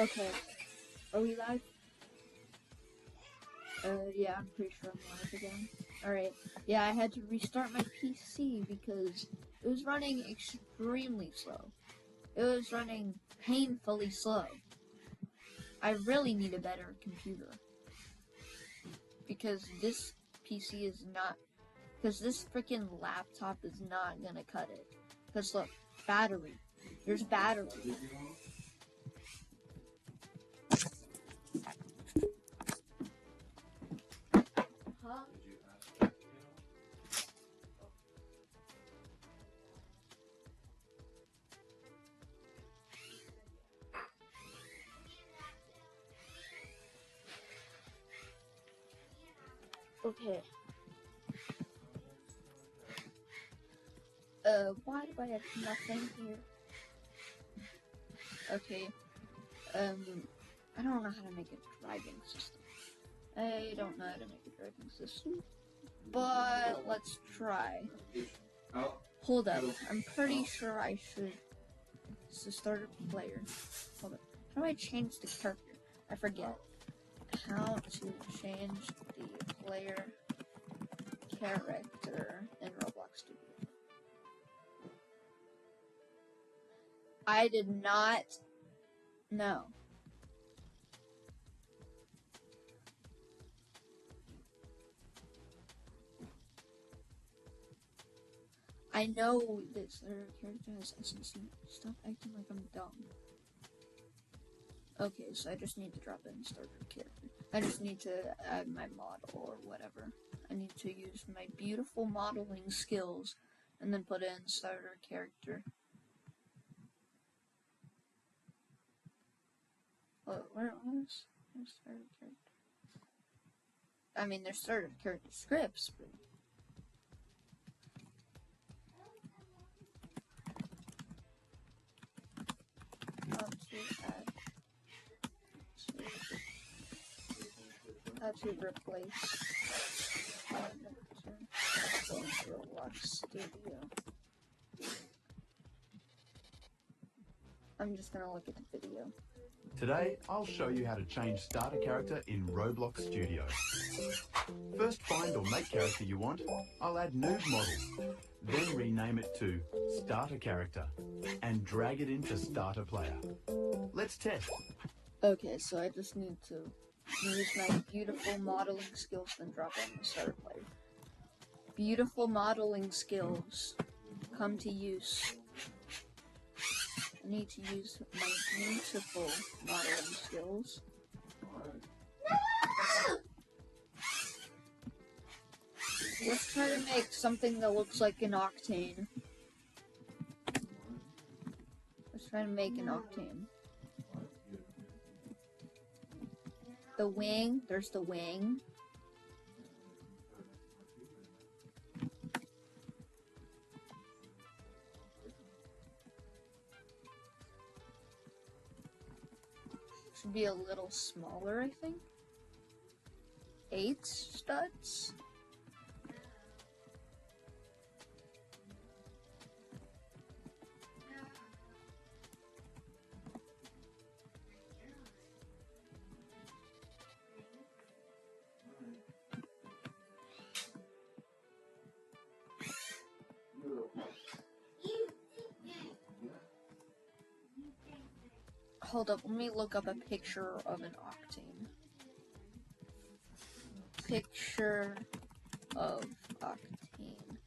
Okay, are we live? Yeah, I'm pretty sure I'm live again. Alright, yeah, I had to restart my PC because it was running extremely slow. It was running painfully slow. I really need a better computer. Because this PC is not... Because this freaking laptop is not gonna cut it. Because look, battery. There's battery. Huh? Okay. Why do I have nothing here? Okay. I don't know how to make a driving system. I don't know how to make a driving system. But let's try. Hold up. I'm pretty sure I should. It's the starter player. Hold up. How do I change the character? I forget. How to change the player character in Roblox Studio. I did not know. I know this character has SNC. Stop acting like I'm dumb. Okay, so I just need to drop in starter character. I just need to add my model or whatever. I need to use my beautiful modeling skills and then put in starter character. Where's starter character? I mean, there's starter character scripts, but... How to replace Roblox Studio. I'm just gonna look at the video. Today, I'll show you how to change starter character in Roblox Studio. First, find or make character you want. I'll add noob model. Then rename it to starter character and drag it into starter player. Let's test. Okay, so I just need to use my beautiful modeling skills and drop on the starter player. Beautiful modeling skills come to use. I need to use my beautiful modeling skills. Let's try to make something that looks like an octane. Let's try to make an octane. The wing, there's the wing. Should be a little smaller, I think. 8 studs. Hold up, let me look up a picture of an octane. Picture of octane.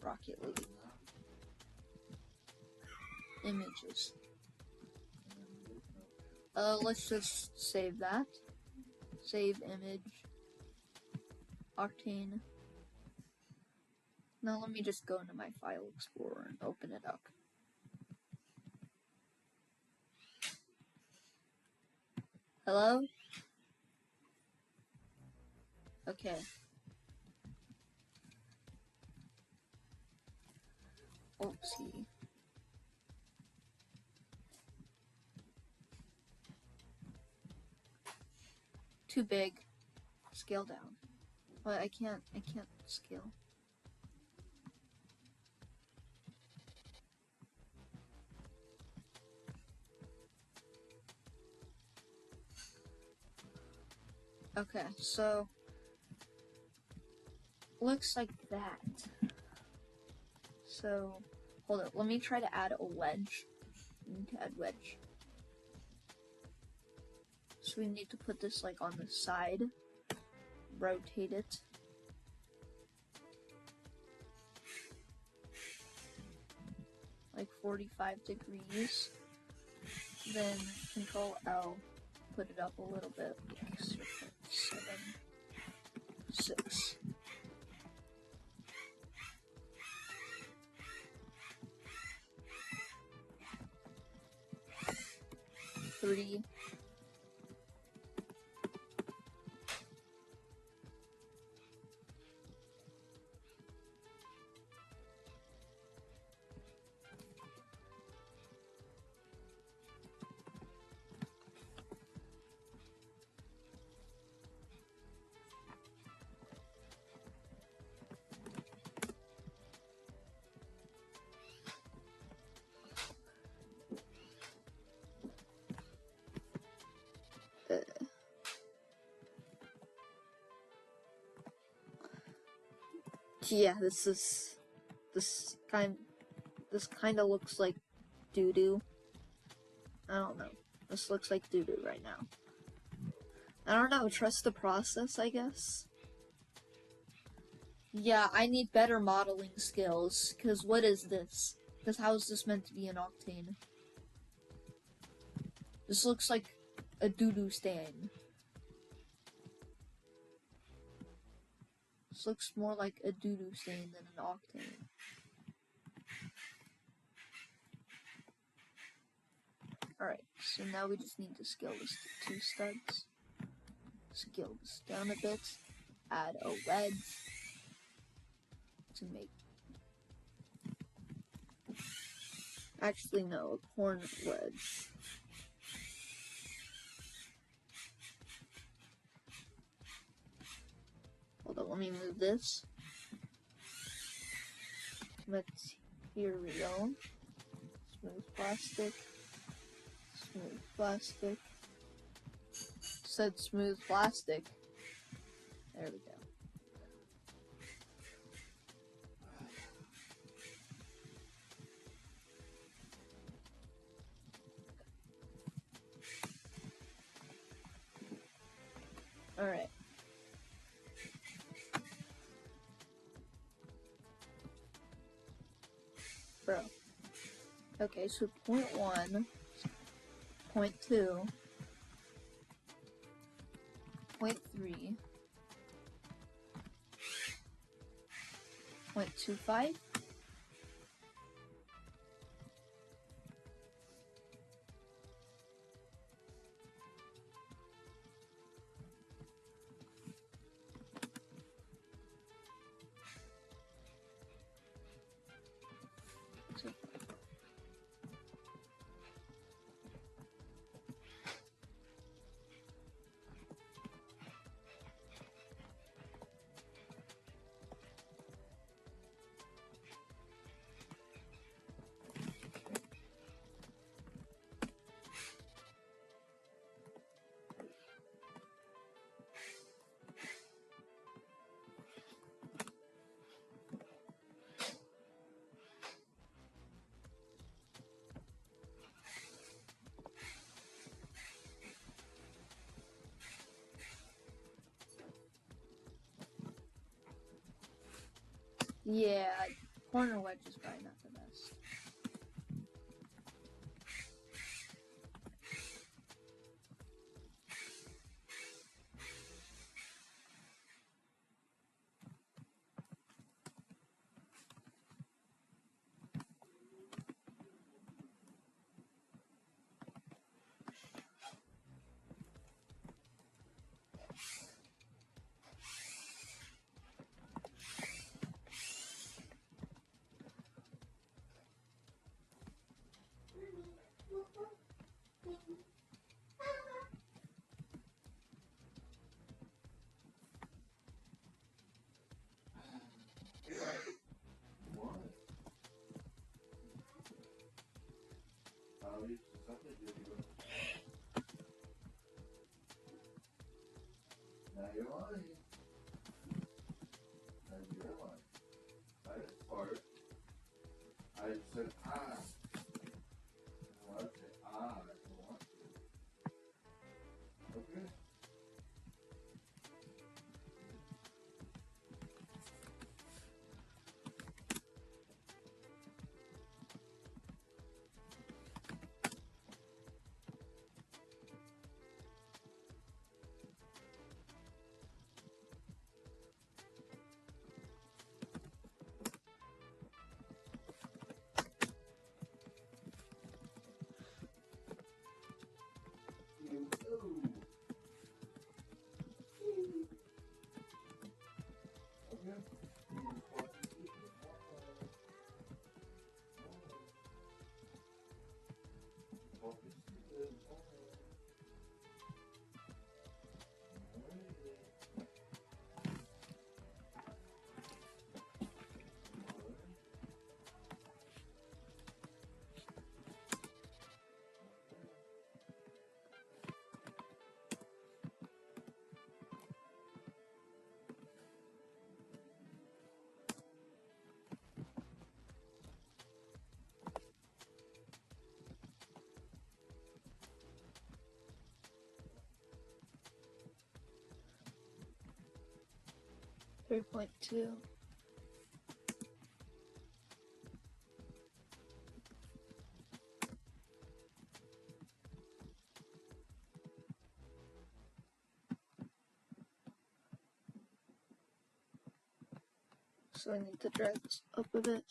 Rocket League. Images. Let's just save that. Save image. Octane. Now let me just go into my file explorer and open it up. Hello? Okay. Oopsie. Too big. Scale down. But I can't scale. Okay, so looks like that. So hold it. Let me try to add a wedge. We need to add wedge. So we need to put this like on the side. Rotate it. Like 45 degrees. Then Control L. Put it up a little bit. Like 0.7, 6. Three. Yeah, this kind of looks like doo-doo. I don't know. This looks like doo-doo right now. I don't know, trust the process, I guess. Yeah, I need better modeling skills, because what is this? Because how is this meant to be an octane? This looks like a doo-doo stain. This looks more like a doo-doo stain than an octane. Alright, so now we just need to scale this to 2 studs. Scale this down a bit. Add a wedge to make... Actually, no, a corner wedge. Hold on, let me move this. Material. Smooth plastic. Smooth plastic. Said smooth plastic. There we go. Alright. Bro. Okay, so point 1, point 2, point 3, point 25. Yeah, corner wedge is probably not the best. 3.2. So I need to drag this up a bit.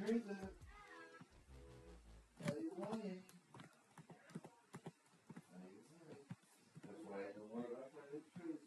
I heard that. Are you lying? That's why I don't want to find the truth.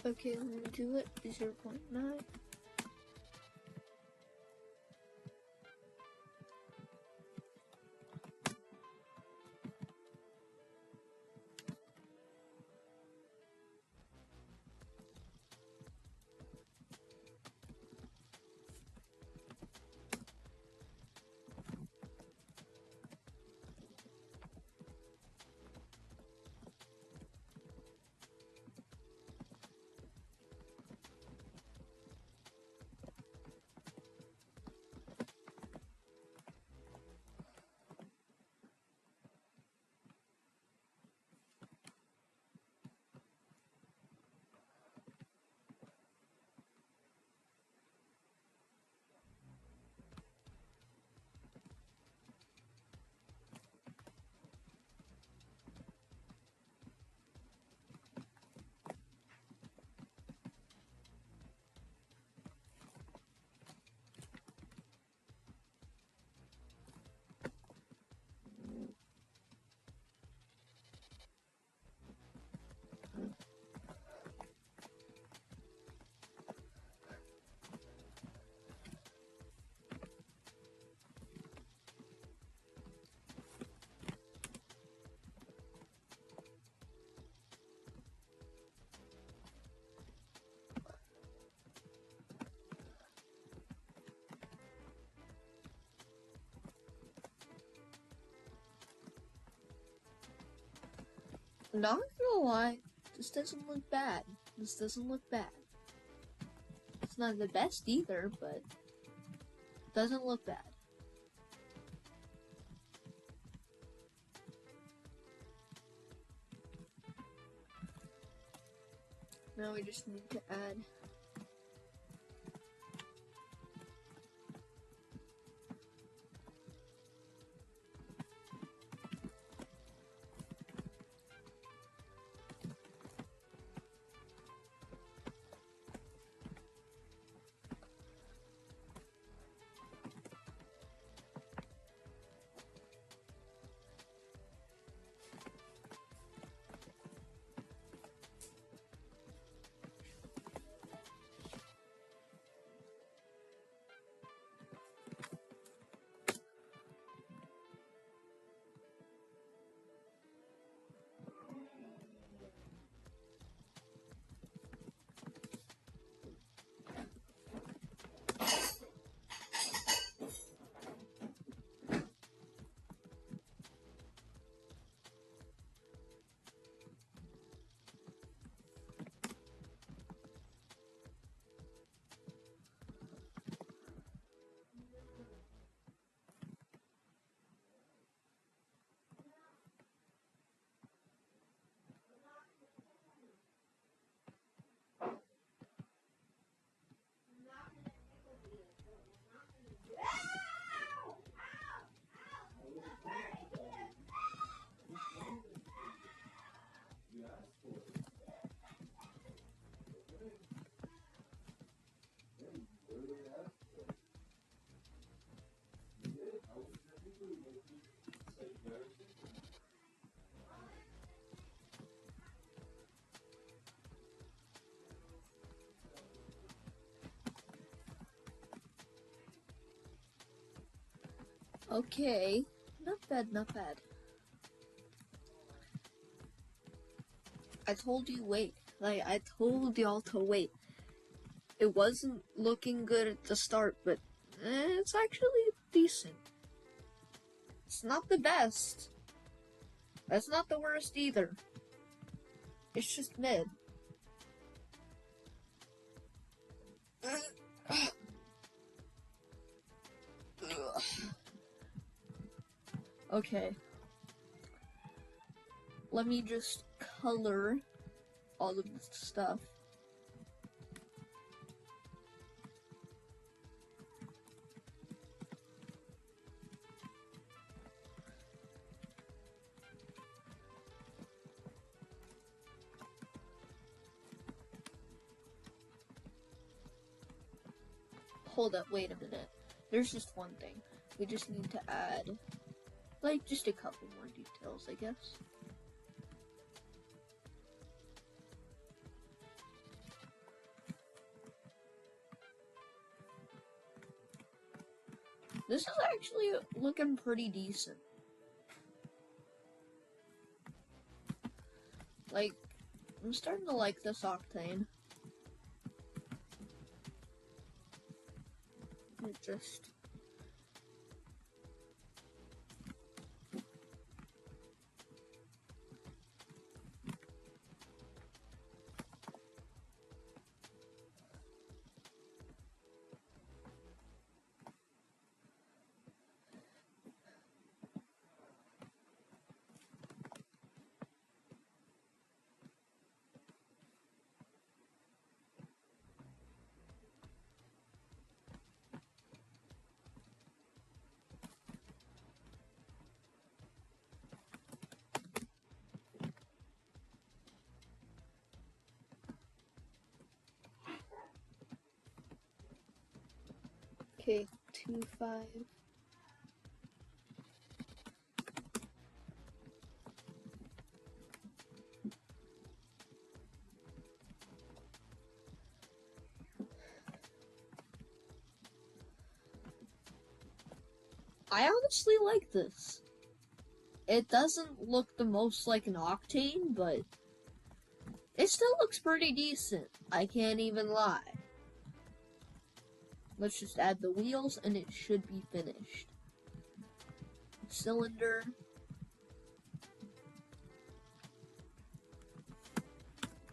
Okay, I'm gonna do it. 0.9. Not gonna lie, this doesn't look bad. This doesn't look bad. It's not the best either, but it doesn't look bad. Now we just need to add okay. Not bad, not bad. I told you wait. Like, I told y'all to wait. It wasn't looking good at the start, but it's actually decent. It's not the best. That's not the worst either. It's just mid. Okay. Let me just color all of this stuff. Hold up, wait a minute. There's just one thing. We just need to add, like, just a couple more details, I guess. This is actually looking pretty decent. Like, I'm starting to like this octane. Just okay, 2.5. I honestly like this. It doesn't look the most like an octane, but it still looks pretty decent. I can't even lie. Let's just add the wheels and it should be finished. Cylinder.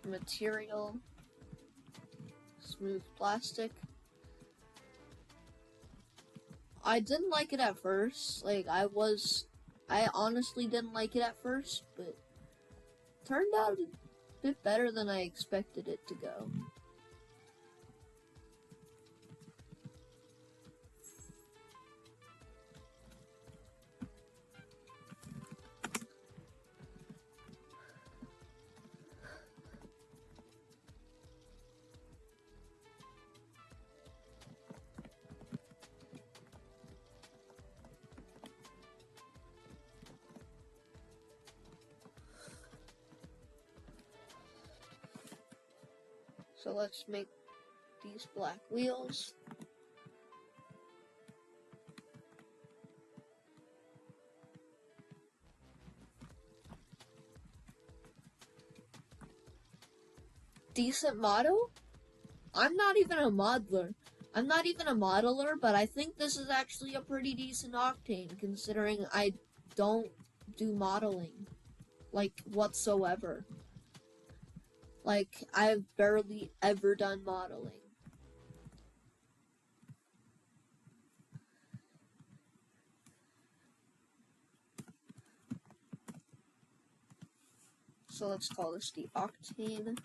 material, smooth plastic. I didn't like it at first. Like, I honestly didn't like it at first, but turned out a bit better than I expected it to go. So let's make these black wheels. Decent model? I'm not even a modeler. But I think this is actually a pretty decent Octane, considering I don't do modeling, like, whatsoever. Like, I've barely ever done modeling. So let's call this the Octane.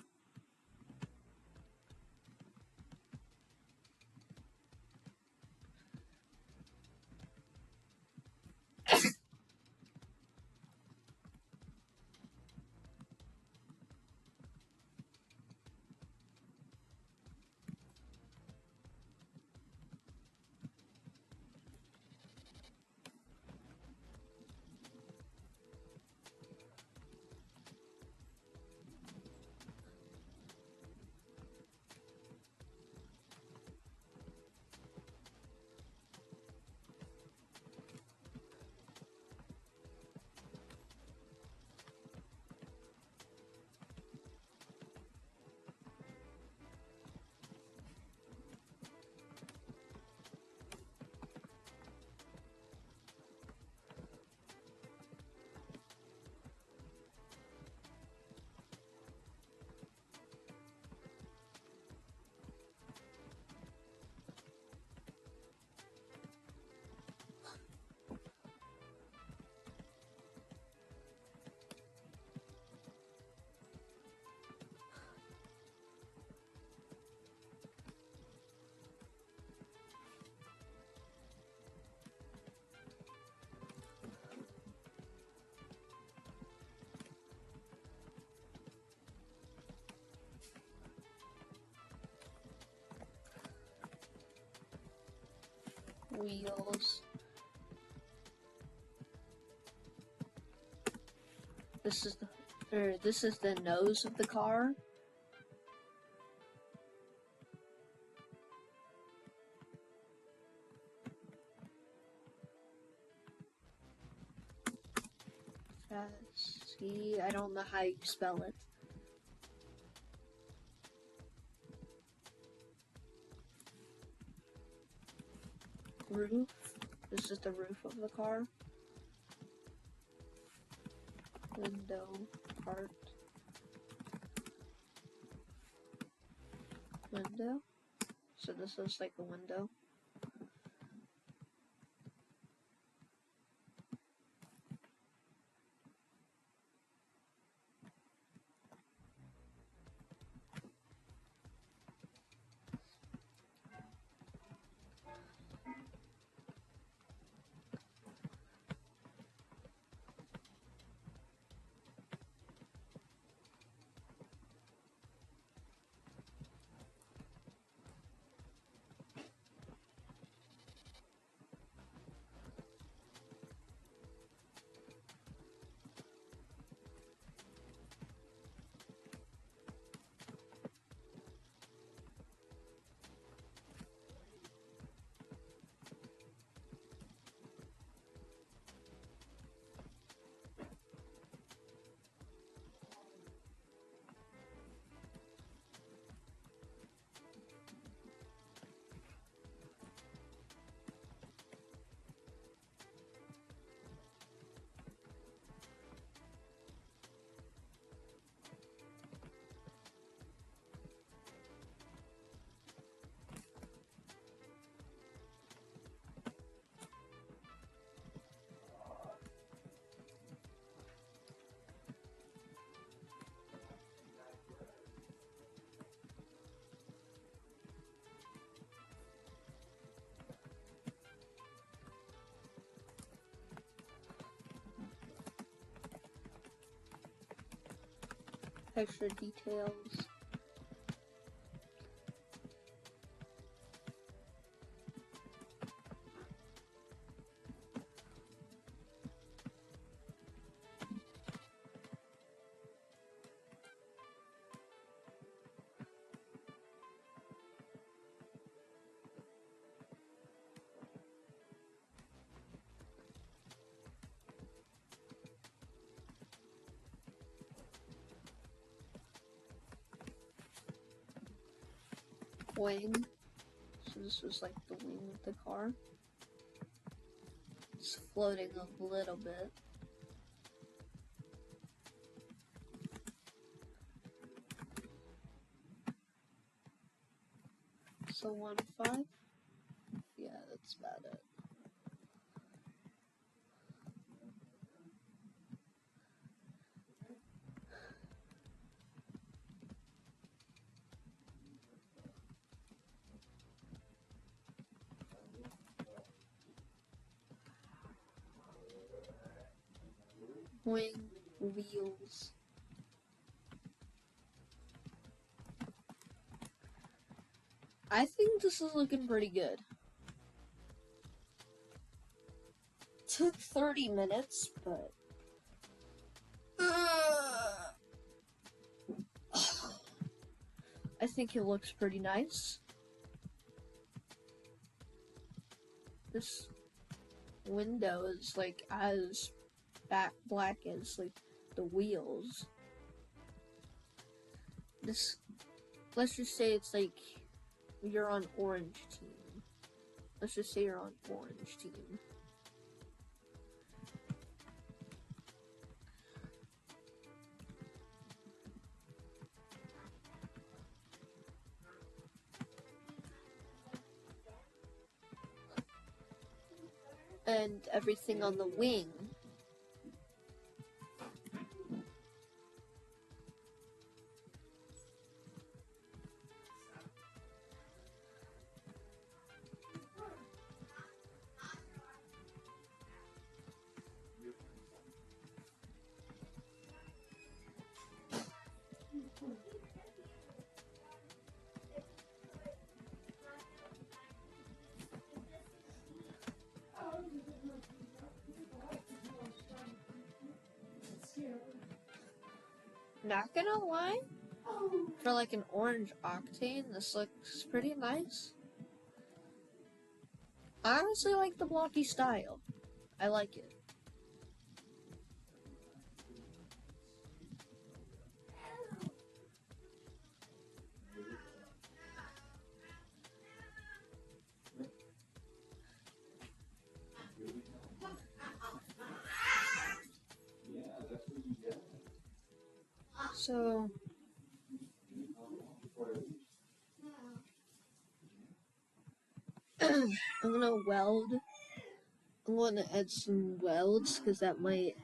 Wheels. This is the nose of the car. See, I don't know how you spell it. Roof. This is the roof of the car. Window, part. Window. So this is like a window. extra details. Wing. So this was like the wing of the car. It's floating a little bit. So 1.5. Yeah, that's about it. Wing, wheels. I think this is looking pretty good. Took 30 minutes, but I think it looks pretty nice. This window is like as black as like the wheels. This, let's just say it's like you're on orange team. Let's just say you're on orange team. And everything on the wing. Not gonna lie, for like an orange octane, this looks pretty nice. I honestly like the blocky style. I like it. So I'm gonna weld. I'm gonna add some welds because that might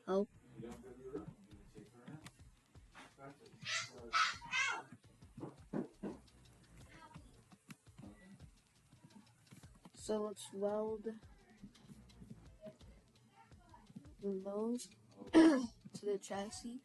help. So let's weld those to the chassis.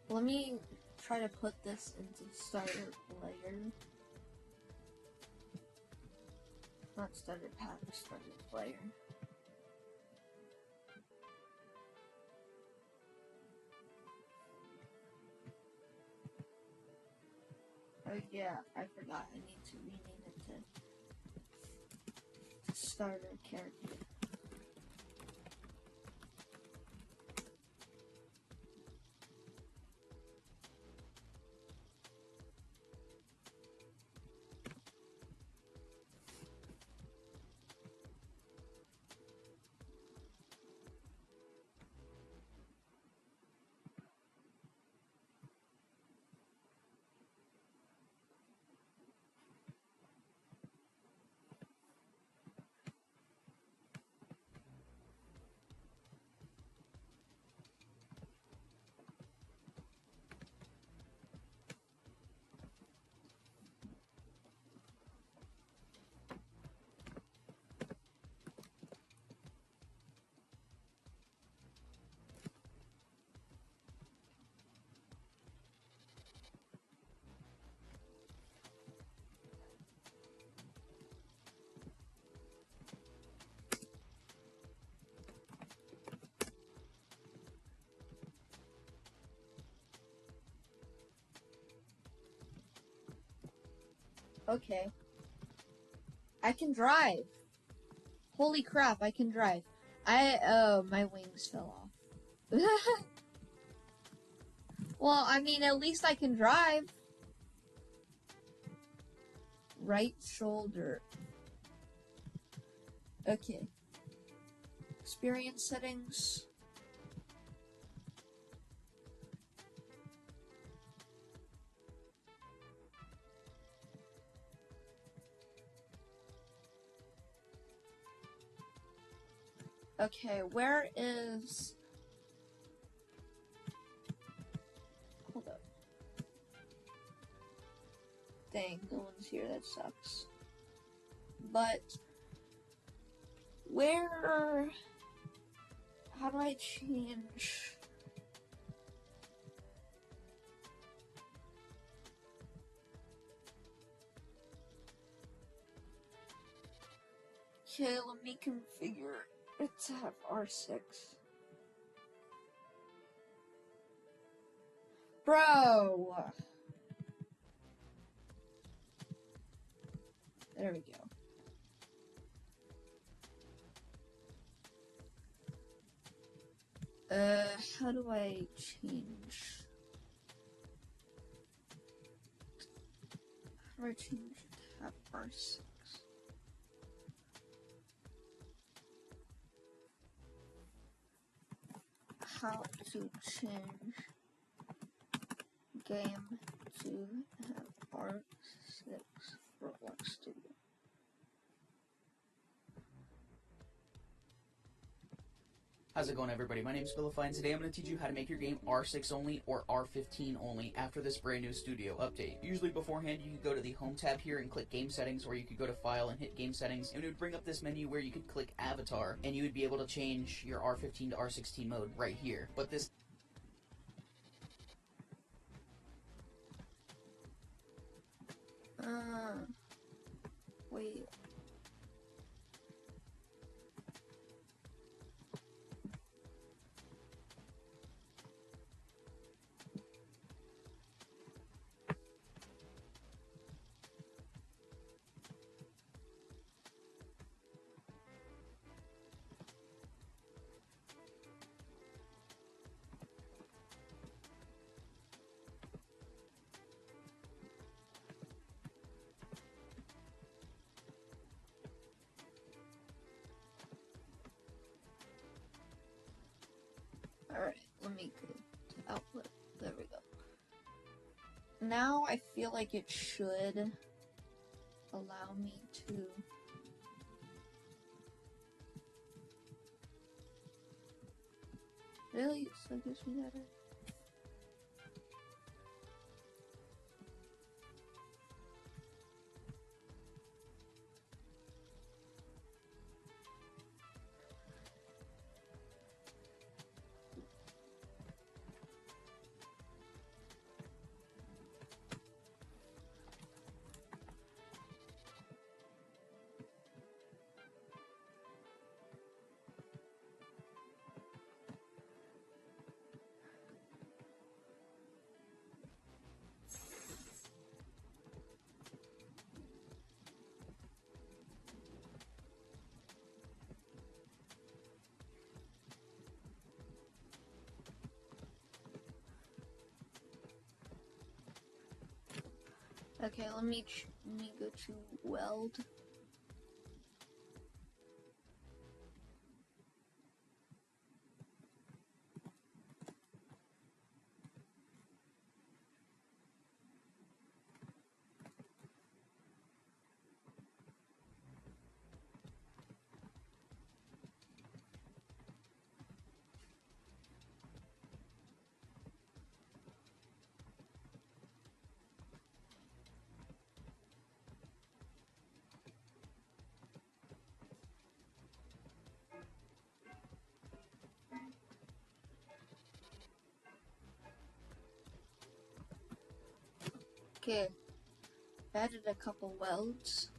Let me try to put this into starter player. Not starter pack, starter player. Oh yeah, I forgot. I need to rename it to starter character. Okay. I can drive. Holy crap, I can drive. My wings fell off. Well, I mean, at least I can drive. Right shoulder. Okay. Experience settings. Okay, where is... Hold up. Dang, no one's here, that sucks. But... Where... How do I change... Okay, let me configure it to have R6. Bro! There we go. How do I change? How do I change it to have R6? How to change game to have R6 Roblox Studio. How's it going, everybody? My name is Philify, and today I'm going to teach you how to make your game R6 only or R15 only after this brand new studio update. Usually beforehand, you could go to the Home tab here and click Game Settings, or you could go to File and hit Game Settings, and it would bring up this menu where you could click Avatar, and you would be able to change your R15 to R16 mode right here. But this Wait. Alright, let me go to output. There we go. Now I feel like it should allow me to really? So it gives me that. Okay, let me go to weld. Okay, added a couple welds.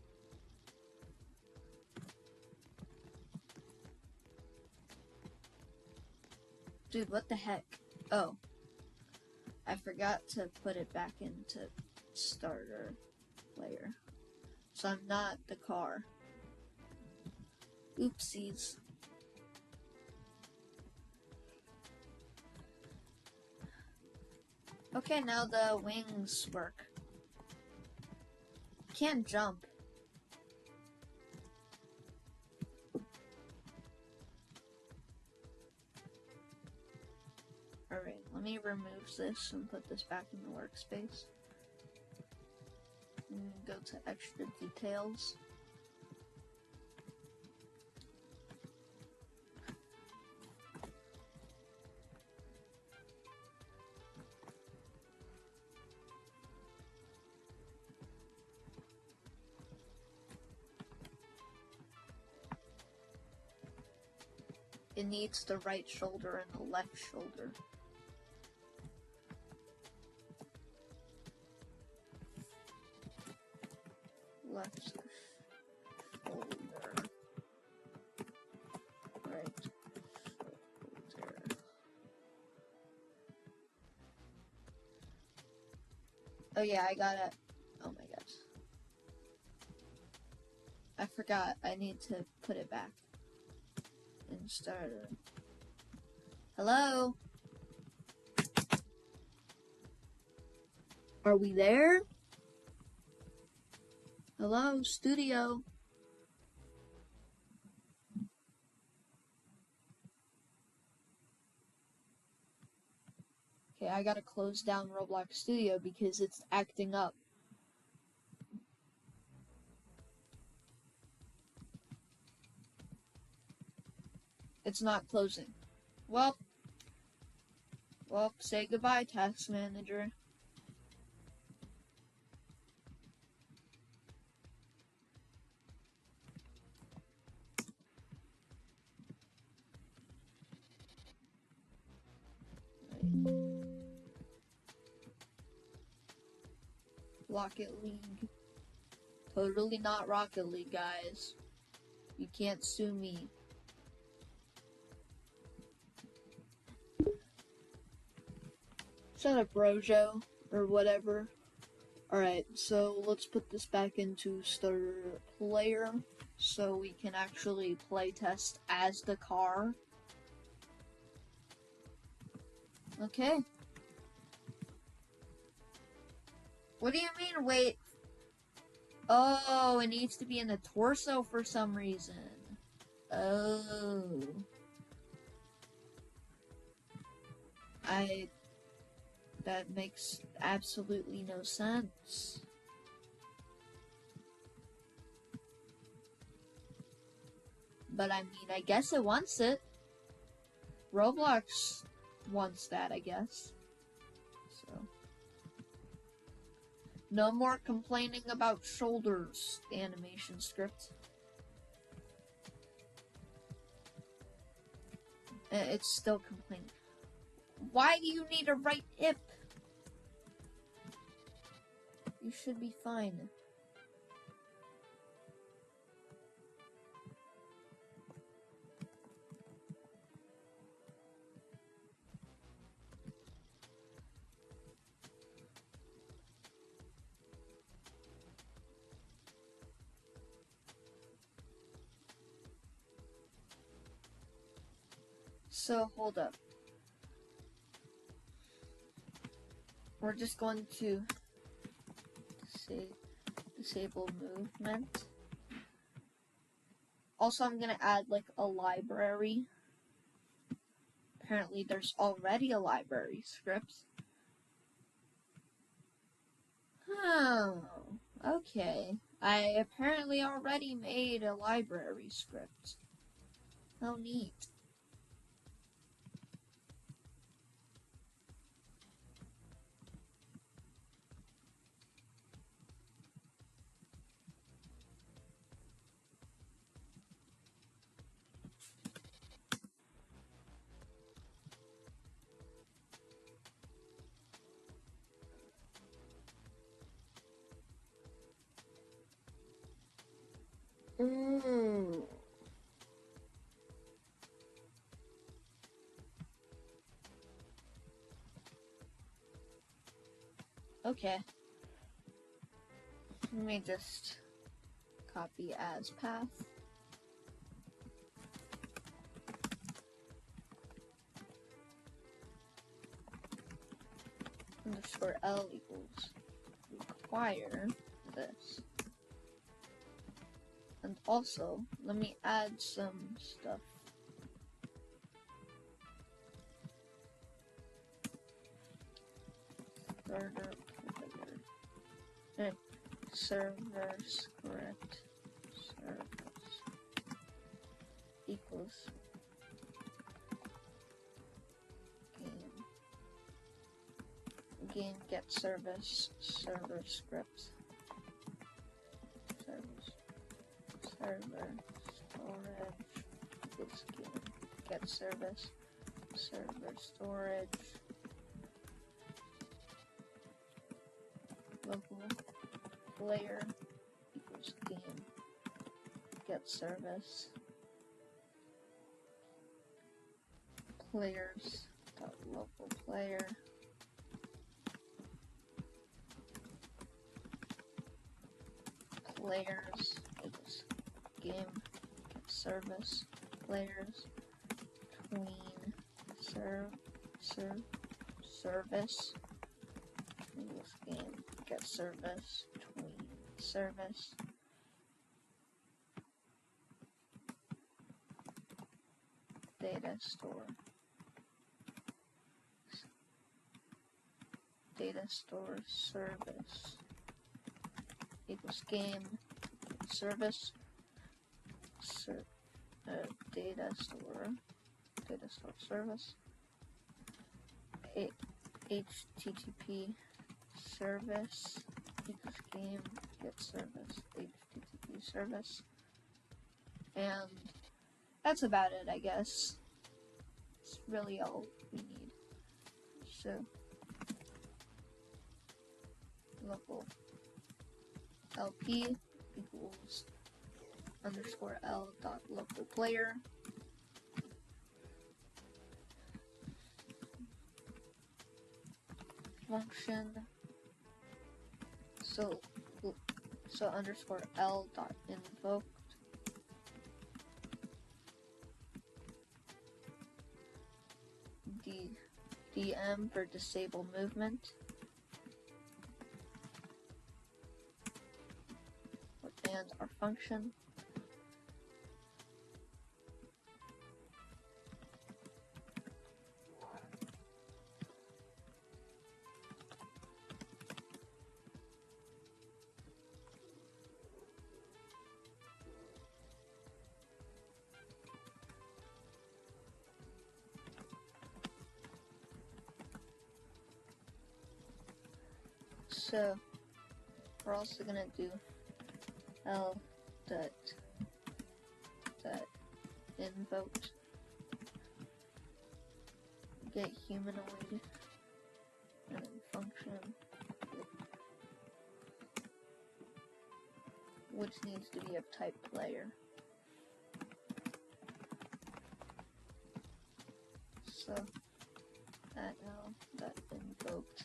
Dude, what the heck? Oh, I forgot to put it back into starter player. So I'm not the car. Oopsies. Okay, now the wings work. Can't jump. Alright, let me remove this and put this back in the workspace. And go to extra details. It needs the right shoulder and the left shoulder. Left shoulder. Right shoulder. Oh yeah, I got it. Oh my gosh. I forgot. I need to put it back. And starter. Hello? Are we there? Hello, studio? Okay, I gotta close down Roblox Studio because it's acting up. It's not closing. Well, say goodbye, task manager. Rocket League. Totally not Rocket League, guys. You can't sue me. Shut up, Rojo, or whatever. Alright, so let's put this back into starter player so we can actually play test as the car. Okay. What do you mean, wait? Oh, it needs to be in the torso for some reason. Oh. That makes absolutely no sense. But I mean, I guess it wants it. Roblox wants that, I guess. So. No more complaining about shoulders, animation script. It's still complaining. Why do you need a right hip? You should be fine. So, hold up. We're just going to disable movement. Also, I'm gonna add like a library. Apparently, there's already a library script. Oh, okay. I apparently already made a library script. How neat. Okay. Let me just copy as path. Underscore L equals require this. And also, let me add some stuff. Starter configure. Server script service equals game get service server script service server storage equals game get service server storage local player equals game get service players dot local player players equals game get service players tween service equals game get service tween service data store service equals game service data store service HTTP service equals game get service HTTP service, and that's about it, I guess. It's really all we need. So local LP equals underscore L dot local player function. So underscore L dot invoked DM for disable movement. And our function. So we're also gonna do L dot invoked get humanoid and then function which needs to be of type player. So that L dot invoked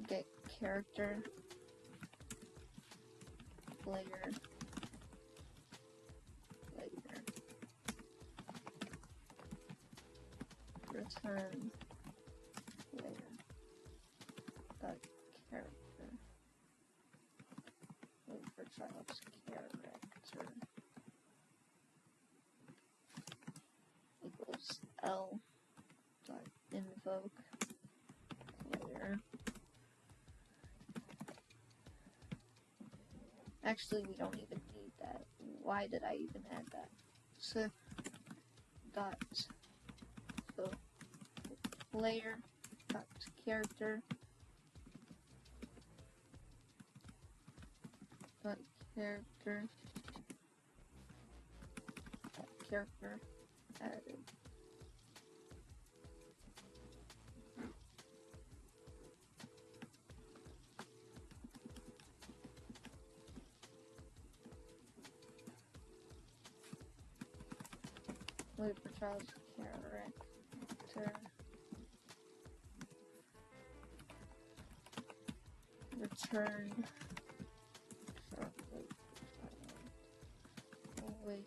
get character player return player dot character child's character equals L dot invoke player. Actually, we don't even need that. Why did I even add that? So dot so player dot character dot character added. Wait for child's character. Return. Oh, wait.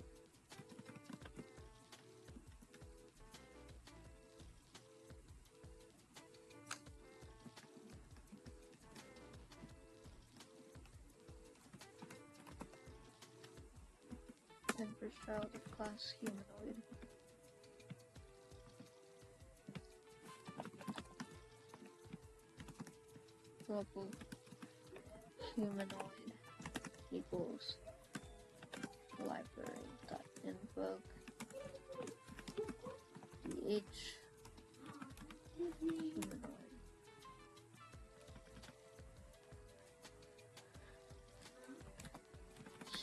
And for child of class humanoid. Global humanoid equals library dot invoke dh humanoid.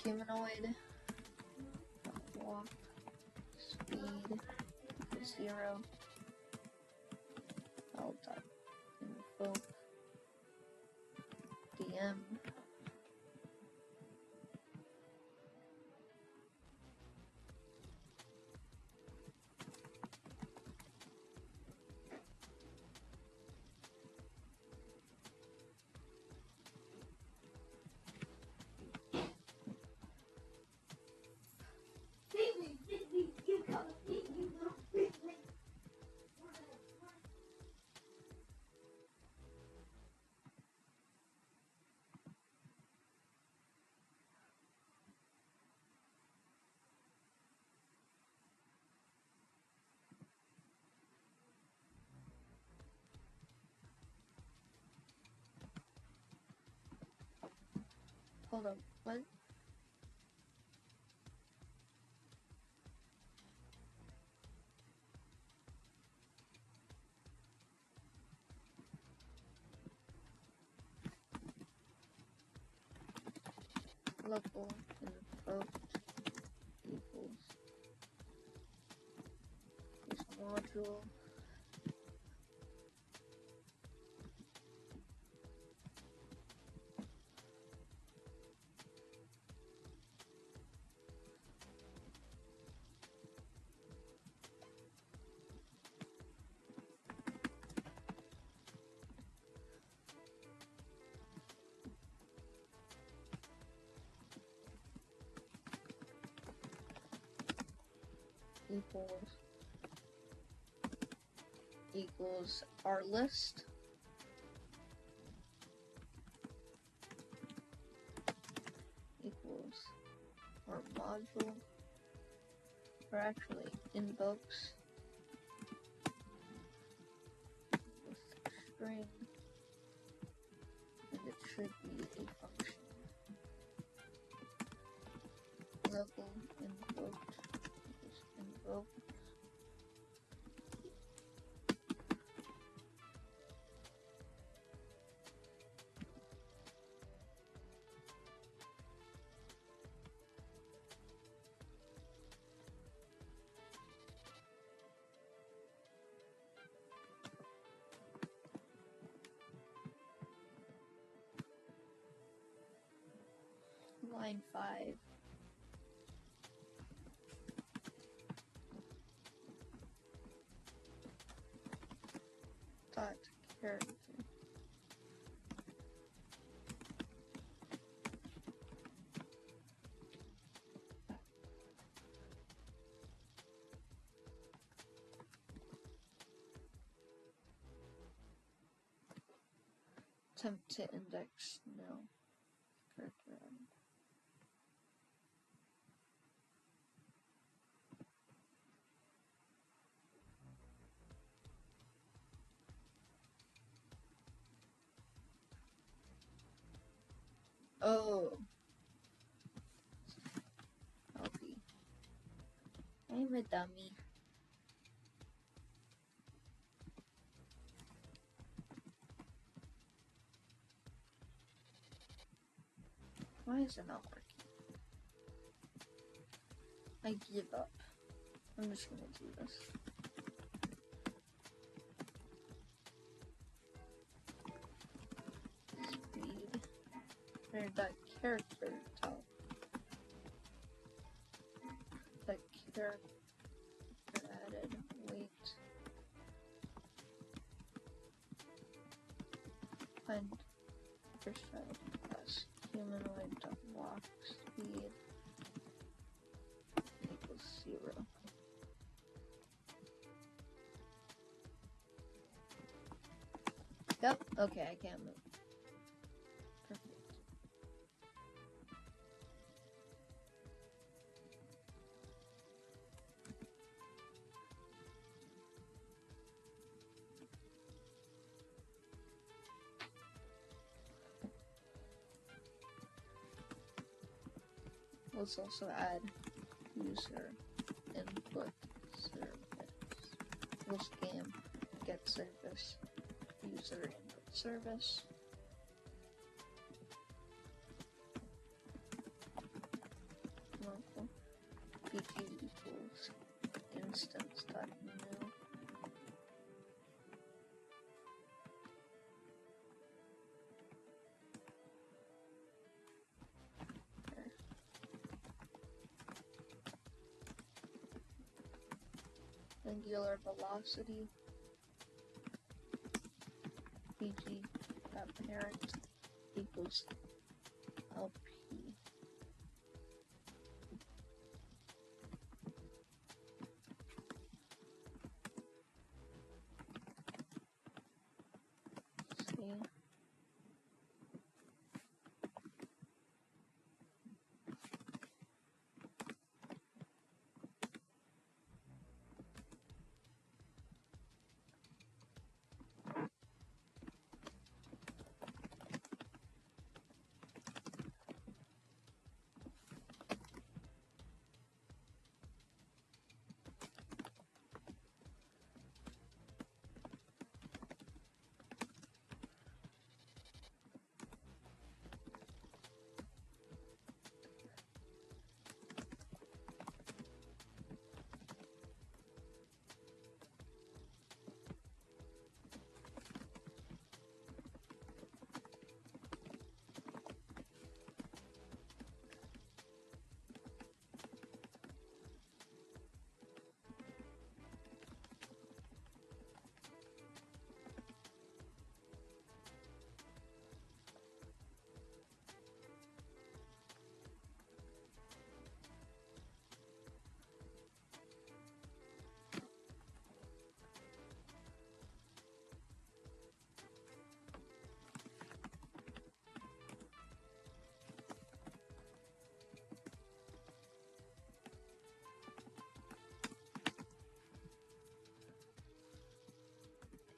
Humanoid walk speed equals 0. L dot invoke DM hold on, what? Local invoked equals this module equals our list equals our module, or actually invokes with string, and it should be a function. Local invoked equals invoke line 5. Dot character. Attempt to index no character. Oh. Okay. I'm a dummy. Why is it not working? I give up. I'm just gonna do this. Speed. There's that character top. That character added. Wait. Find first child plus humanoid dot walk speed equals 0. Yep, okay, I can't move. Perfect. Let's also add user input service. This game get service. User input service. Local pt equals instance.new. Angular velocity pg.parent equals lp. See?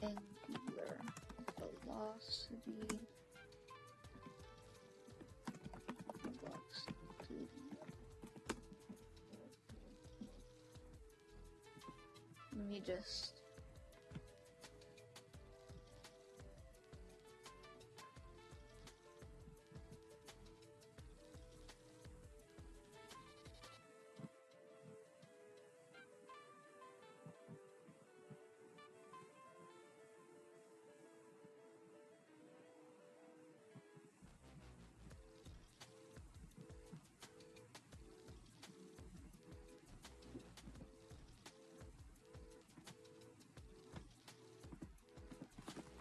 Angular velocity let me just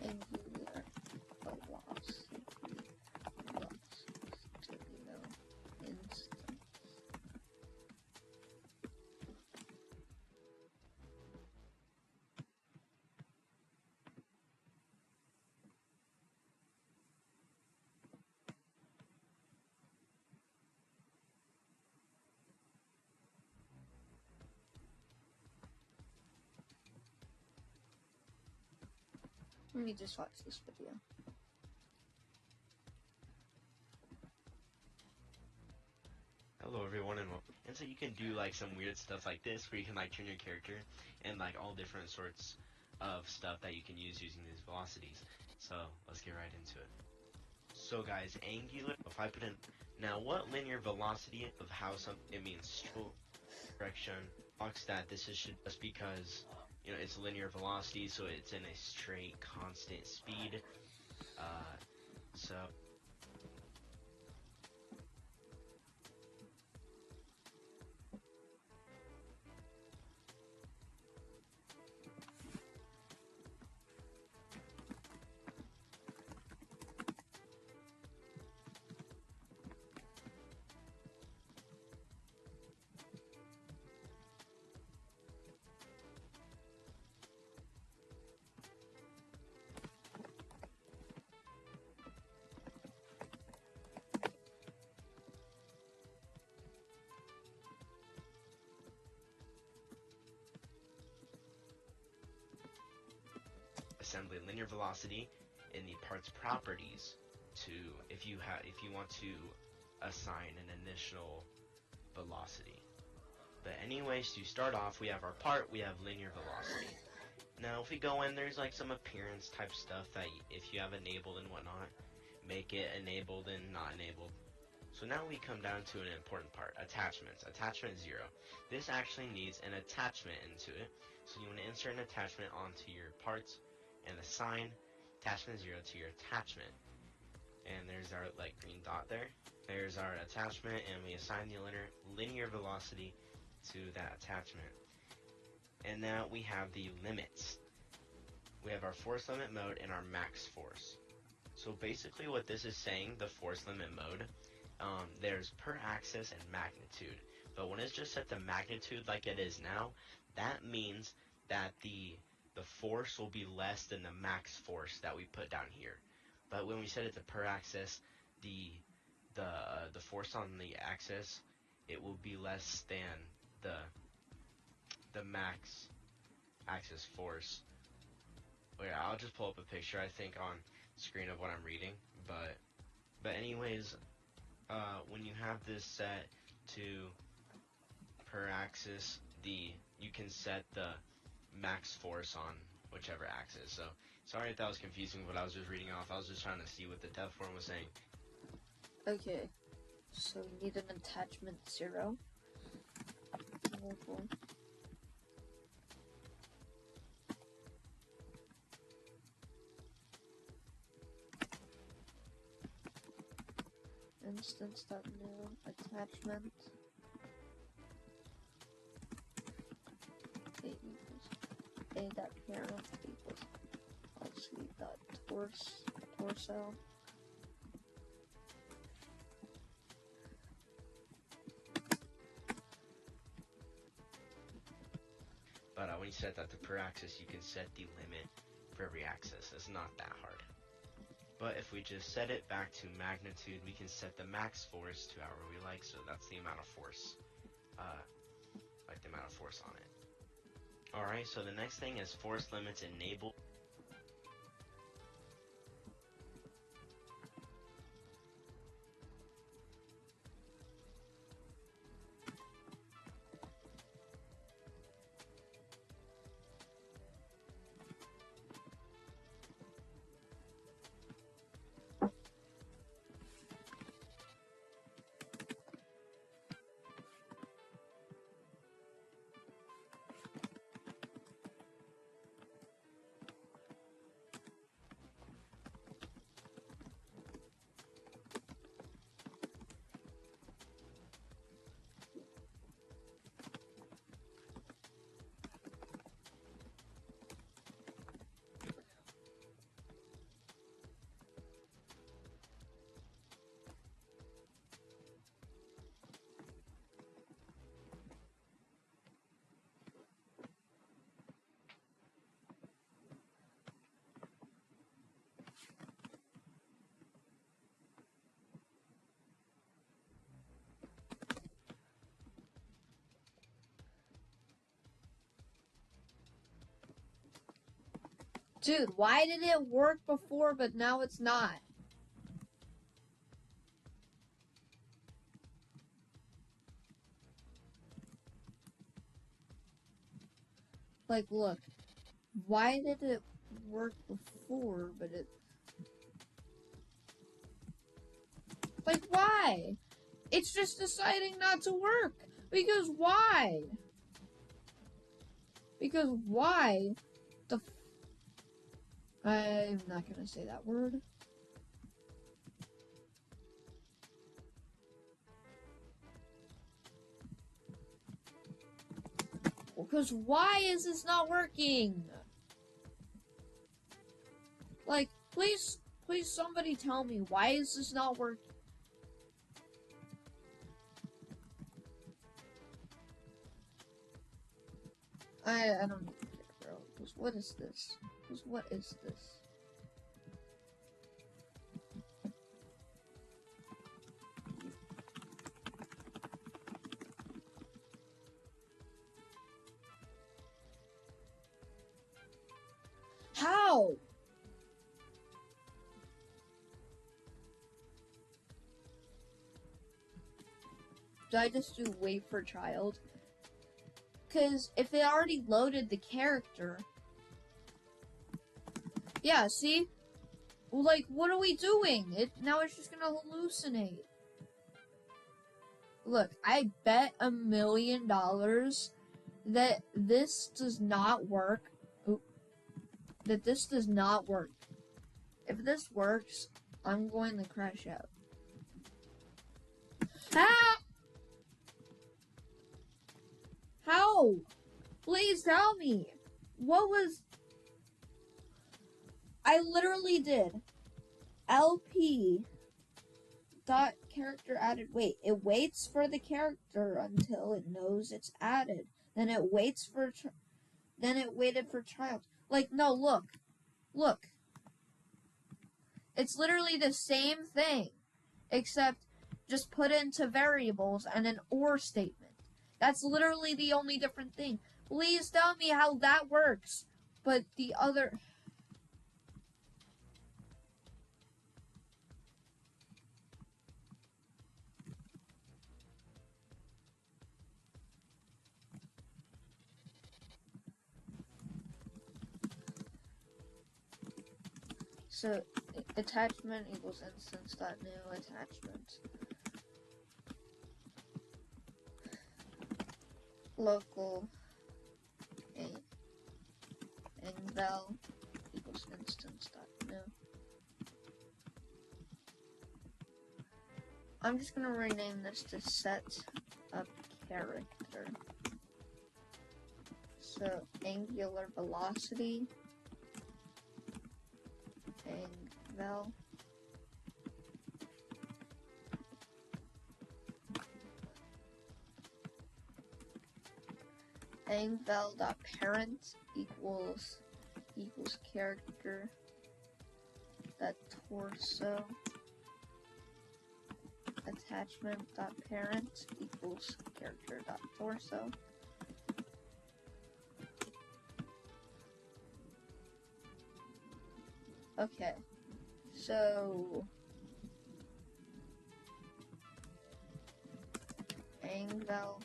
angular velocity instance. Let me just watch this video. so you can do like some weird stuff like this, where you can like turn your character and like all different sorts of stuff that you can use using these velocities. So let's get right into it. So guys, angular, if I put in, now what linear velocity of how it means straight direction, box that this is just because, you know, it's linear velocity, so it's in a straight constant speed. So assembly linear velocity in the parts properties to if you want to assign an initial velocity. But anyways, to start off, we have our part, we have linear velocity. Now if we go in, there's like some appearance type stuff that if you have enabled and whatnot, make it enabled and not enabled. So now we come down to an important part, attachments. Attachment 0. This actually needs an attachment into it. So you want to insert an attachment onto your parts and assign attachment 0 to your attachment. And there's our like green dot there. There's our attachment, and we assign the linear velocity to that attachment. And now we have the limits. We have our force limit mode and our max force. So basically what this is saying, the force limit mode, there's per axis and magnitude. But when it's just set to magnitude like it is now, that means that the force will be less than the max force that we put down here. But when we set it to per axis, the force on the axis, it will be less than the max axis force. Wait, I'll just pull up a picture, I think, on screen of what I'm reading. But anyways, when you have this set to per axis, you can set the max force on whichever axis. So sorry if that was confusing, but I was just reading off. I was just trying to see what the dev form was saying. Okay, so we need an attachment 0. Instance.new attachment a equals a dot parent equals obviously dot torso. But when you set that to per axis, you can set the limit for every axis. It's not that hard. But if we just set it back to magnitude, we can set the max force to however we like. So that's the amount of force, like the amount of force on it. Alright, so the next thing is force limits enabled. Dude, why did it work before but now it's not? Like, look. Why did it work before, but it... Like, why? It's just deciding not to work. Because why? Because why? I'm not gonna say that word. Because why is this not working? Like, please somebody tell me, why is this not working? I don't even care, bro. Because what is this? Because what is this? How? Do I just do wait for child? Because if it already loaded the character... Yeah, see? Like, what are we doing? Now it's just gonna hallucinate. Look, I bet $1 million that this does not work. That this does not work. If this works, I'm going to crash out. How? Please tell me. What was... I literally did LP dot character added. Wait, it waits for the character until it knows it's added. Then it waits for... Then it waited for child. Like, no, look. Look. It's literally the same thing. Except just put into variables and an or statement. That's literally the only different thing. Please tell me how that works. But the other... So, attachment equals instance.new attachment. Local val equals instance.new. I'm just gonna rename this to set up character. So, angular velocity. Val. Val.parent equals character that torso. Attachment.parent equals character.torso. Okay, so angval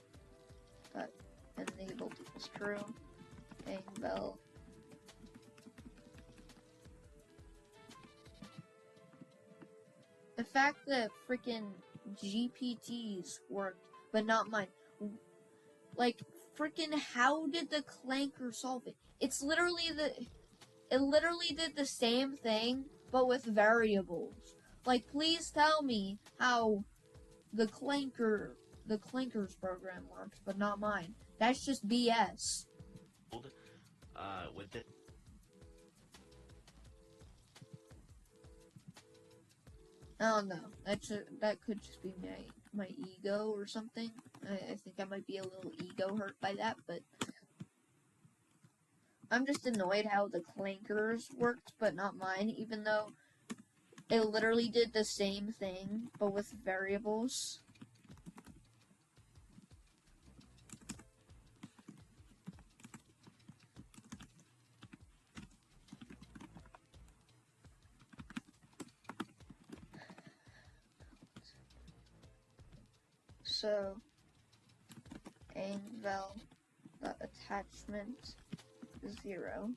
dot enabled equals true. Angval the fact that freaking GPTs worked, but not mine. Like, freaking how did the clanker solve it? It literally did the same thing, but with variables. Like, please tell me how the clanker's program works, but not mine. That's just BS. With it. I don't know. That could just be my ego or something. I think I might be a little ego hurt by that, but I'm just annoyed how the clankers worked, but not mine, even though it literally did the same thing, but with variables. So, angval.attachment 0.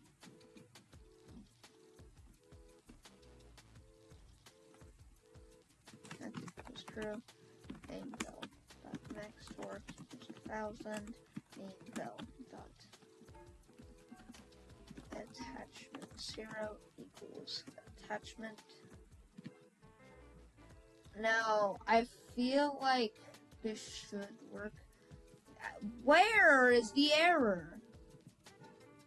That is true. Angle dot max torque is 1000. Angle dot attachment 0 equals attachment. Now I feel like this should work. Where is the error?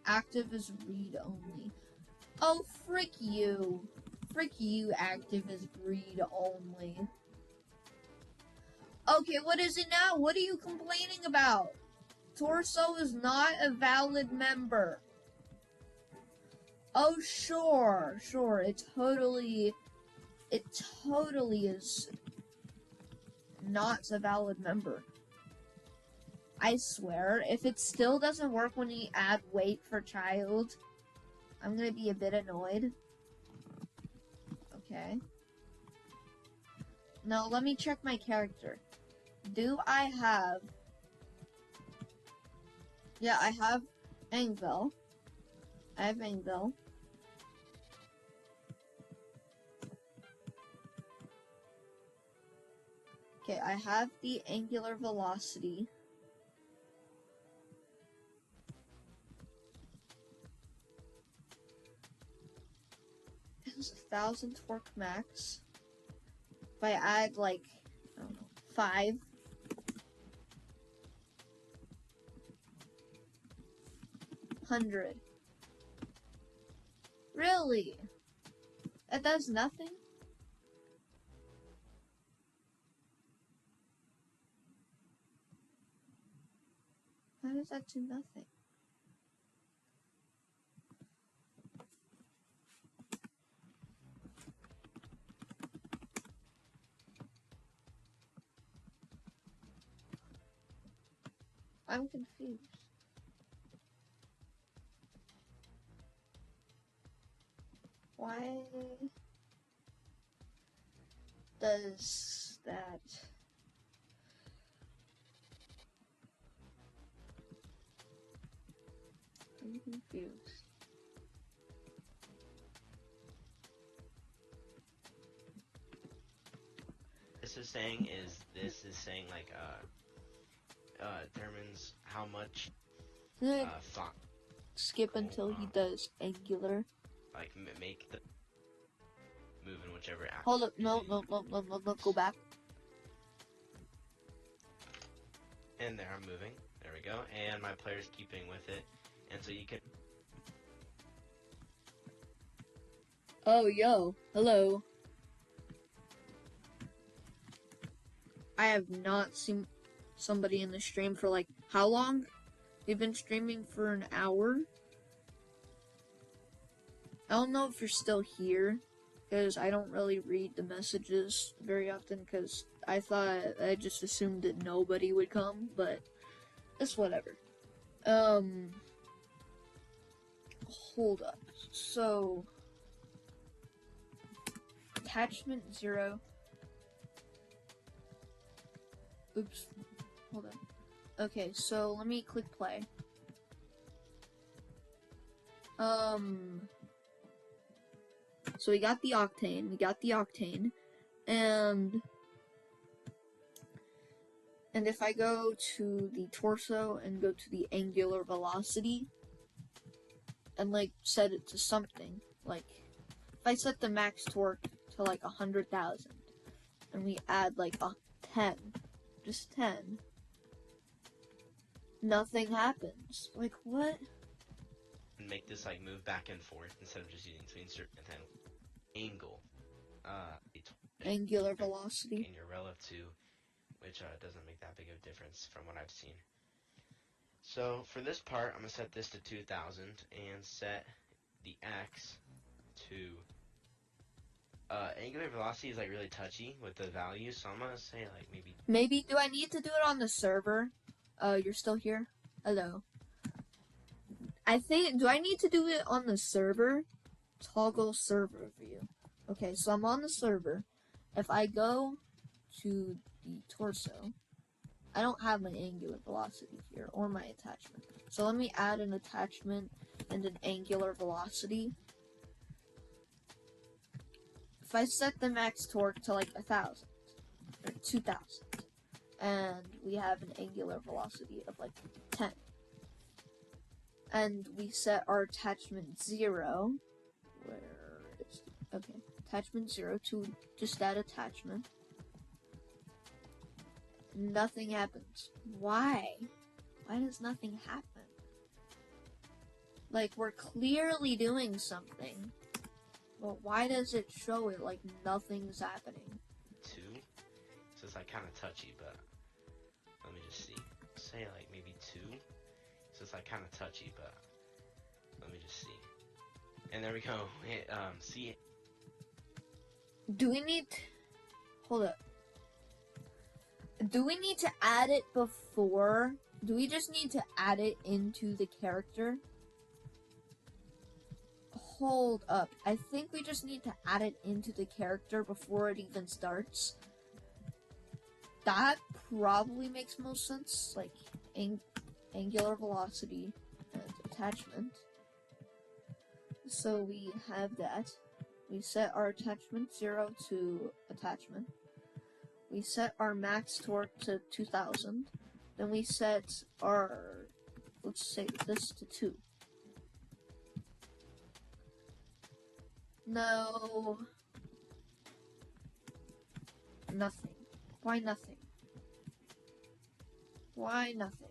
Active is read only. Oh, frick you. Frick you, active is read only. Okay, what is it now? What are you complaining about? Torso is not a valid member. Oh, sure. It totally is not a valid member. I swear, if it still doesn't work when you add weight for child, I'm gonna be a bit annoyed. Okay. Now, let me check my character. Do I have... Yeah, I have Anvil. I have Anvil. Okay, I have the angular velocity. It's 1000 torque max. If I add like, I don't know, 5. $100. Really? That does nothing? How does that do nothing? I'm confused. Why does that... I'm confused. This is saying like determines how much thought Skip until he does angular. like make the move in whichever action. Hold up, no, go back. And there, I'm moving. There we go. And my player's keeping with it. And so you can... Oh, yo, hello. I have not seen somebody in the stream for like, how long? They've been streaming for an hour. I don't know if you're still here, because I don't really read the messages very often, because I just assumed that nobody would come, but it's whatever. Hold up. So, attachment 0. Oops. Hold on. Okay, so let me click play. So we got the octane, and if I go to the torso and go to the angular velocity, and like set it to something, like if I set the max torque to like 100,000, and we add like a 10, just 10, nothing happens. Like, what? And make this like move back and forth instead of just using to insert and then angle. Angular velocity. And your relative to, which doesn't make that big of a difference from what I've seen. So for this part, I'm gonna set this to 2000 and set the X to. Angular velocity is like really touchy with the value, so I'm gonna say like maybe. Maybe, do I need to do it on the server? You're still here? Hello. Do I need to do it on the server? Toggle server view. Okay, so I'm on the server. If I go to the torso, I don't have my angular velocity here or my attachment. So let me add an attachment and an angular velocity. If I set the max torque to like 1,000 or 2,000, and we have an angular velocity of like 10, and we set our attachment 0, where is it? Okay, attachment 0 to just that attachment, nothing happens. Why? Why does nothing happen? Like, we're clearly doing something, but why does it show it like nothing's happening? 2. So it's like kind of touchy, but let me just see. Say like maybe 2. So it's like kind of touchy, but let me just see. And there we go. See. Do we need... Hold up. Do we need to add it before? Do we just need to add it into the character? Hold up. I think we just need to add it into the character before it even starts. That probably makes most sense. Like, angular velocity and attachment. So we have that. We set our attachment 0 to attachment. We set our max torque to 2,000. Then we set our, let's say this to 2. No. Nothing. Why nothing? Why nothing?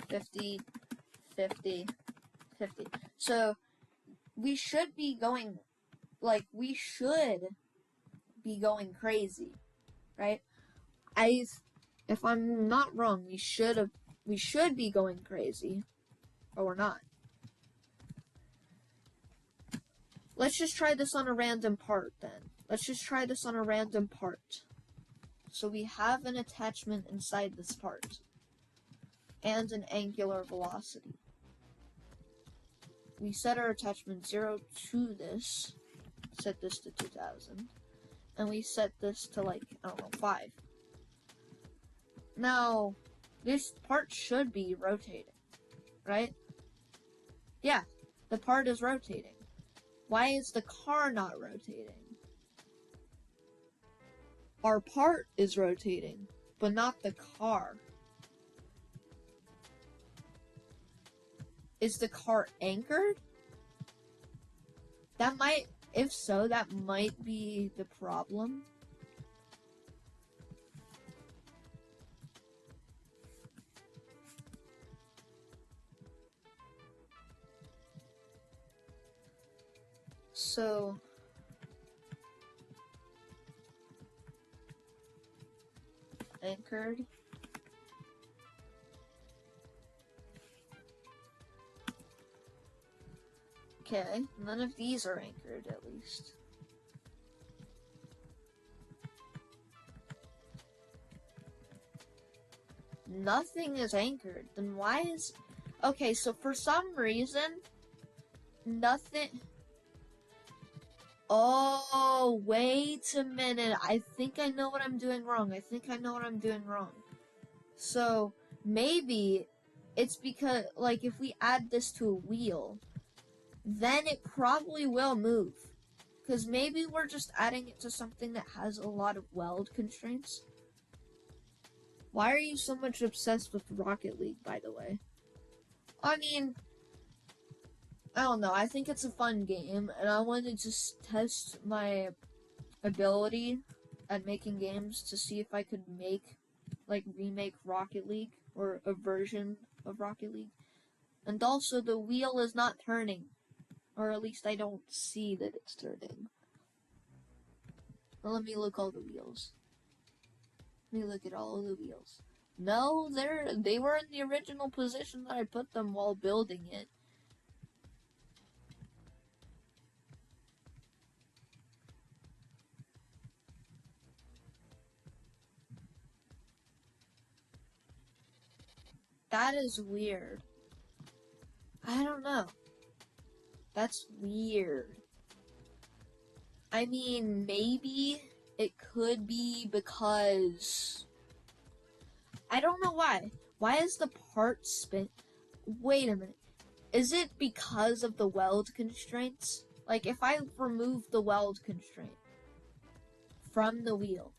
$50, $50, $50. So we should be going, like, we should be going crazy, right? If I'm not wrong, we should be going crazy, but we're not. Let's just try this on a random part then. Let's just try this on a random part. So we have an attachment inside this part and an angular velocity. We set our attachment 0 to this, set this to 2,000, and we set this to like, I don't know, 5. Now, this part should be rotating, right? Yeah, the part is rotating. Why is the car not rotating? Our part is rotating, but not the car. Is the car anchored? If so, that might be the problem. So, anchored. Okay, none of these are anchored at least. Nothing is anchored. Then why is... Okay, so for some reason, nothing... Oh, wait a minute. I think I know what I'm doing wrong. So, maybe it's because, like, if we add this to a wheel, then it probably will move. Because maybe we're just adding it to something that has a lot of weld constraints. Why are you so much obsessed with Rocket League, by the way? I mean, I don't know. I think it's a fun game, and I want to just test my ability at making games to see if I could remake Rocket League, or a version of Rocket League. And also, the wheel is not turning. Or at least I don't see that it's turning. Well, let me look all the wheels. Let me look at all of the wheels. No, they were in the original position that I put them while building it. That is weird. I don't know. That's weird. I mean, maybe it could be because I don't know why. Why is the part spin? Wait a minute. Is it because of the weld constraints? Like, if I remove the weld constraint from the wheel,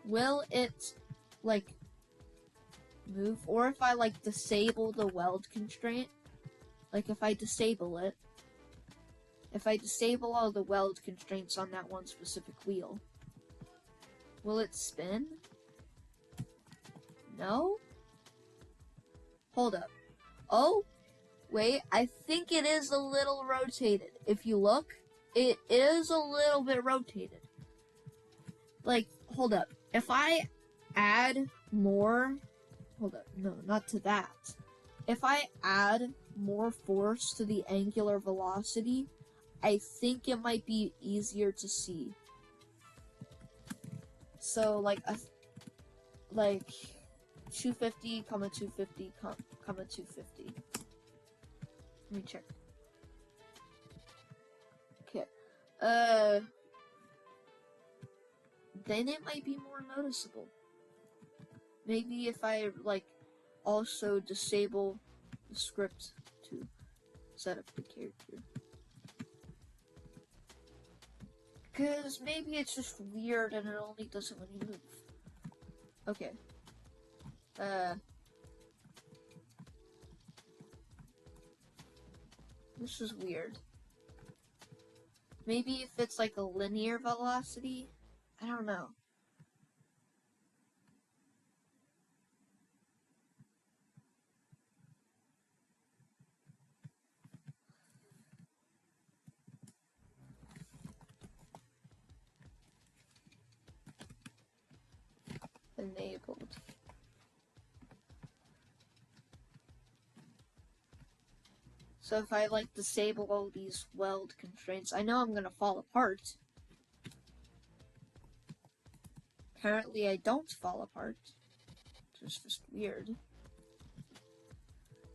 will it, like, move? Or if I, like, disable the weld constraint, like, if I disable it, if I disable all the weld constraints on that one specific wheel, will it spin? No? Hold up. Oh, wait, I think it is a little rotated. If you look, it is a little bit rotated. Like, hold up. If I add more, hold up, no, not to that. If I add more force to the angular velocity, I think it might be easier to see. So, like 250, 250, 250. Let me check. Okay. Then it might be more noticeable. Maybe if I, like, also disable the script to set up the character. Because maybe it's just weird and it only does it when you move. Okay. This is weird. Maybe if it's like a linear velocity? I don't know. Enabled. So if I like disable all these weld constraints, I know I'm gonna fall apart. Apparently I don't fall apart. It's just weird.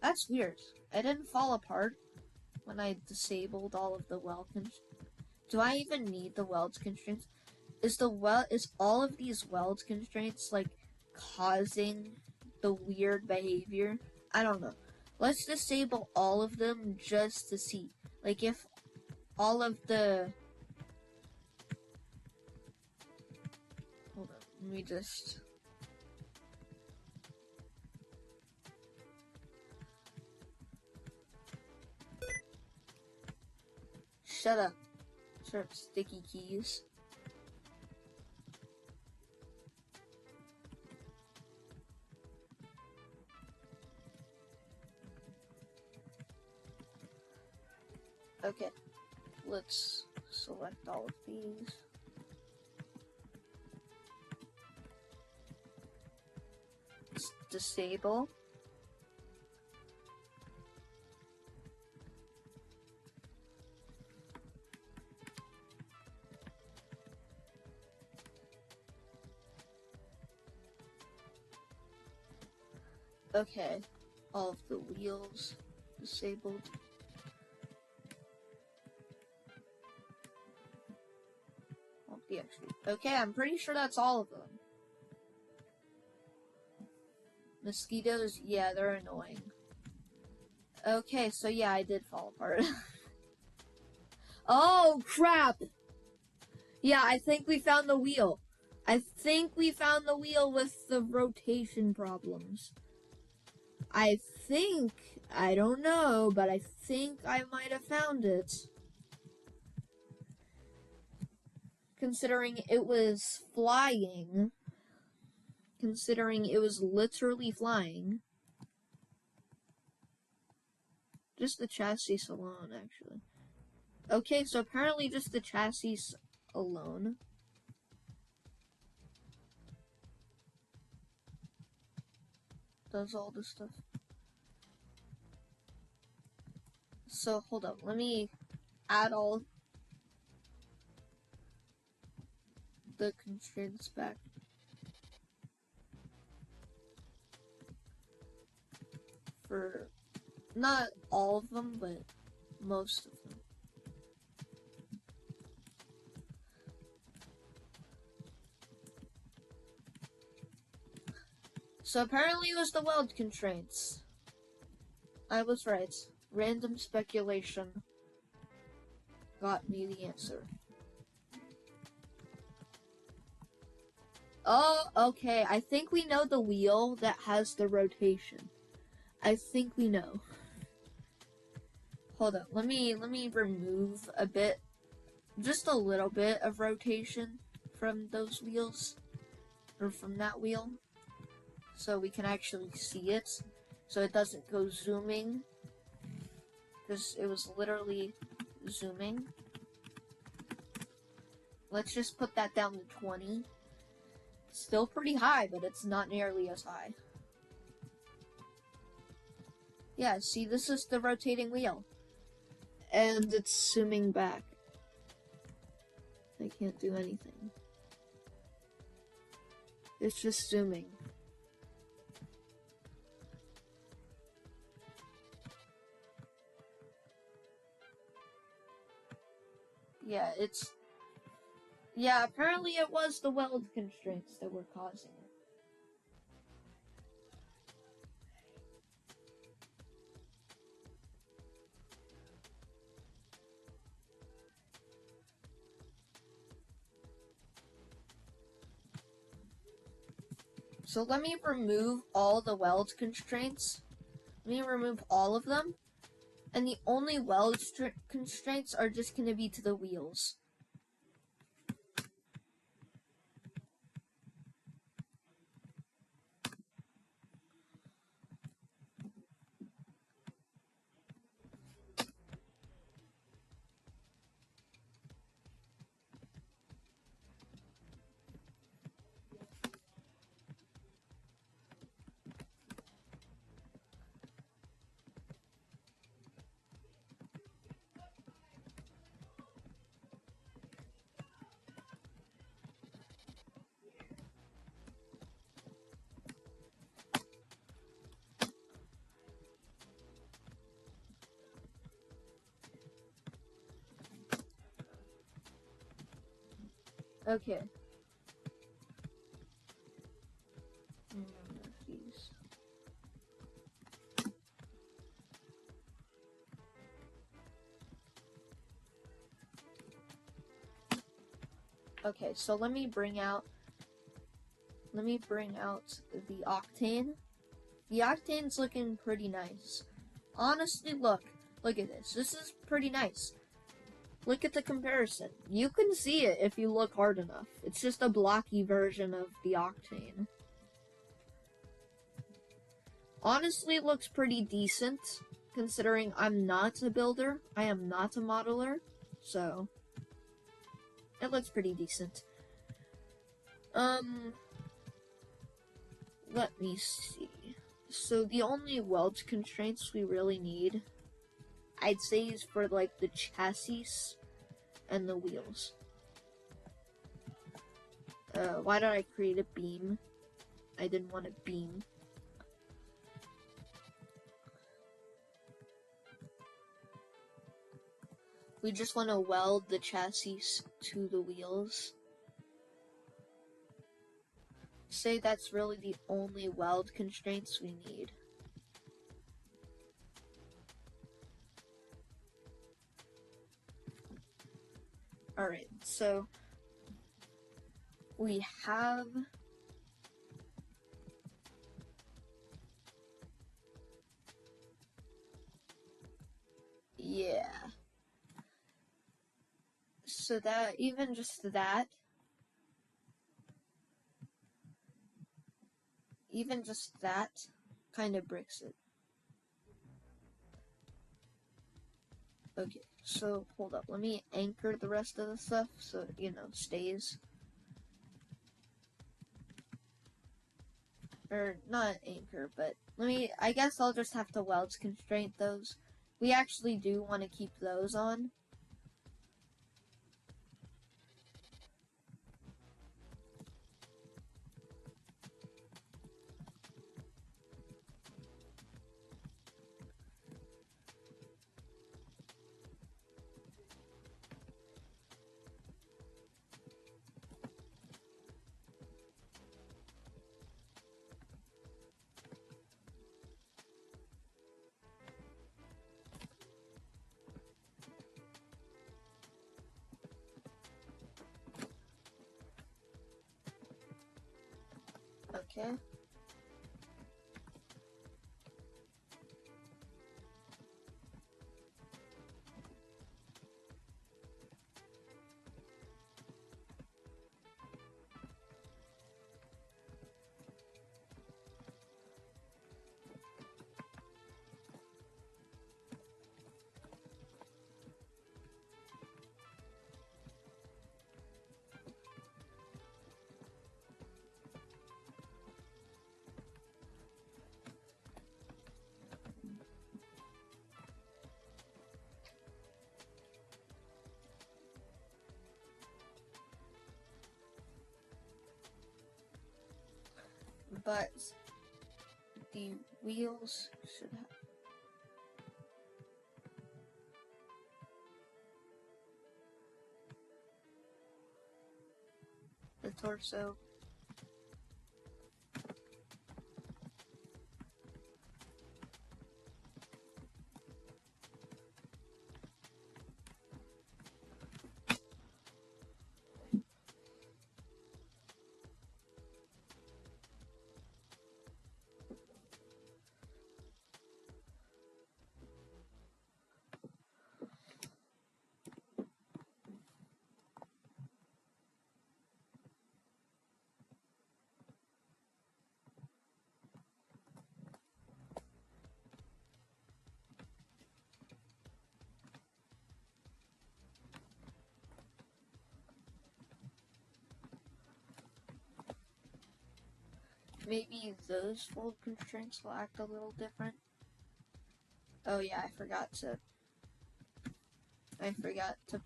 That's weird. I didn't fall apart when I disabled all of the weld constraints. Do I even need the weld constraints? Is all of these weld constraints like causing the weird behavior? I don't know. Let's disable all of them just to see. Like if all of the... Hold on, let me just... Shut up. Shut up, sticky keys. Okay, let's select all of these. Let's disable. Okay, all of the wheels disabled. Okay, I'm pretty sure that's all of them. Mosquitoes, yeah, they're annoying. Okay, so yeah, I did fall apart. Oh, crap! Yeah, I think we found the wheel. I think we found the wheel with the rotation problems. I don't know, but I think I might have found it. Considering it was flying. Considering it was literally flying. Just the chassis alone, actually. Okay, so apparently just the chassis alone. Does all this stuff. So, hold up. Let me add all the constraints back. For not all of them, but most of them. So apparently it was the weld constraints. I was right. Random speculation got me the answer. Oh, okay. I think we know the wheel that has the rotation. I think we know. Hold up. Let me remove a bit, just a little bit of rotation from those wheels, or from that wheel, so we can actually see it, so it doesn't go zooming, because it was literally zooming. Let's just put that down to 20. Still pretty high, but it's not nearly as high. Yeah, see, this is the rotating wheel. And it's zooming back. I can't do anything. It's just zooming. Yeah, yeah, apparently it was the weld constraints that were causing it. So let me remove all the weld constraints. Let me remove all of them. And the only weld constraints are just going to be to the wheels. Okay. These. Okay, so let me bring out the octane. The octane's looking pretty nice. Honestly, look at this. This is pretty nice. Look at the comparison. You can see it if you look hard enough. It's just a blocky version of the octane. Honestly, it looks pretty decent, considering I'm not a builder. I am not a modeler, so it looks pretty decent. Let me see. So the only weld constraints we really need, I'd say, is for like the chassis and the wheels. Why did I create a beam? I didn't want a beam. We just want to weld the chassis to the wheels. Say that's really the only weld constraints we need. Alright, so we have so that even just that kind of breaks it. Okay, so hold up. Let me anchor the rest of the stuff so it, stays. Or not anchor, but I guess I'll just have to weld constraint those. We actually do want to keep those on. Okay. But the wheels should have. The torso. Maybe those fold constraints will act a little different. Oh yeah, I forgot to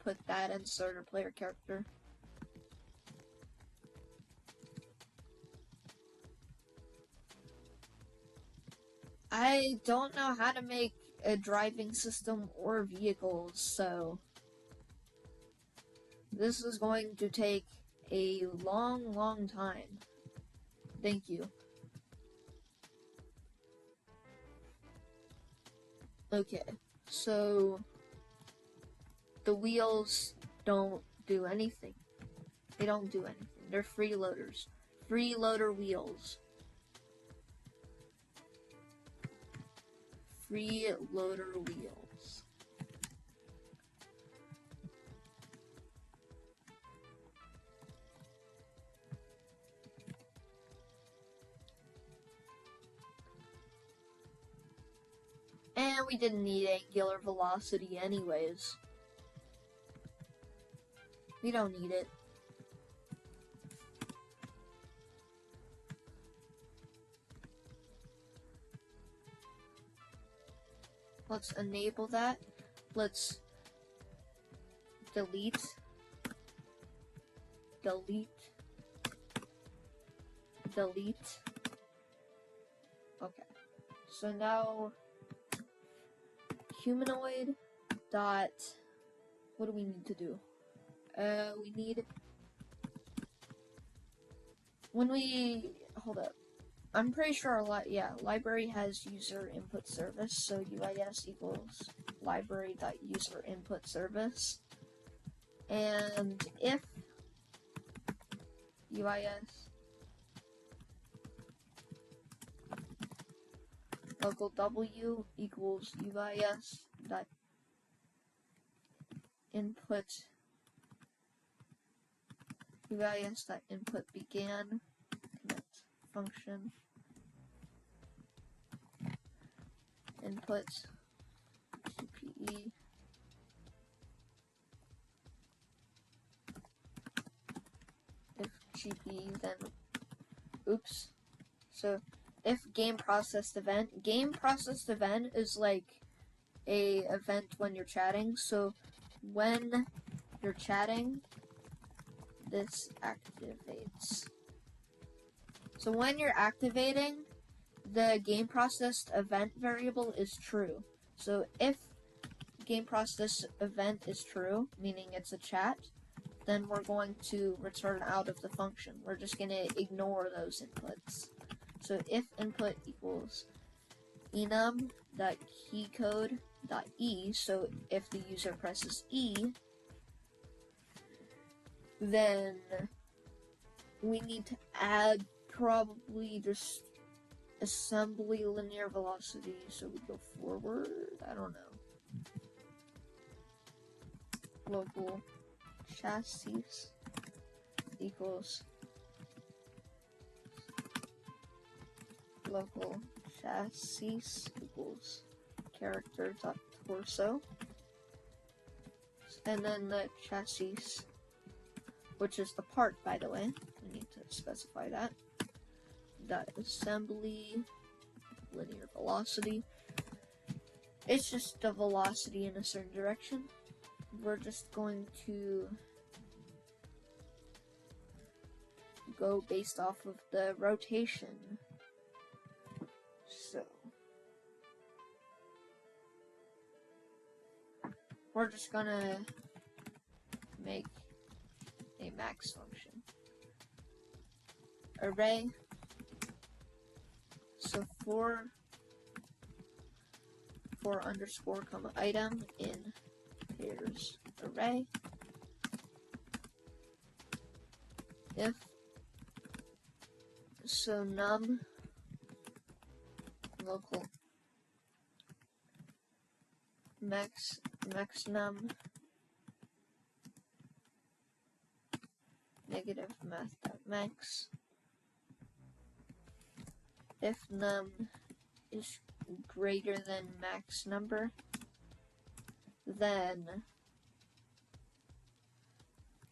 put that in starter player character. I don't know how to make a driving system or vehicles, so this is going to take a long time. Thank you. Okay, so the wheels don't do anything. They don't do anything. They're freeloaders. Freeloader wheels. Freeloader wheels. And we didn't need angular velocity anyways. We don't need it. Let's enable that. Let's delete. Okay. So now humanoid dot, what do we need to do? We need, hold up. I'm pretty sure library has user input service, so UIS equals library.user input service. And if UIS local W equals UIS dot input began commit function input GPE if GPE then so if game processed event is like a event when you're chatting, so when you're chatting this activates. So when you're activating, the game processed event variable is true. So if game processed event is true, meaning it's a chat, then we're going to return out of the function. We're just going to ignore those inputs. So if input equals enum.keycode.e, so if the user presses E, then we need to add probably just assembly linear velocity, so we go forward. I don't know. Local chassis equals local chassis equals character dot torso, and then the chassis, which is the part, by the way, we need to specify that. Dot assembly linear velocity. It's just the velocity in a certain direction. We're just going to go based off of the rotation. So we're just gonna make a max function. Array. So for underscore comma item in pairs array. If so num local max num negative math.max. If num is greater than max number, then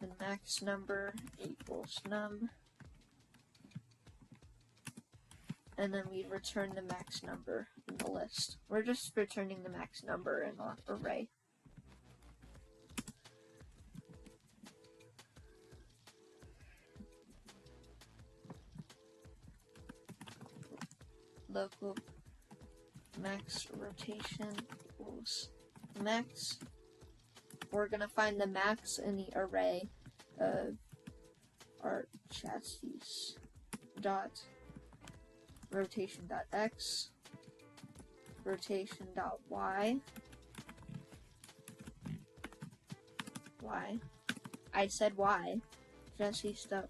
the max number equals num, and then we return the max number in the list. We're just returning the max number in our array. Local max rotation equals max. We're gonna find the max in the array of our chassis dot rotation dot x, rotation dot y. I said y. Chassis dot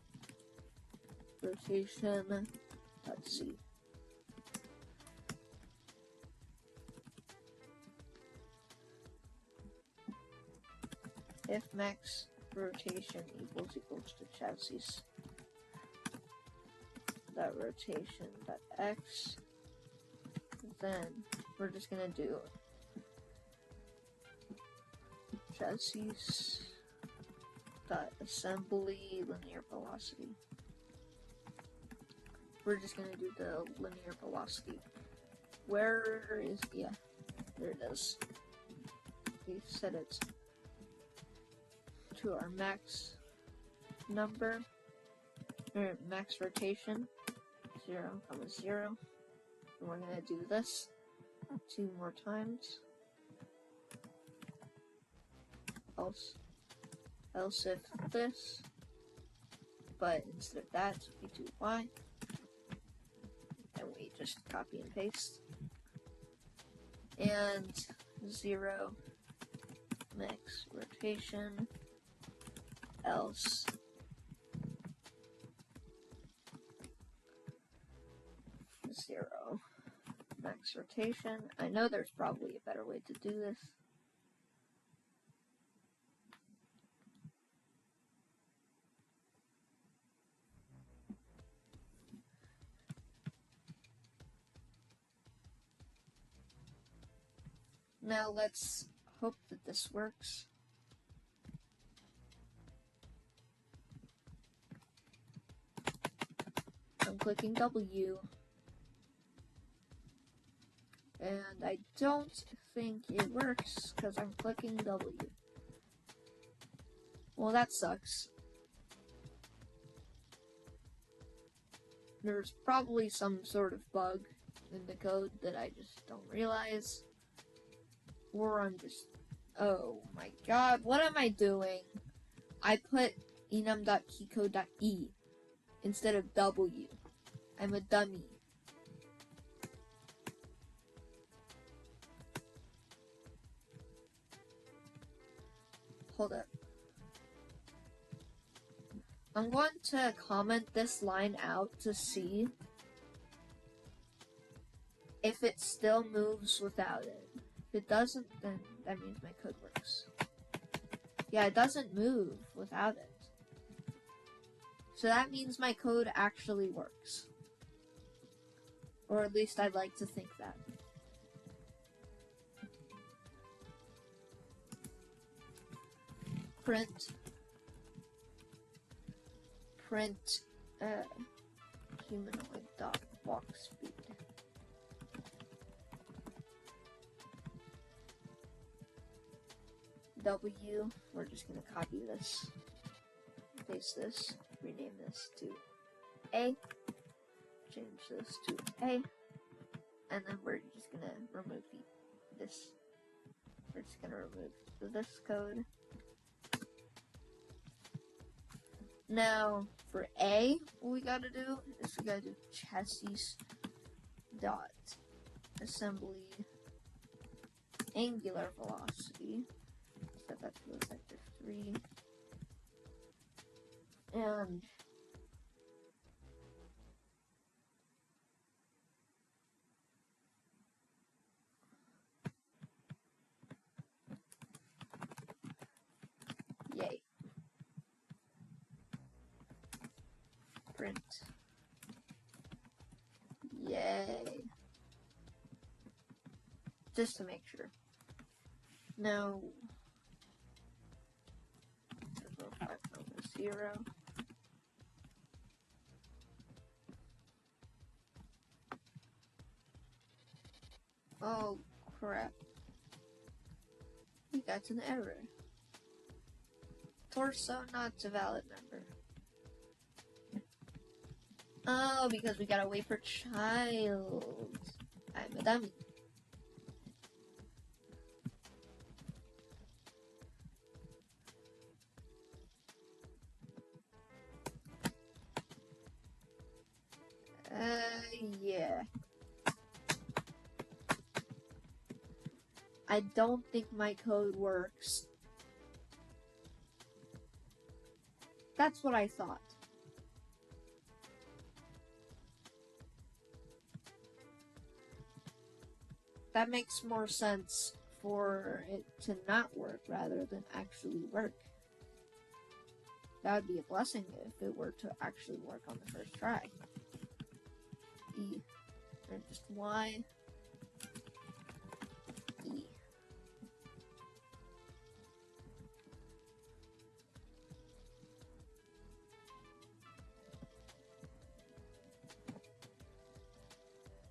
rotation dot z. If max rotation equals to chassis dot rotation dot x, then we're just gonna do chassis dot assembly linear velocity. We're just gonna do the linear velocity. Where is, yeah, there it is. We set it to our max number, or max rotation, 0, 0. And we're gonna do this 2 more times. Else if this, but instead of that, we do y, and we just copy and paste, and 0 max rotation, else zero max rotation. I know there's probably a better way to do this. Now let's hope that this works. I'm clicking W, and I don't think it works because I'm clicking W. Well, that sucks. There's probably some sort of bug in the code that I just don't realize. Or I'm just, oh my god, what am I doing? I put enum.keycode.e instead of W. I'm a dummy. Hold up. I'm going to comment this line out to see if it still moves without it. If it doesn't, then that means my code works. Yeah, it doesn't move without it. So that means my code actually works. Or at least I'd like to think that. Print humanoid dot walk speed. W, we're just gonna copy this, paste this, rename this to A, change this to A, and then we're just gonna remove this. We're just gonna remove this code. Now, for A, what we gotta do is we gotta do chassis dot assembly angular velocity. Set that to a vector 3. And yay. Print. Yay. Just to make sure. Now, 0. Oh crap. We got an error. Torso not a valid member. Oh, because we gotta wait for child. I'm a dummy. Yeah. I don't think my code works. That's what I thought. That makes more sense for it to not work rather than actually work. That would be a blessing if it were to actually work on the first try. E. And just Y. E.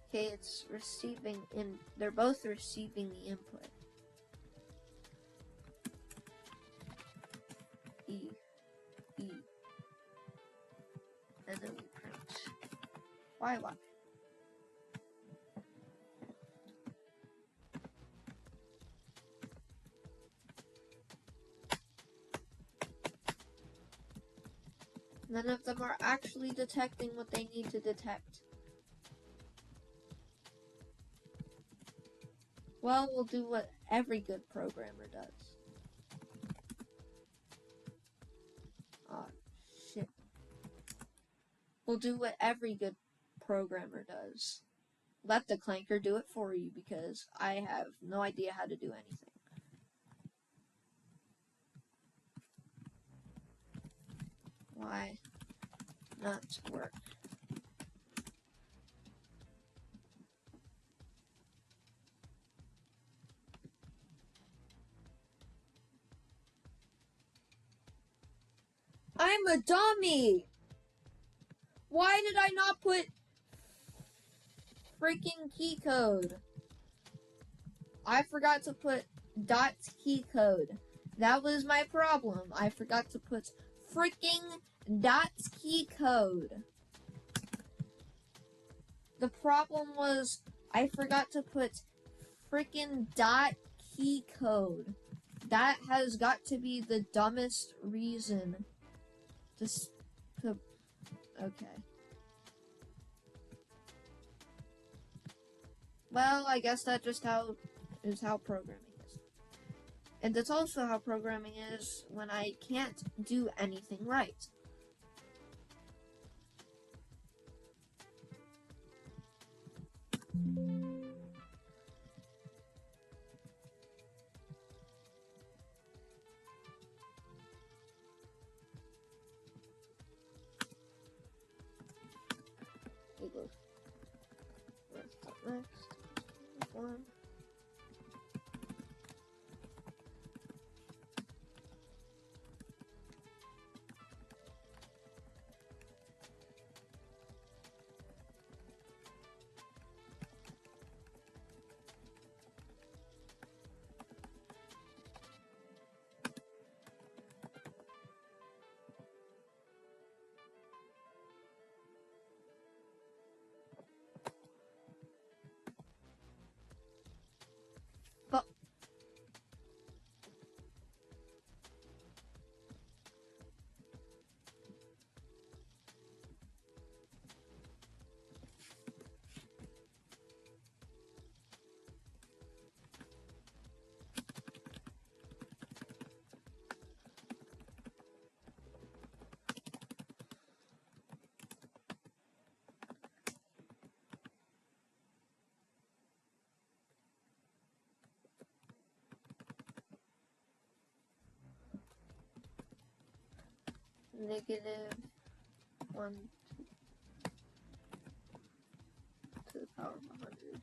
Okay, it's receiving they're both receiving the input. E. E. And then we print Y. None of them are actually detecting what they need to detect. Well, we'll do what every good programmer does. Oh, shit. We'll do what every good programmer does. Let the clanker do it for you because I have no idea how to do anything. Why not work? I'm a dummy! Why did I not put freaking key code? I forgot to put dot key code. That was my problem. I forgot to put freaking dot key code. The problem was I forgot to put freaking dot key code. That has got to be the dumbest reason to okay. Well, I guess that just is how programming is. And that's also how programming is when I can't do anything right. Next one. But negative 1 to the power of 100.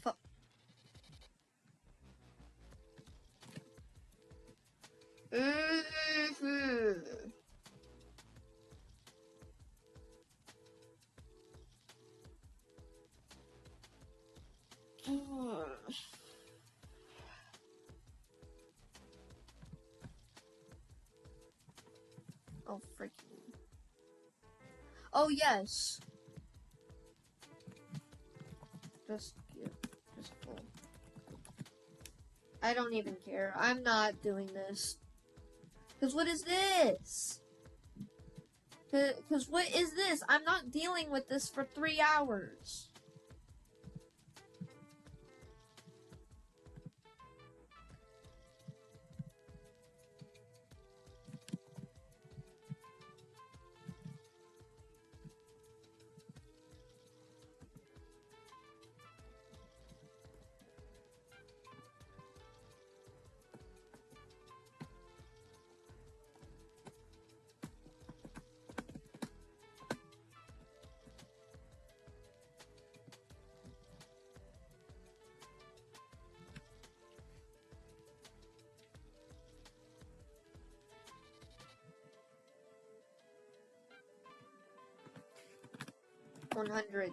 Fuck. Oh, freaking. Oh, yes. Just full. I don't even care. I'm not doing this. Because what is this? Because what is this? I'm not dealing with this for 3 hours. $100.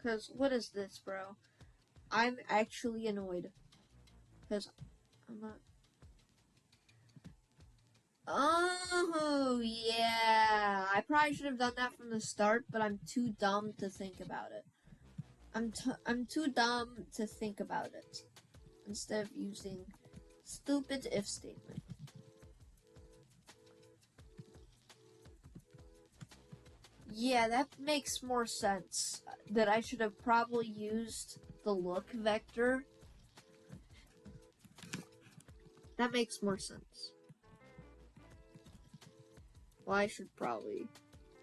Because what is this, bro? I'm actually annoyed. Because I'm not. Oh, yeah. I probably should have done that from the start, but I'm too dumb to think about it. I'm too dumb to think about it. Instead of using stupid if statement. Yeah, that makes more sense. That I should have probably used the look vector. That makes more sense. Well, I should probably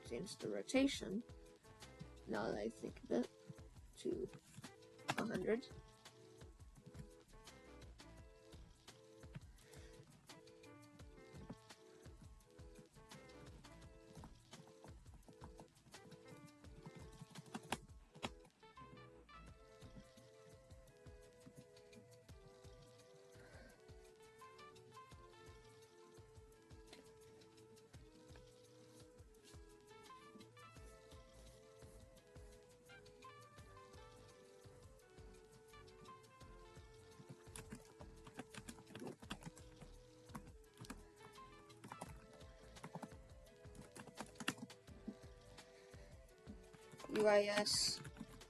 change the rotation, now that I think of it, to 100. UIS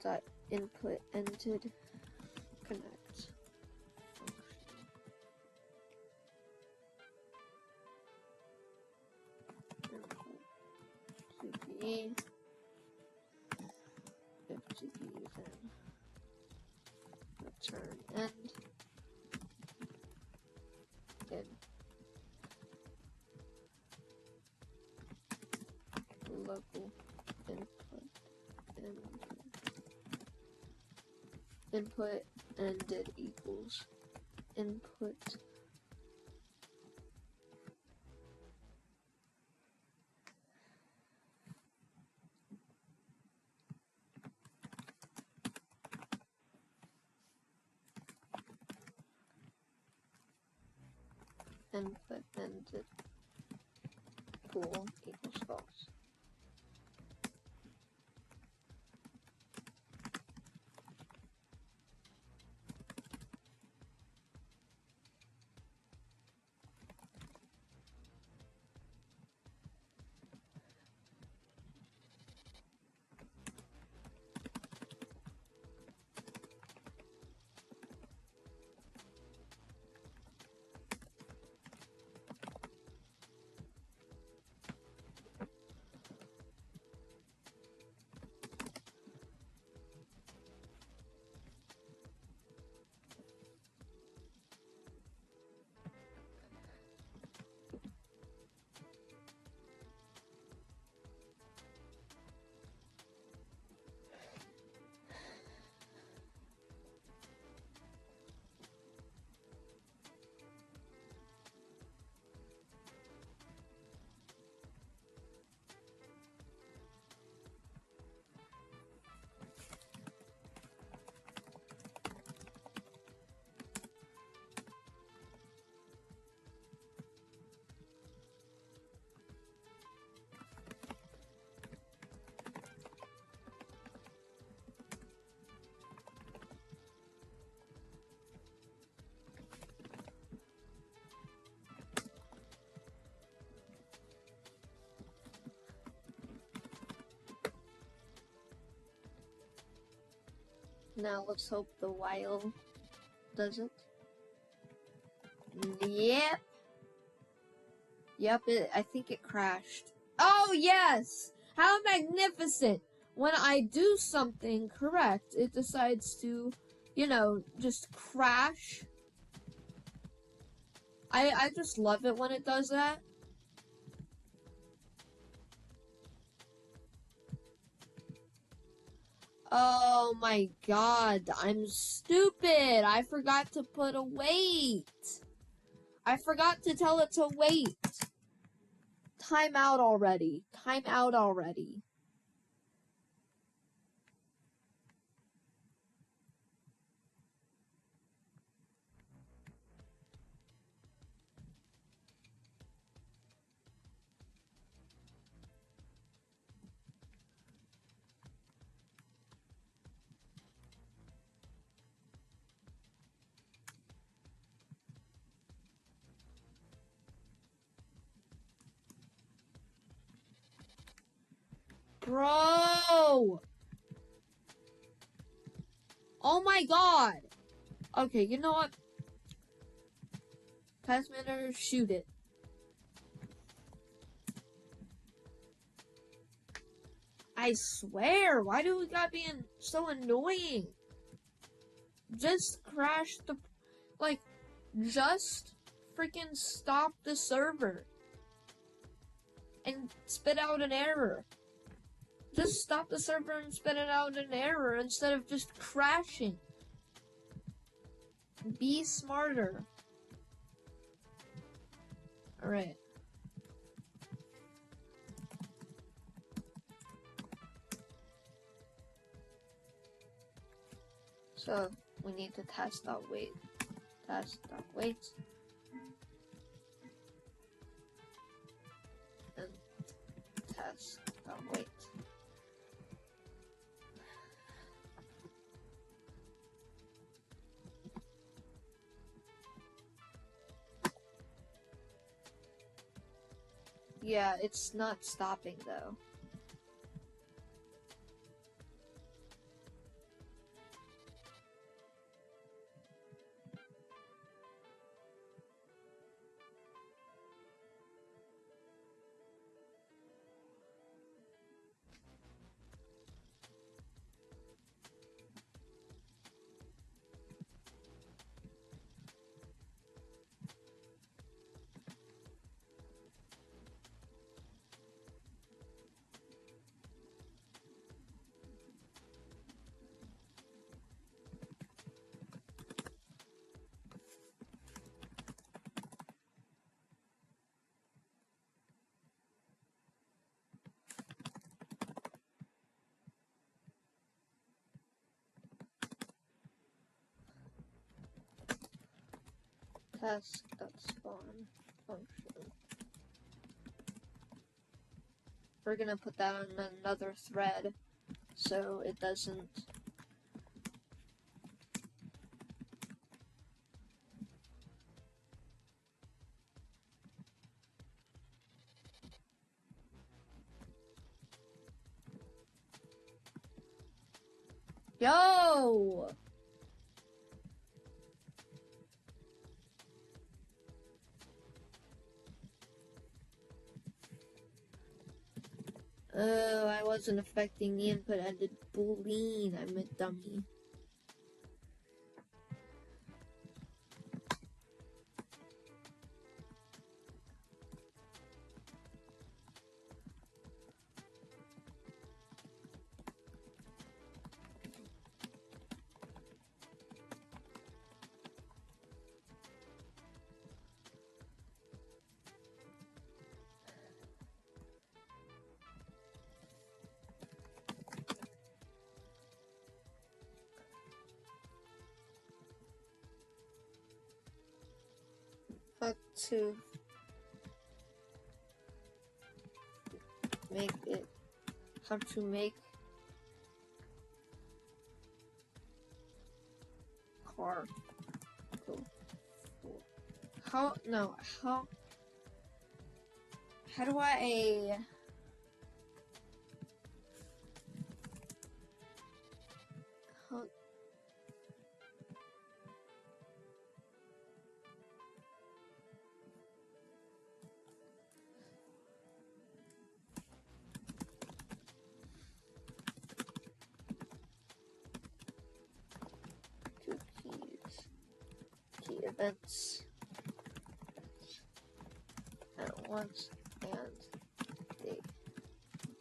dot input ended connect. To be if to be then return end in local input ended equals input ended pool equals false. Now let's hope the while does it. Yep. Yep, I think it crashed. Oh, yes! How magnificent! When I do something correct, it decides to, you know, just crash. I just love it when it does that. Oh my god, I'm stupid! I forgot to put a wait! I forgot to tell it to wait! Time out already. Time out already. Bro! Oh my god! Okay, you know what? Tasmander, shoot it. I swear, why do we gotta be so annoying? Just crash the... Like, just freaking stop the server. And spit out an error. Just stop the server and spit it out an error instead of just crashing. Be smarter. Alright. So, we need to test.wait. Test.wait. And test.wait. Yeah, it's not stopping though. task.spawn function. We're gonna put that on another thread so it doesn't. Yo! Oh, I wasn't affecting the input. I did boolean. I'm a dummy. How to make it. How to make car go forward. How do I how two key events at once, and they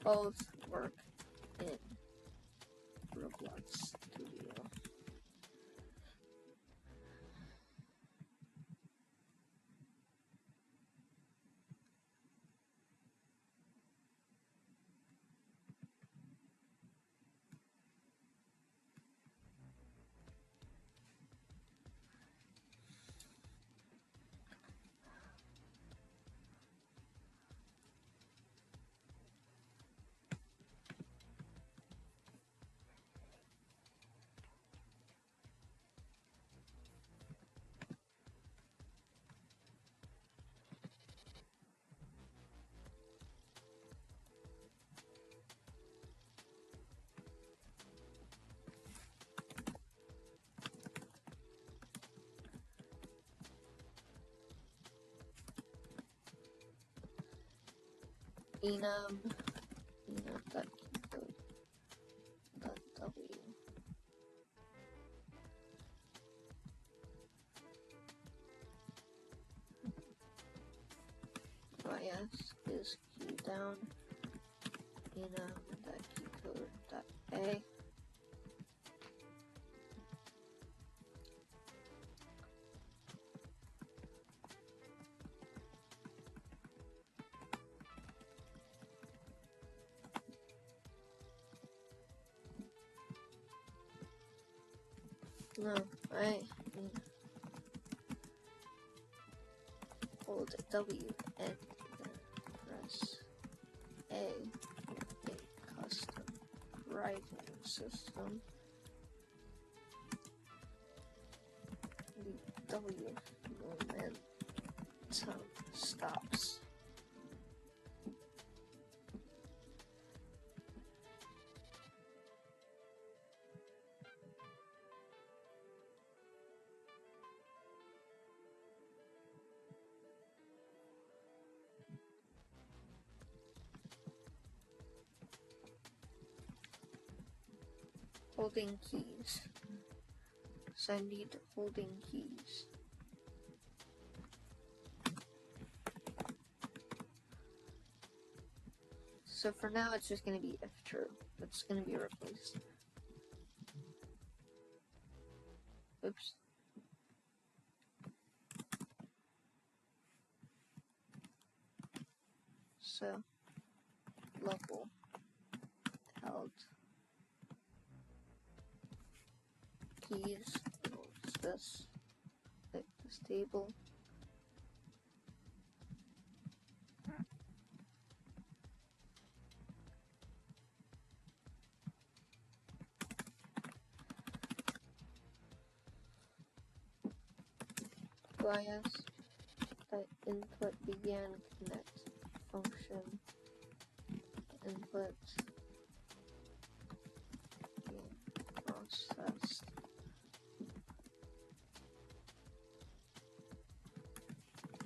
both work in Roblox Studio. enum.w. Yes, is key down enum.keycode.a. No, I mean, hold W and then press A custom writing system. The W momentum stops. Holding keys. So I need holding keys. So for now it's just going to be if true. It's going to be replaced. Oops. So level held keys. What's this? Like this table. UIS that input began connect function input being processed.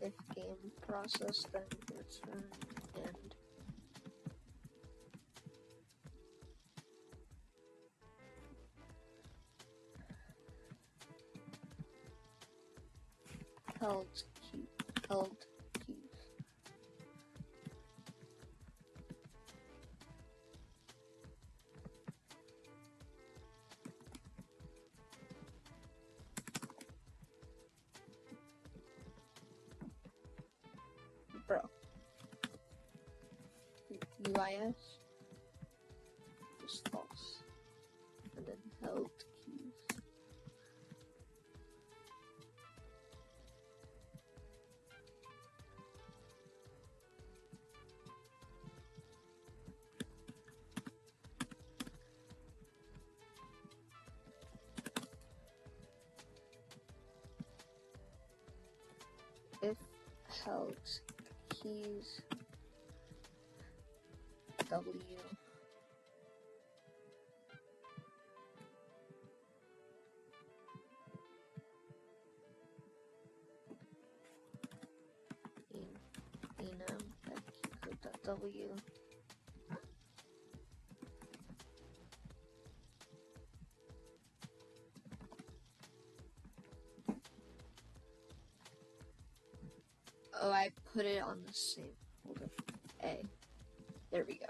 If game processed, then return end. Held key. Held keys. Bro. UIS is false. And then held keys. If held keys W enum that keycode.w Oh, I put it on the same. Hold up. A. There we go.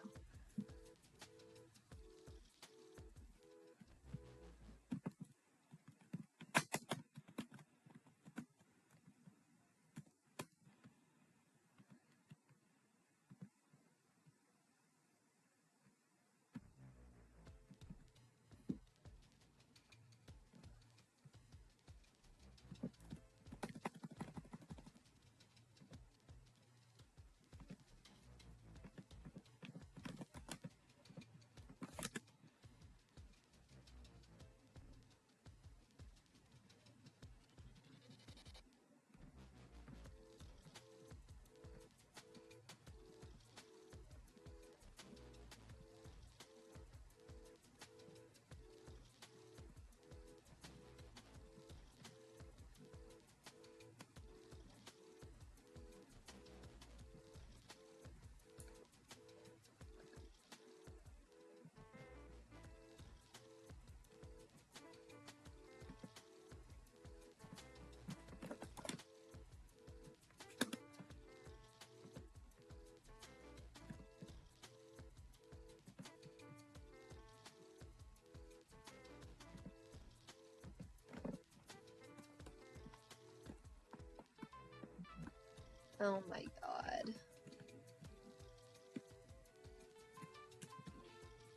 Oh my god.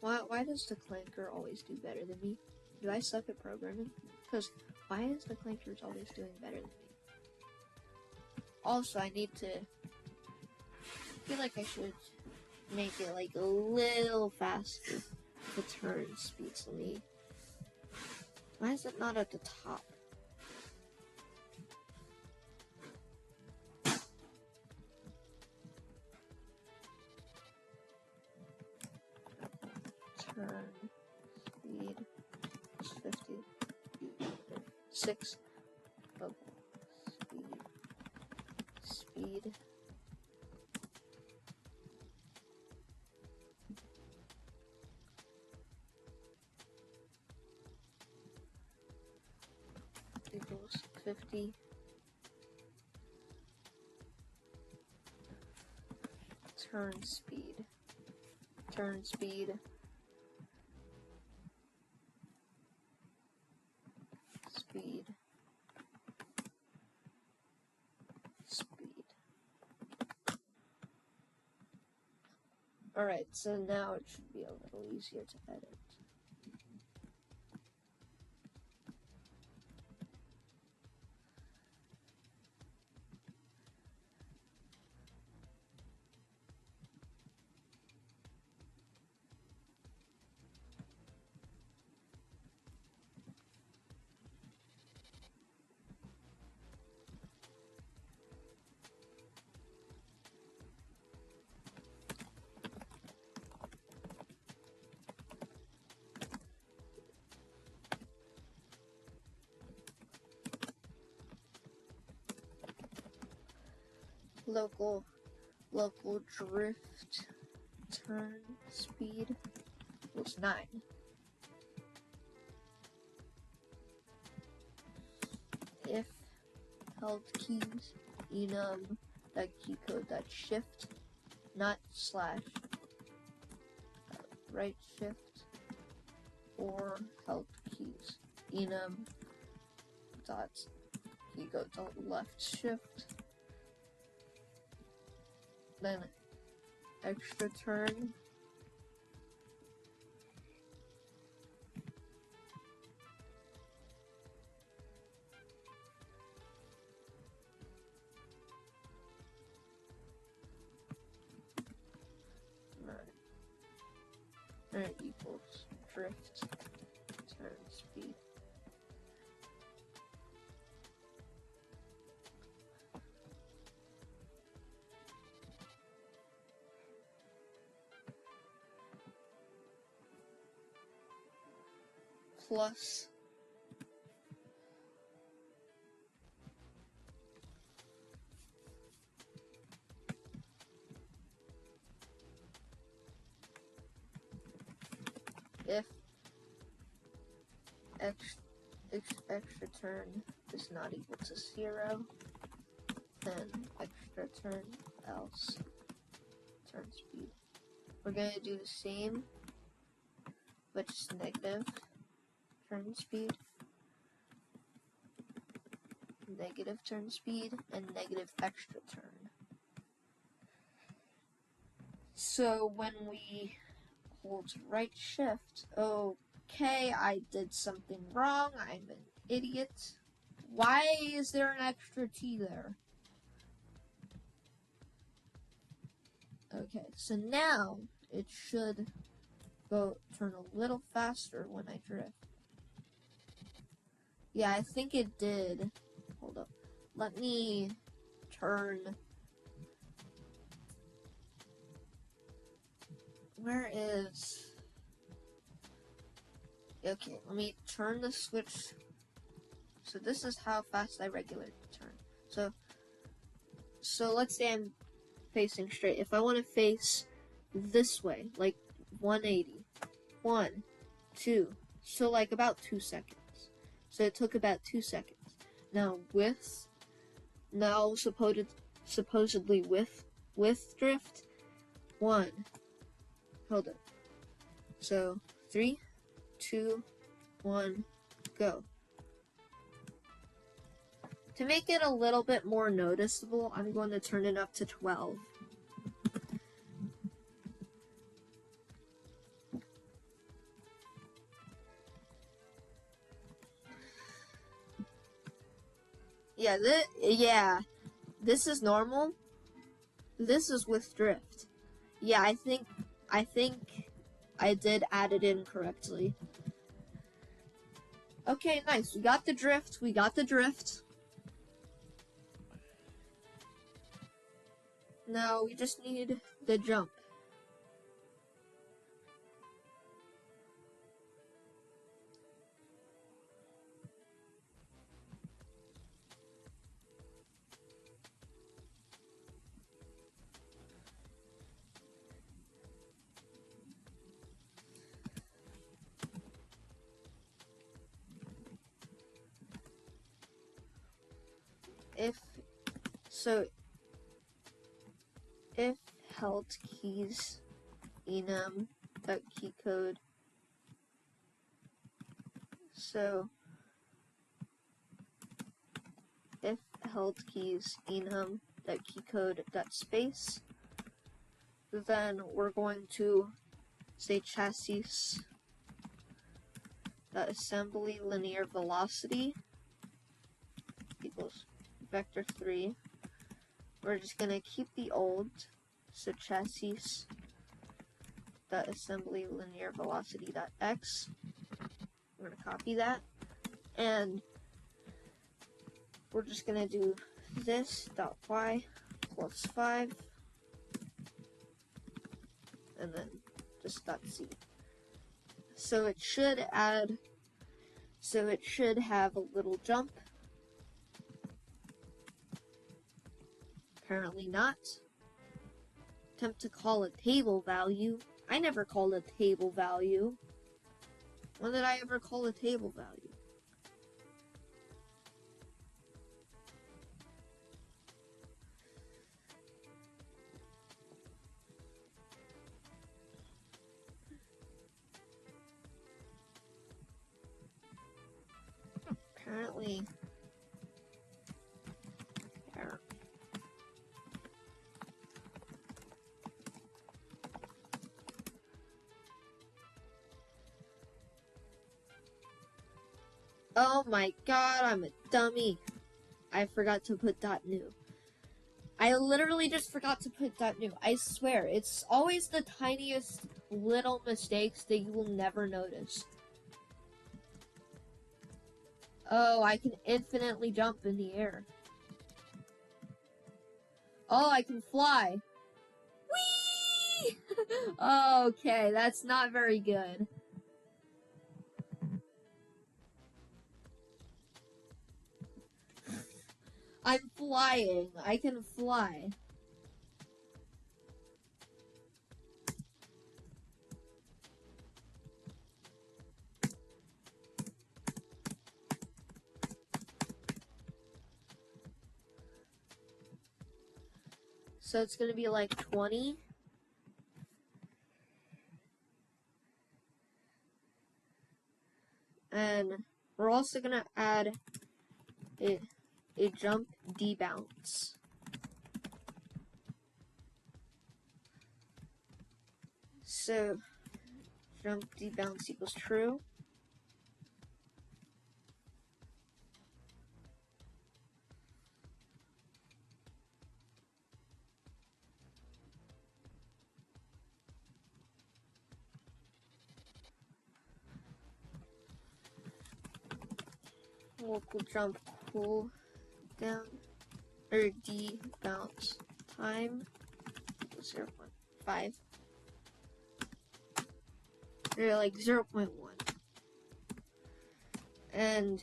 Why does the clanker always do better than me? Do I suck at programming? Because why is the clanker always doing better than me? Also, I feel like I should make it like a little faster. The turn speed to me. Why is it not at the top? Turn speed is 50. 6 bubble speed. Equals 50. Turn speed. Turn speed. Speed. Speed. Alright, so now it should be a little easier to edit. local drift turn speed was 9. If held keys enum that key code that shift, not slash, right shift, or held keys enum dot key code dot left shift, then extra turn, right equals drift turn speed. Plus if extra turn is not equal to 0, then extra turn else turn speed. We're going to do the same, but just negative turn speed, negative turn speed, and negative extra turn. So when we hold right shift, okay, I did something wrong, I'm an idiot. Why is there an extra T there? Okay, so now it should turn a little faster when I drift. Yeah, I think it did. Hold up. Let me turn. Where is... Okay, let me turn the switch. So this is how fast I regulate the turn. So let's say I'm facing straight. If I want to face this way, like 180, 1, 2, so like about 2 seconds. So it took about 2 seconds. Now supposedly with drift, 1, hold it. So 3, 2, 1, go. To make it a little bit more noticeable, I'm going to turn it up to 12. Yeah, this is normal. This is with drift. Yeah, I think I did add it in correctly. Okay, nice. We got the drift. Now we just need the jump. If held keys enum key code, so if held keys enum key code space, then we're going to say chassis assembly linear velocity equals vector 3. We're just gonna keep the old, so chassis assembly linear velocity x. We're gonna copy that, and we're just gonna do this dot y plus 5, and then just dot c. So it should have a little jump. Apparently not. Attempt to call a table value. I never called a table value. When did I ever call a table value? Apparently. Error. Oh my god, I'm a dummy. I forgot to put .new. I literally just forgot to put .new. I swear, it's always the tiniest little mistakes that you will never notice. Oh, I can infinitely jump in the air. Oh, I can fly. Whee! Okay, that's not very good. I'm flying. I can fly. So it's gonna be like 20. And we're also gonna add a jump debounce. So jump debounce equals true. Local jump cool down or debounce time 0.5 or like 0.1 and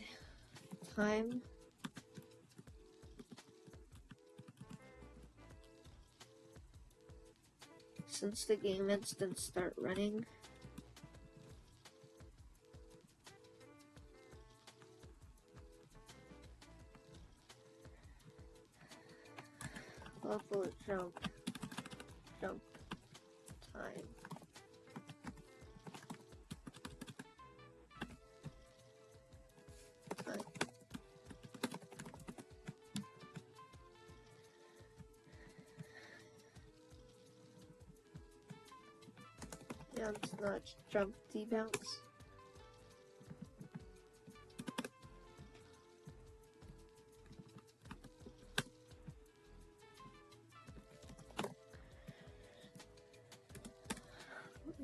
time since the game instant start running. Local jump time. Yeah, it's not jump debounce.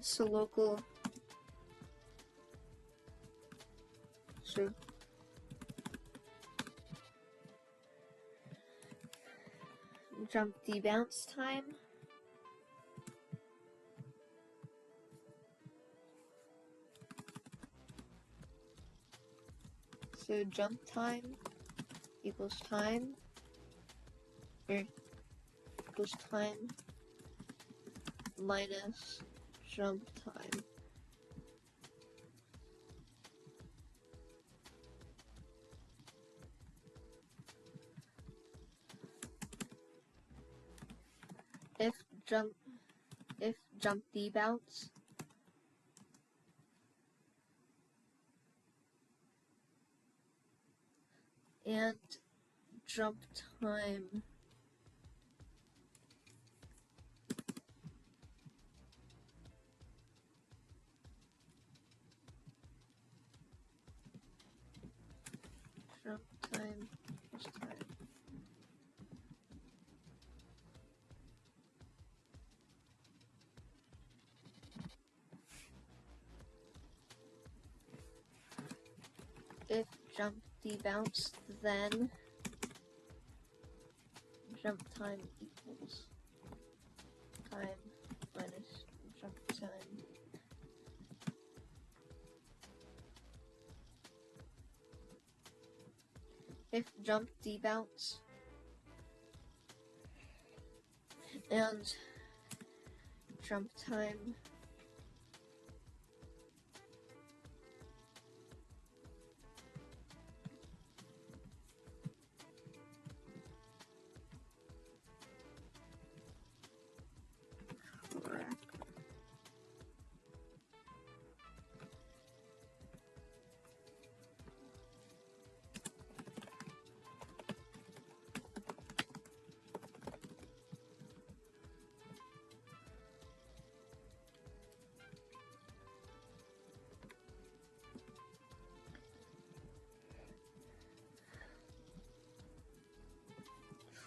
So local. So jump debounce time. So jump time equals time, or equals time minus jump time. If jump debounce and jump time equals time. If jump debounce, then jump time equals time minus jump time. If jump debounce And jump time.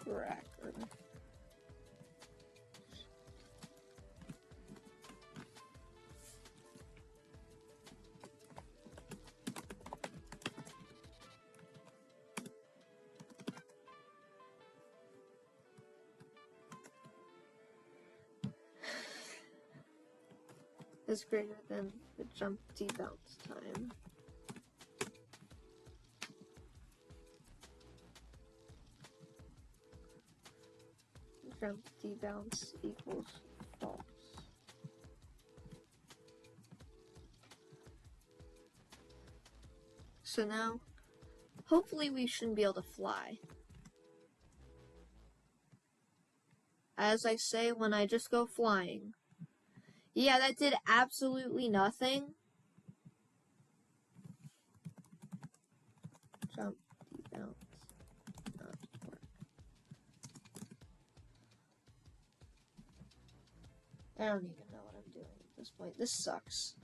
Tracker. Is greater than the jump debounce time. Jump debounce equals false. So now, hopefully we shouldn't be able to fly. As I say when I just go flying. Yeah, that did absolutely nothing. Jump, debounce, not work. I don't even know what I'm doing at this point. This sucks.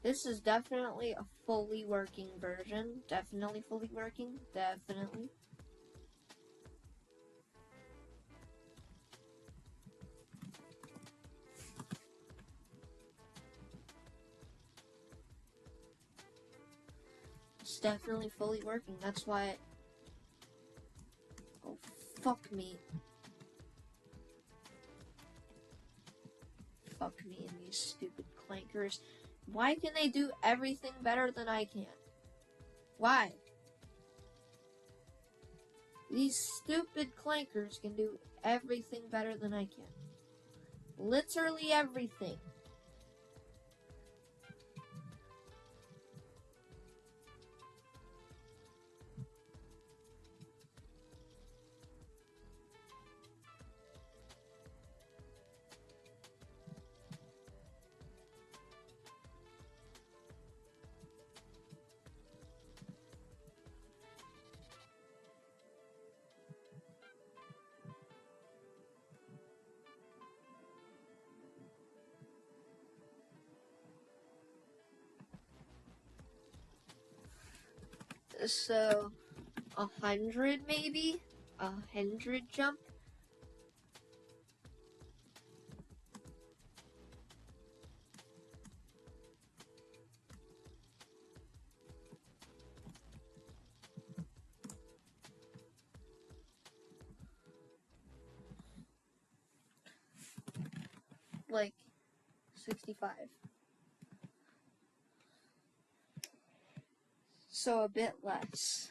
This is definitely a fully working version. Definitely fully working. Definitely. It's definitely fully working. That's why. Oh, fuck me. Fuck me and these stupid clankers. Why can they do everything better than I can? Why? These stupid clankers can do everything better than I can. Literally everything. So, 100 maybe? 100 jump? Like, 65. So a bit less.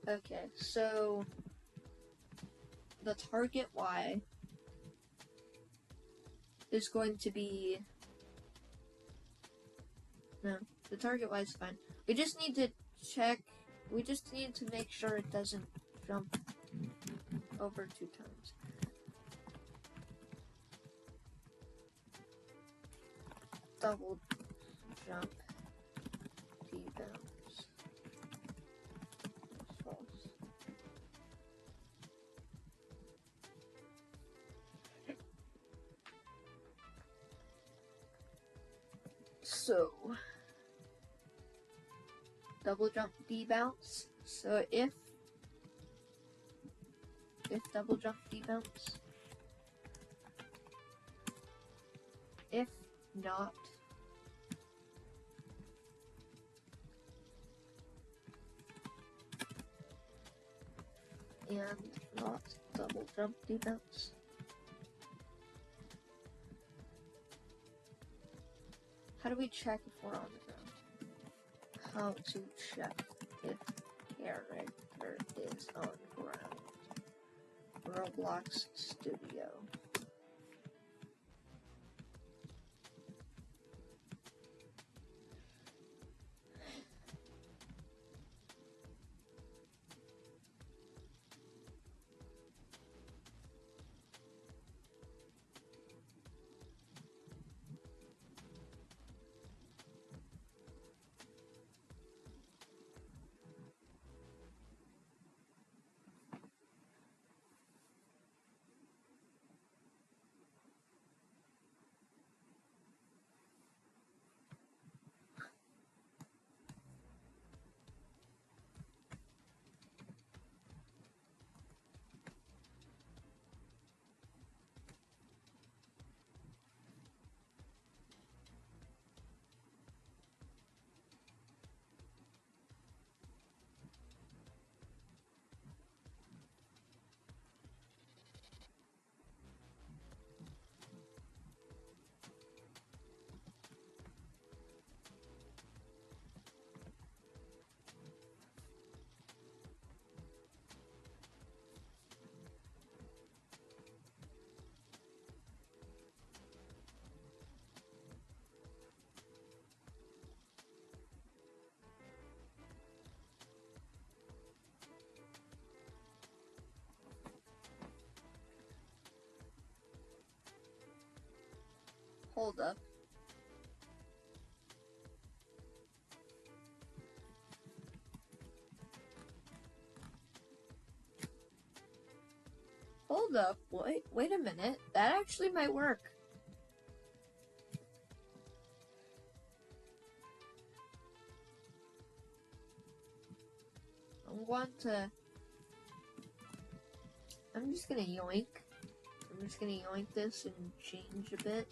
Okay, so the target Y is going to be... No, the target Y is fine. We just need to check, we just need to make sure it doesn't jump over 2 times. double jump, D-bounce. False. So, double jump, D-bounce. So if double jump, D-bounce. If not, and not double jump, D-bounce. How do we check if we're on the ground? How to check if character is on ground. Roblox Studio. Hold up. Hold up. Wait a minute. That actually might work. I'm just gonna yoink. I'm just gonna yoink this and change a bit.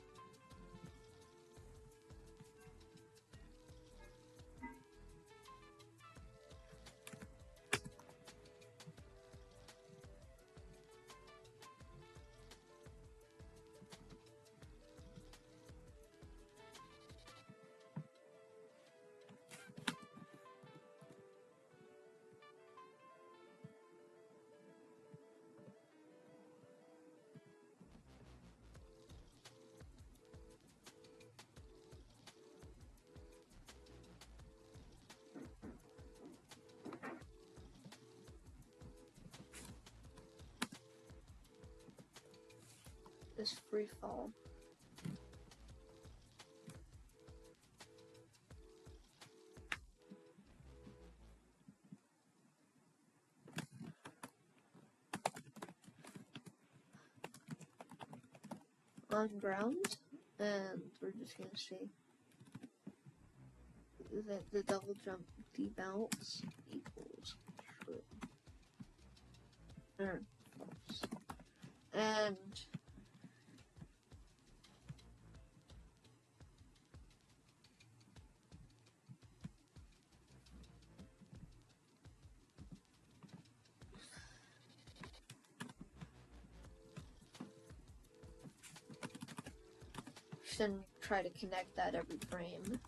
This free fall. On ground, and we're just gonna say that the double jump D-bounce equals true. Or false. And shouldn't try to connect that every frame.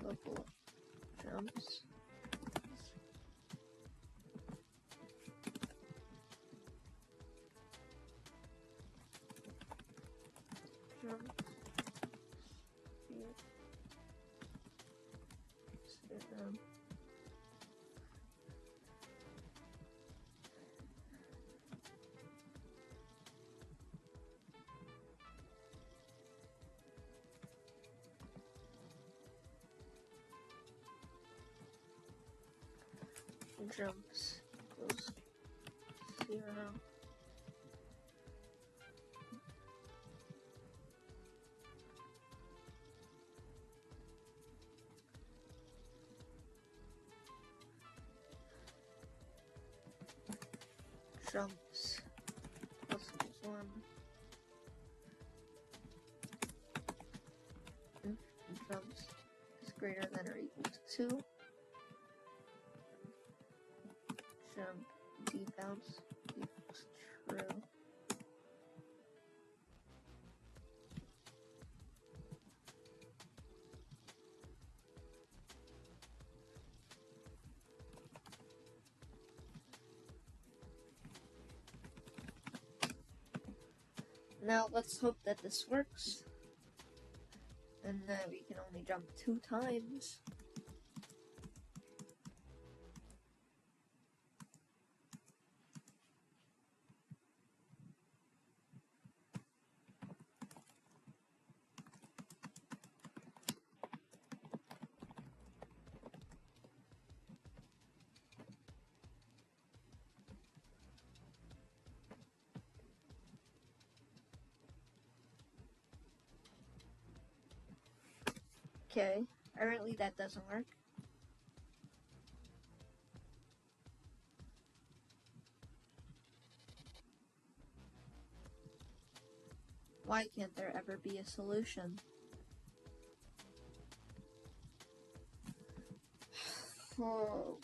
Local jumps. Jump. jumps equals 0. Jumps plus 1. If jumps is greater than or equal to 2. Jump debounce equals true. Now let's hope that this works, and that we can only jump 2 times. Okay, apparently that doesn't work. Why can't there ever be a solution? Oh,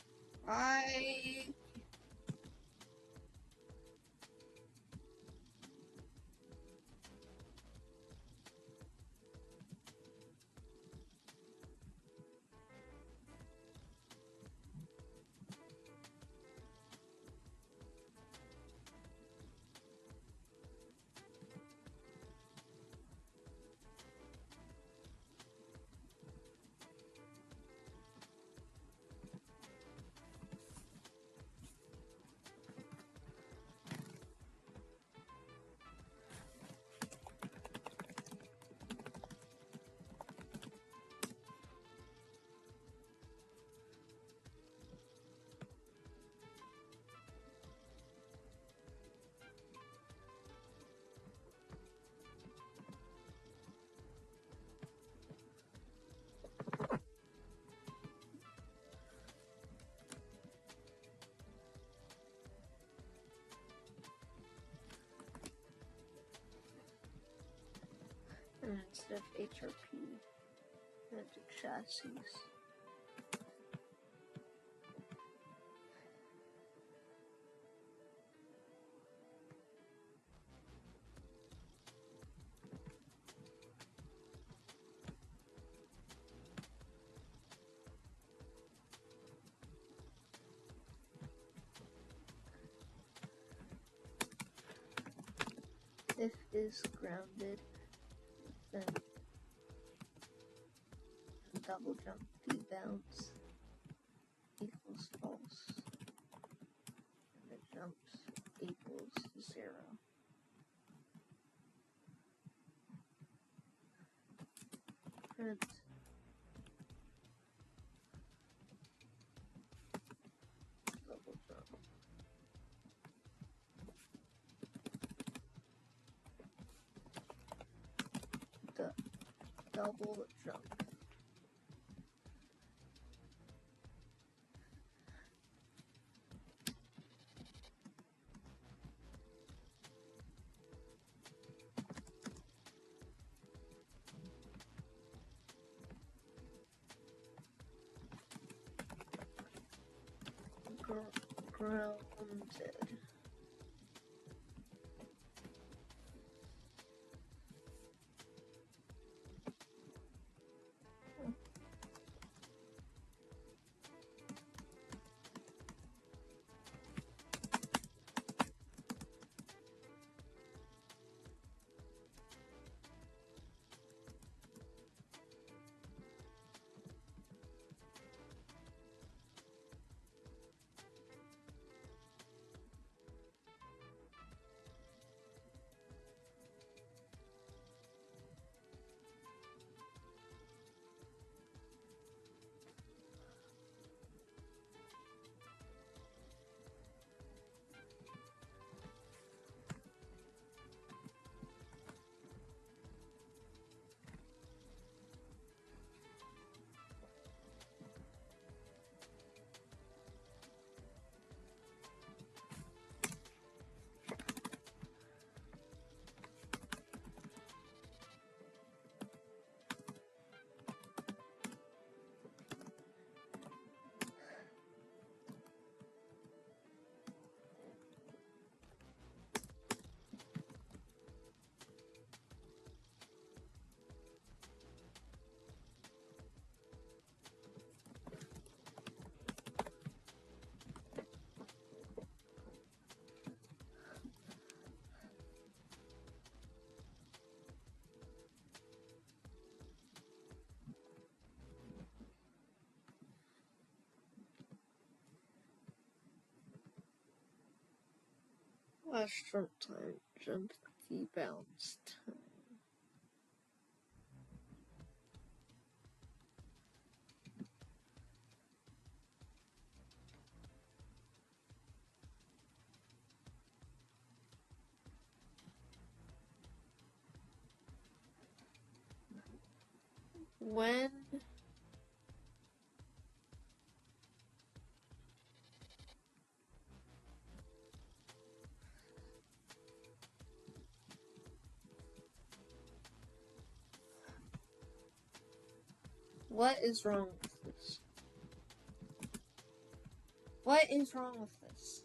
and instead of HRP, into chassis. If is grounded, then double jump debounce equals false, and the jumps equals 0. Print double jump. Double jump. Grounded. Last jump time, jump the bounce time. When what is wrong with this? What is wrong with this?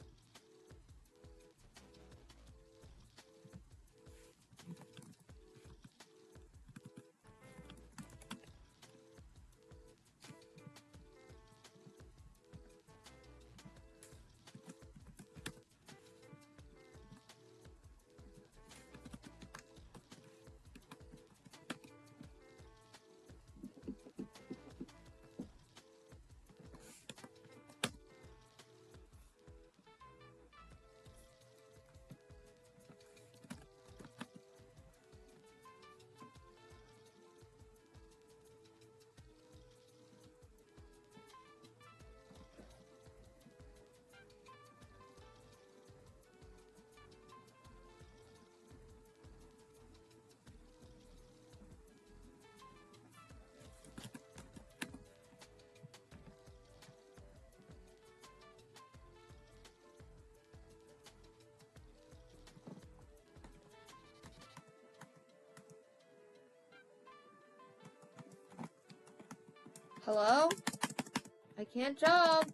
Hello? I can't jump.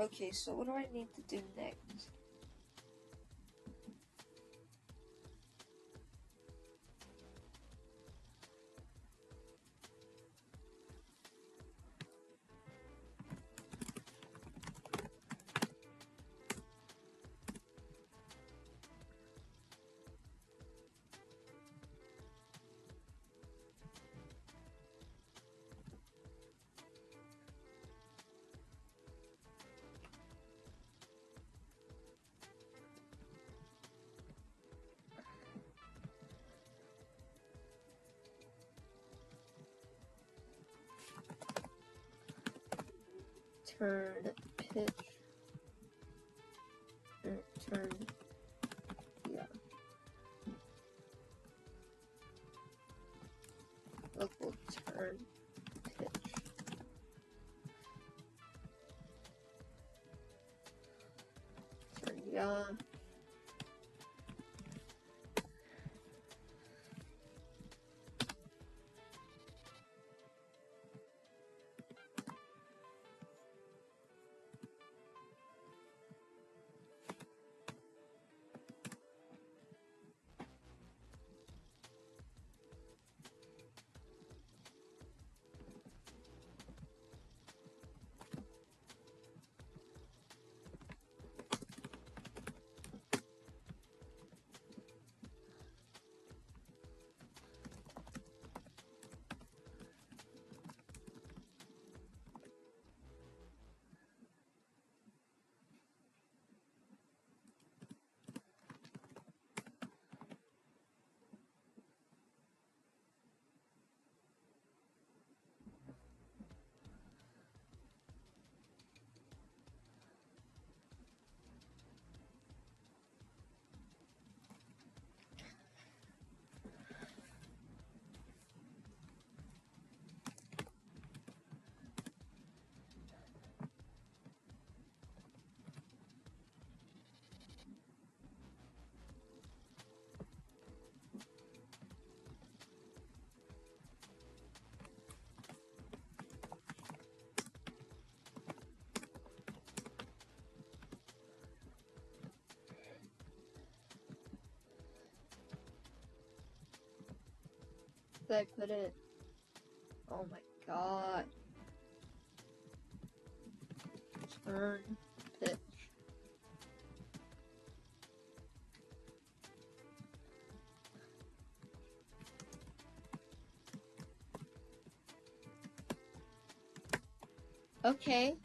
Okay, so what do I need to do next? Turn pitch. Turn. Yeah. Local turn pitch. Turn yeah. did I put it? Oh my god. Turn pitch. Okay.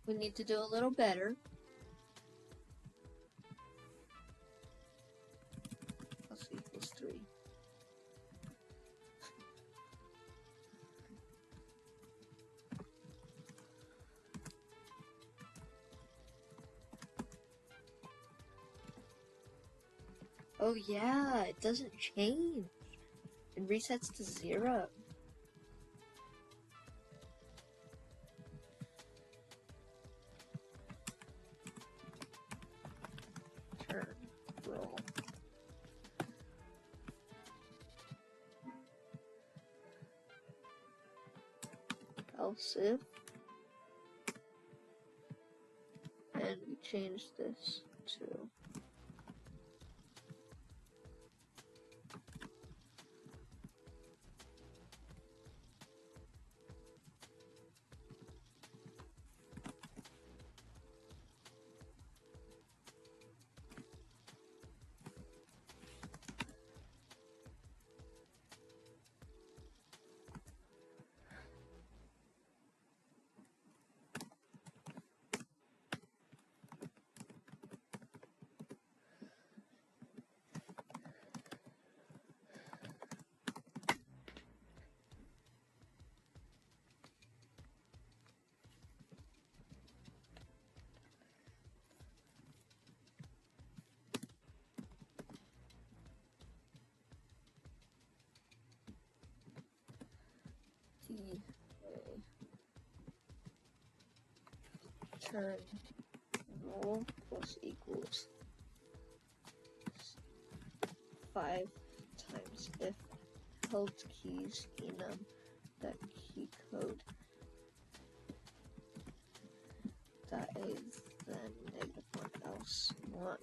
We need to do a little better. Plus equals 3. Oh yeah, it doesn't change. It resets to 0. Turn, roll. Else if, and we change this to T A. Turn roll plus equals 5 times if held keys enum that key code that is then -1 else 1.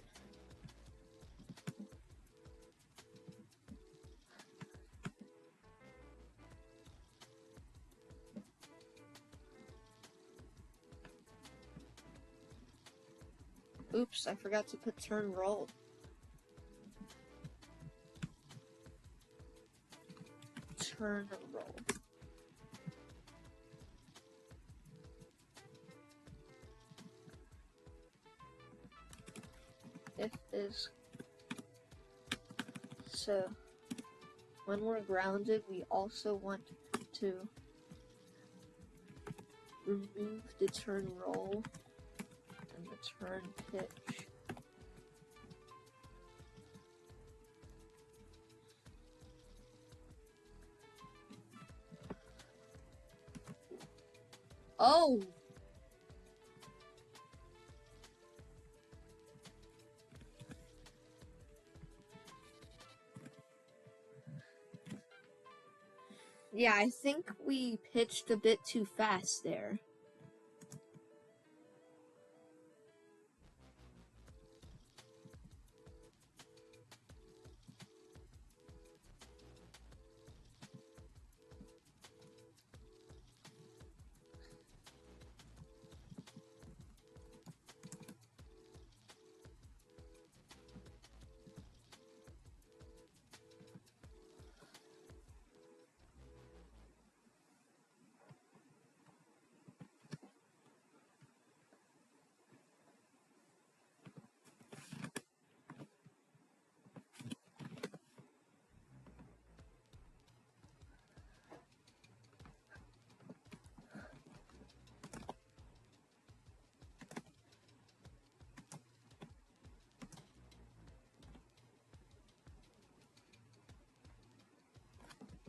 Oops, I forgot to put turn roll. Turn roll. If is so when we're grounded, we also want to remove the turn roll and the turn pitch. Oh! Yeah, I think we pitched a bit too fast there.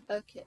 Okay.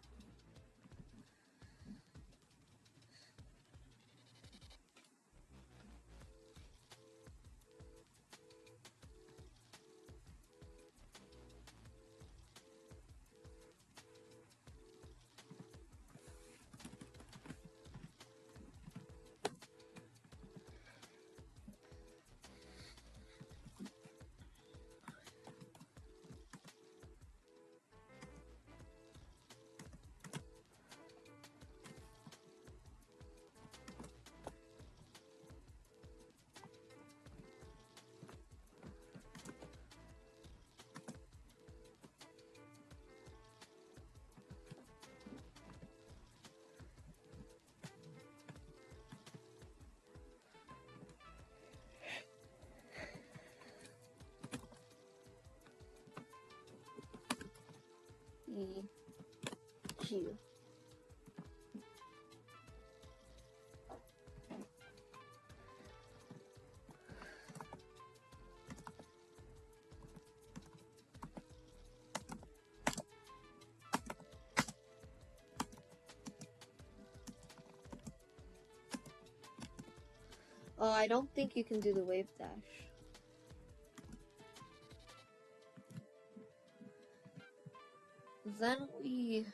you. Oh, I don't think you can do the wave dash. Then we...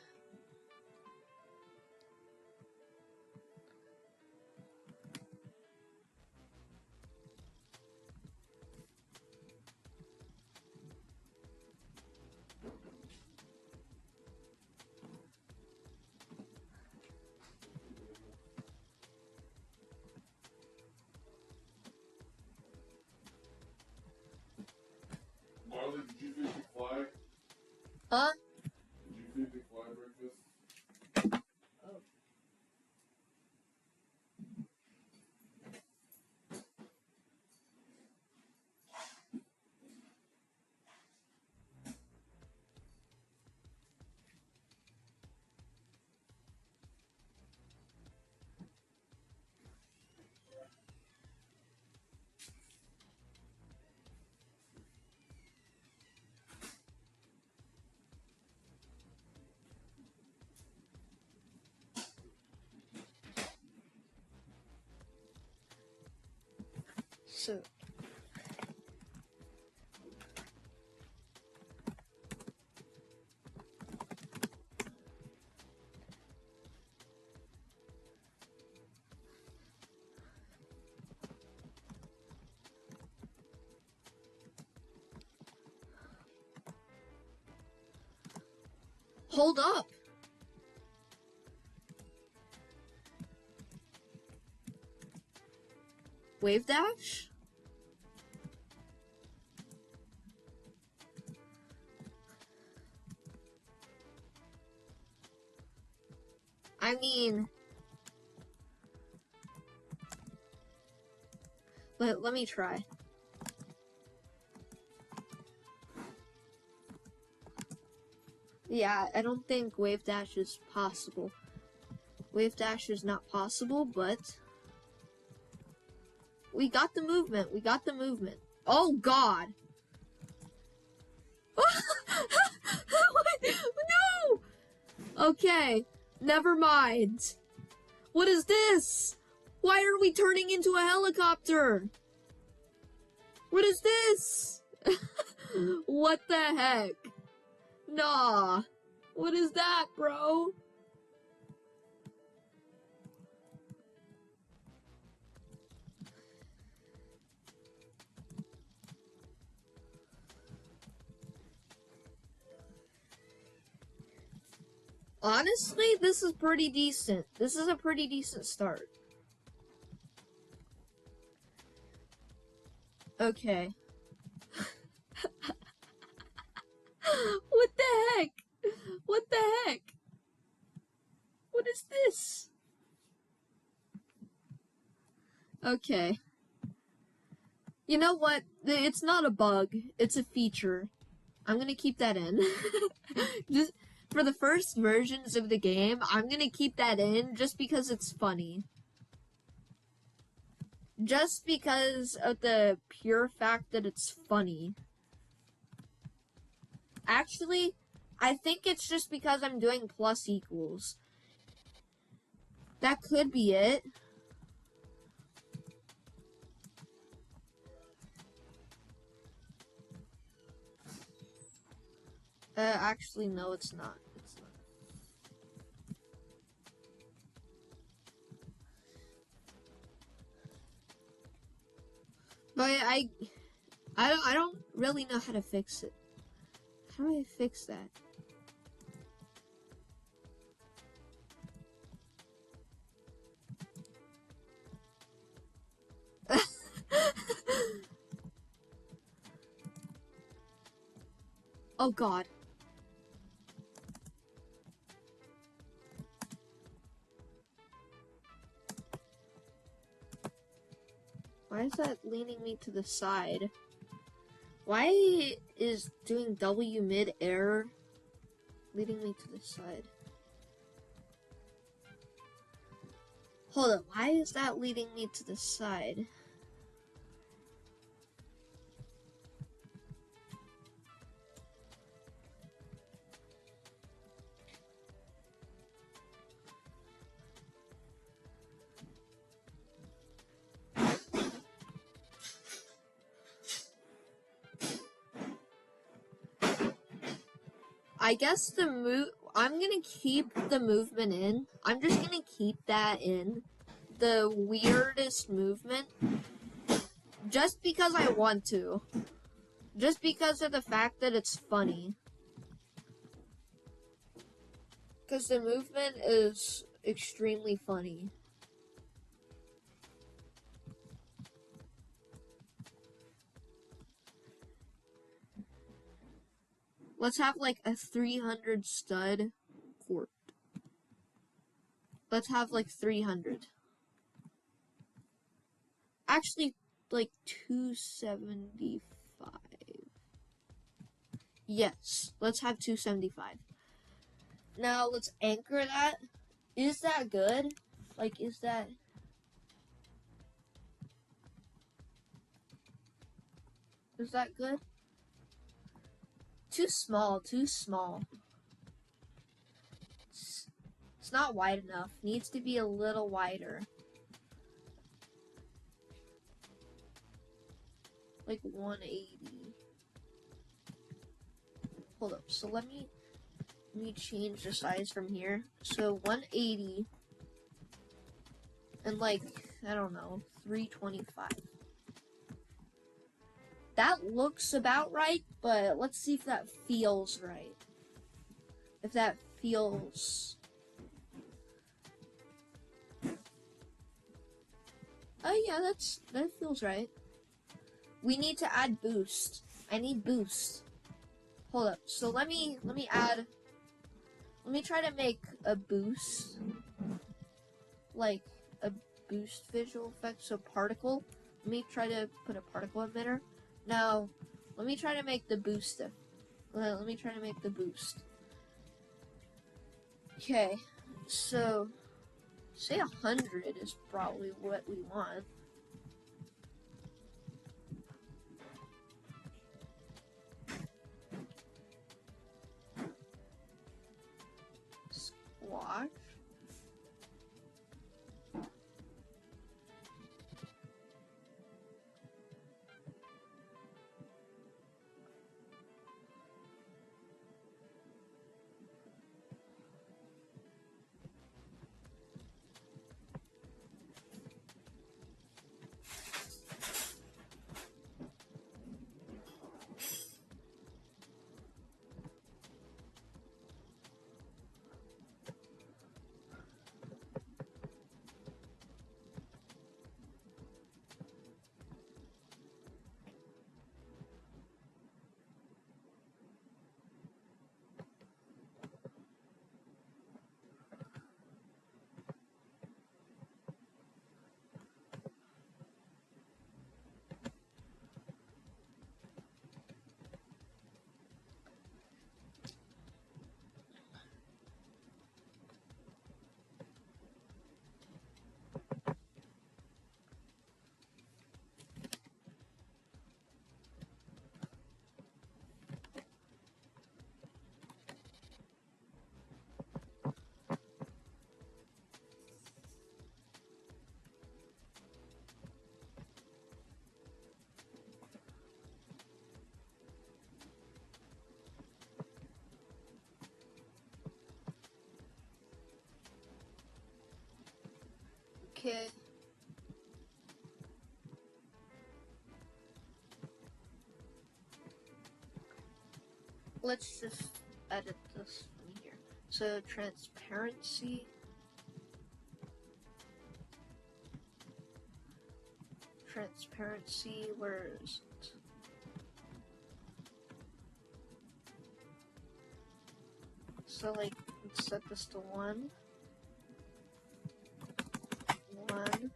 Marley, did you feed the fly? Huh? Did you feed the fly breakfast? So... Hold up! Wave dash? I mean... Let me try. Yeah, I don't think wave dash is possible. Wave dash is not possible, but... We got the movement. We got the movement. Oh, God! No! Okay, never mind. What is this? Why are we turning into a helicopter? What is this? What the heck? Nah. What is that, bro? Honestly, this is pretty decent. This is a pretty decent start. Okay. What the heck? What the heck? What is this? Okay. You know what? It's not a bug. It's a feature. I'm gonna keep that in. Just for the first versions of the game, I'm gonna keep that in just because it's funny. Just because of the pure fact that it's funny. Actually, I think it's just because I'm doing plus equals. That could be it. Actually, no, it's not. It's not. But I don't really know how to fix it. How do I fix that? Oh God. Why is that leaning me to the side? Why is doing W mid-air leading me to the side? Hold up, why is that leading me to the side? I guess I'm gonna keep the movement in. I'm just gonna keep that in. The weirdest movement. Just because I want to. Just because of the fact that it's funny. Because the movement is extremely funny. Let's have like a 300 stud court. Let's have like 300. Actually, like 275. Yes, let's have 275. Now let's anchor that. Is that good? Like, is that... Is that good? Too small, too small. It's not wide enough. Needs to be a little wider. Like 180. Hold up. So let me change the size from here. So 180 and like, I don't know, 325. That looks about right, but let's see if that feels right. If that feels... Oh yeah, that feels right. We need to add boost. I need boost. Hold up. So let me try to make a boost. Like a boost visual effect, so particle. Let me try to put a particle emitter. Now, let me try to make the boost. Let me try to make the boost. Okay, so say 100 is probably what we want. Squash. Okay. Let's just edit this from here. So transparency. Transparency, where is it? So like, let's set this to 1. 1.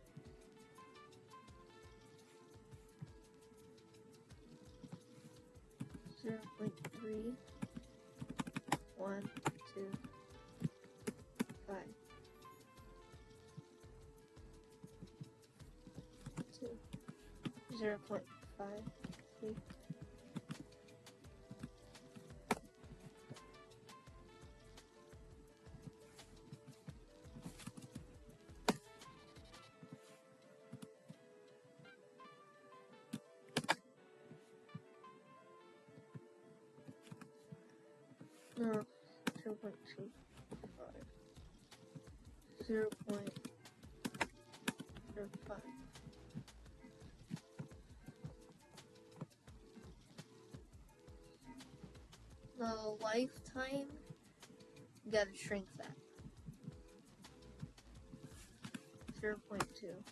0.3. 1, 2, 5. 0.53. No, 0.25. 0.05. The lifetime, you gotta shrink that. 0.2.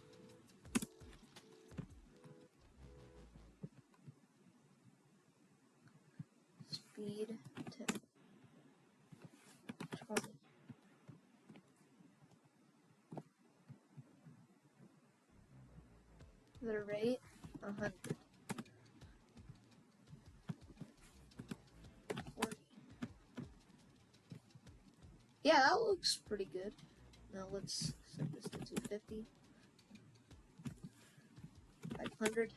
Speed 10. 20. The rate 100. 40. Yeah, that looks pretty good. Now let's set this to 250. 500.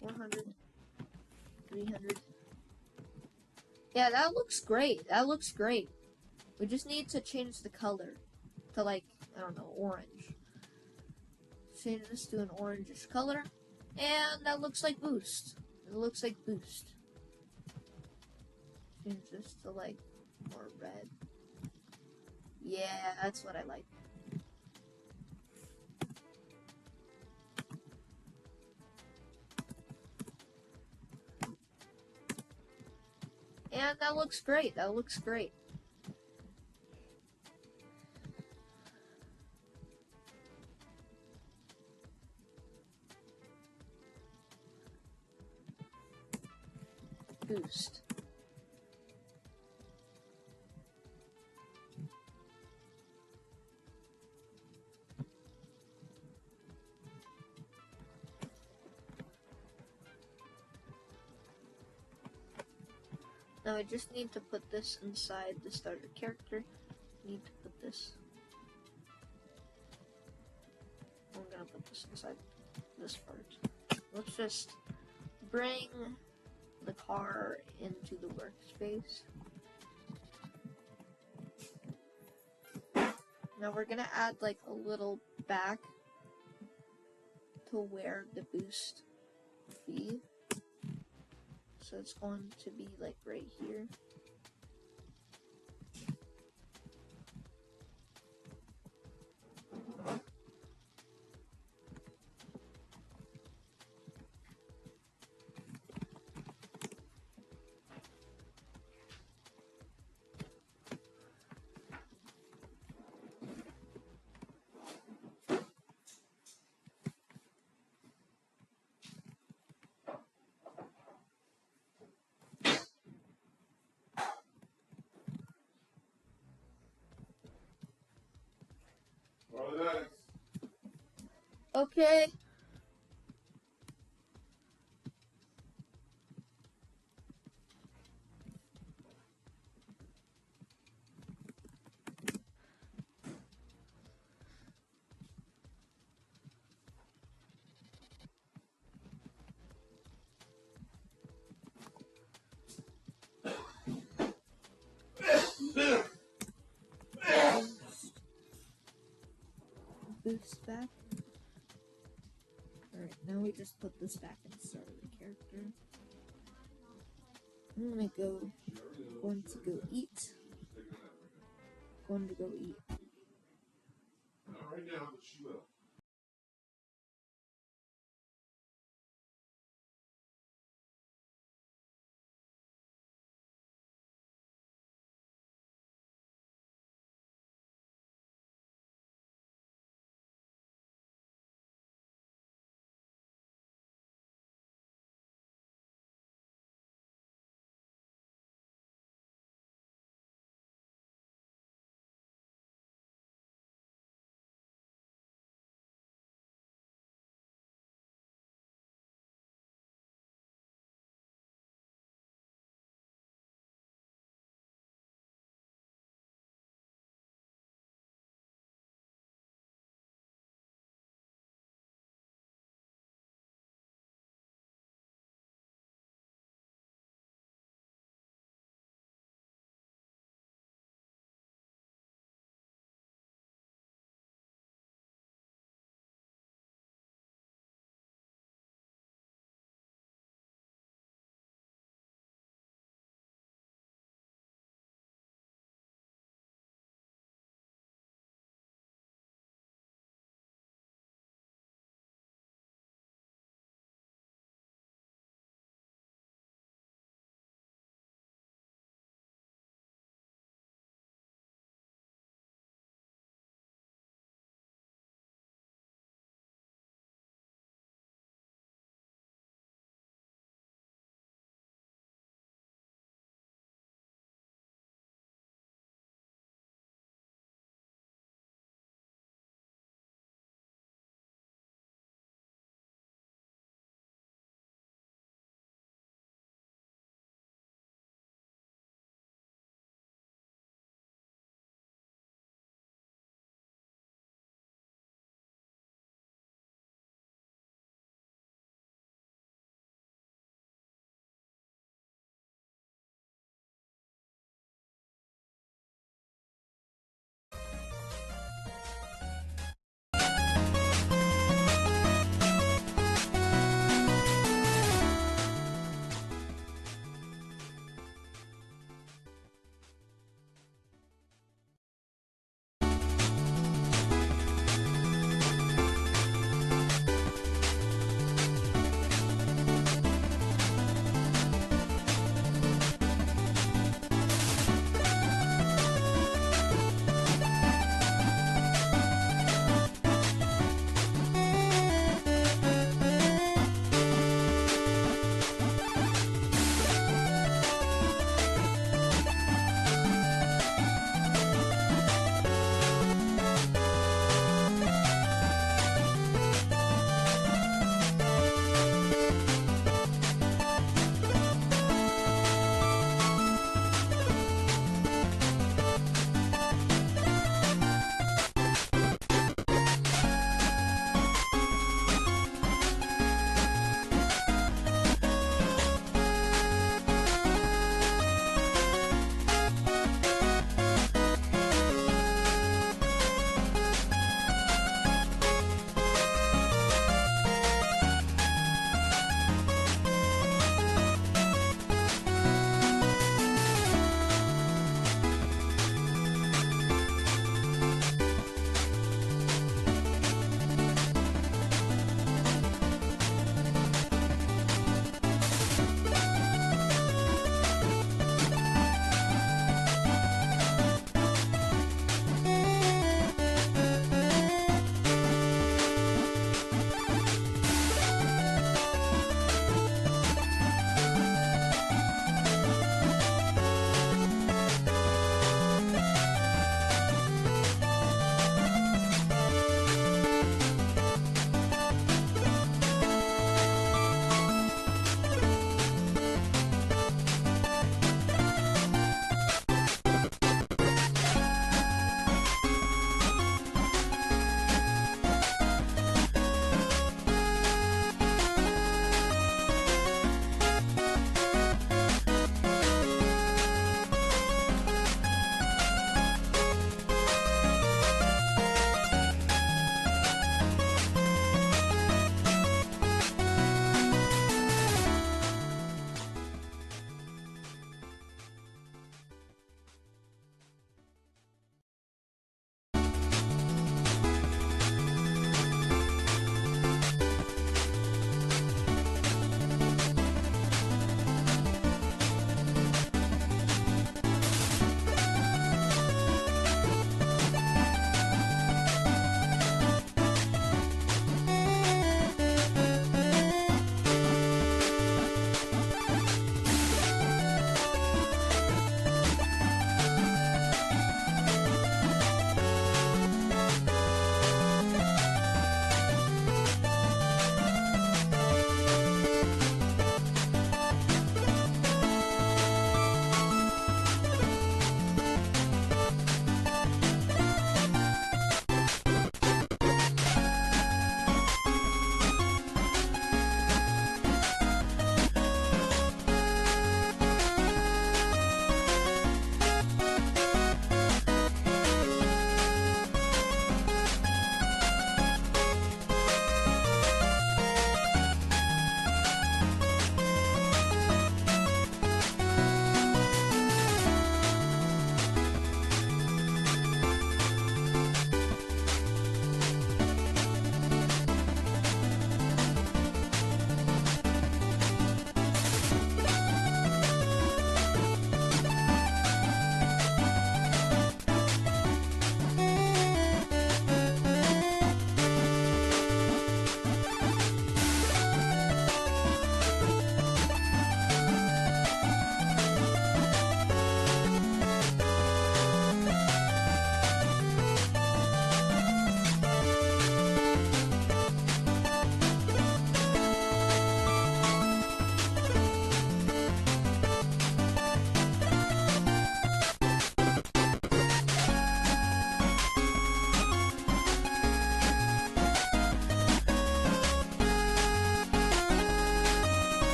400. 300. Yeah, that looks great. That looks great. We just need to change the color to, like, I don't know, orange. Change this to an orangish color. And that looks like Boost. It looks like Boost. Change this to, like, more red. Yeah, that's what I like. And that looks great. That looks great. Boost. Now I just need to put this inside the starter character. Need to put this. I'm gonna put this inside this part. Let's just bring the car into the workspace. Now we're gonna add like a little back to where the boost be. So it's going to be like right here. Okay. Boost back. Alright, now we just put this back inside of the character. I'm going to go eat. Going to go eat. Not right now, but she will.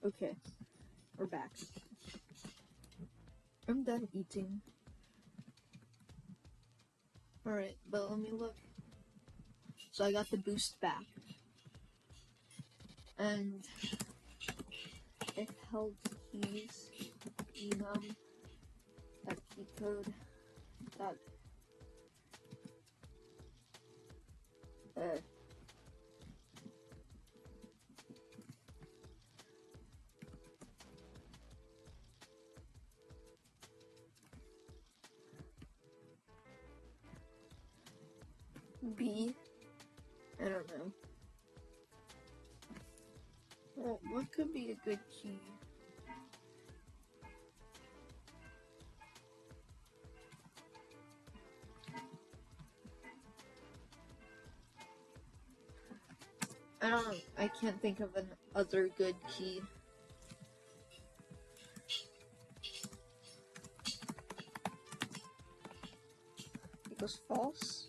Okay, we're back. I'm done eating. Alright, but let me look. So I got the boost back. And it held keys, that key code, that B. I don't know. Well, what could be a good key? I don't know. I can't think of an other good key. It goes false.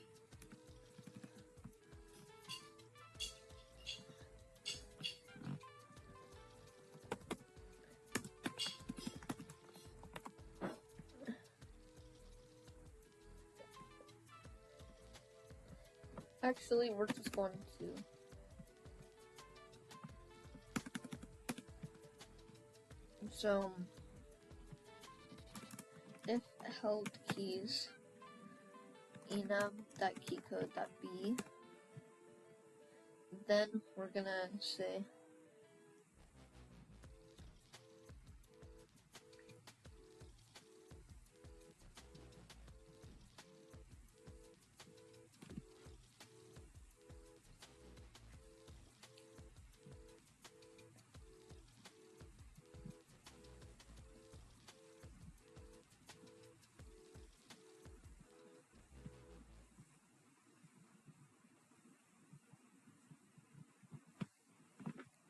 Actually, we're just going to so if held keys that key code that B, then we're gonna say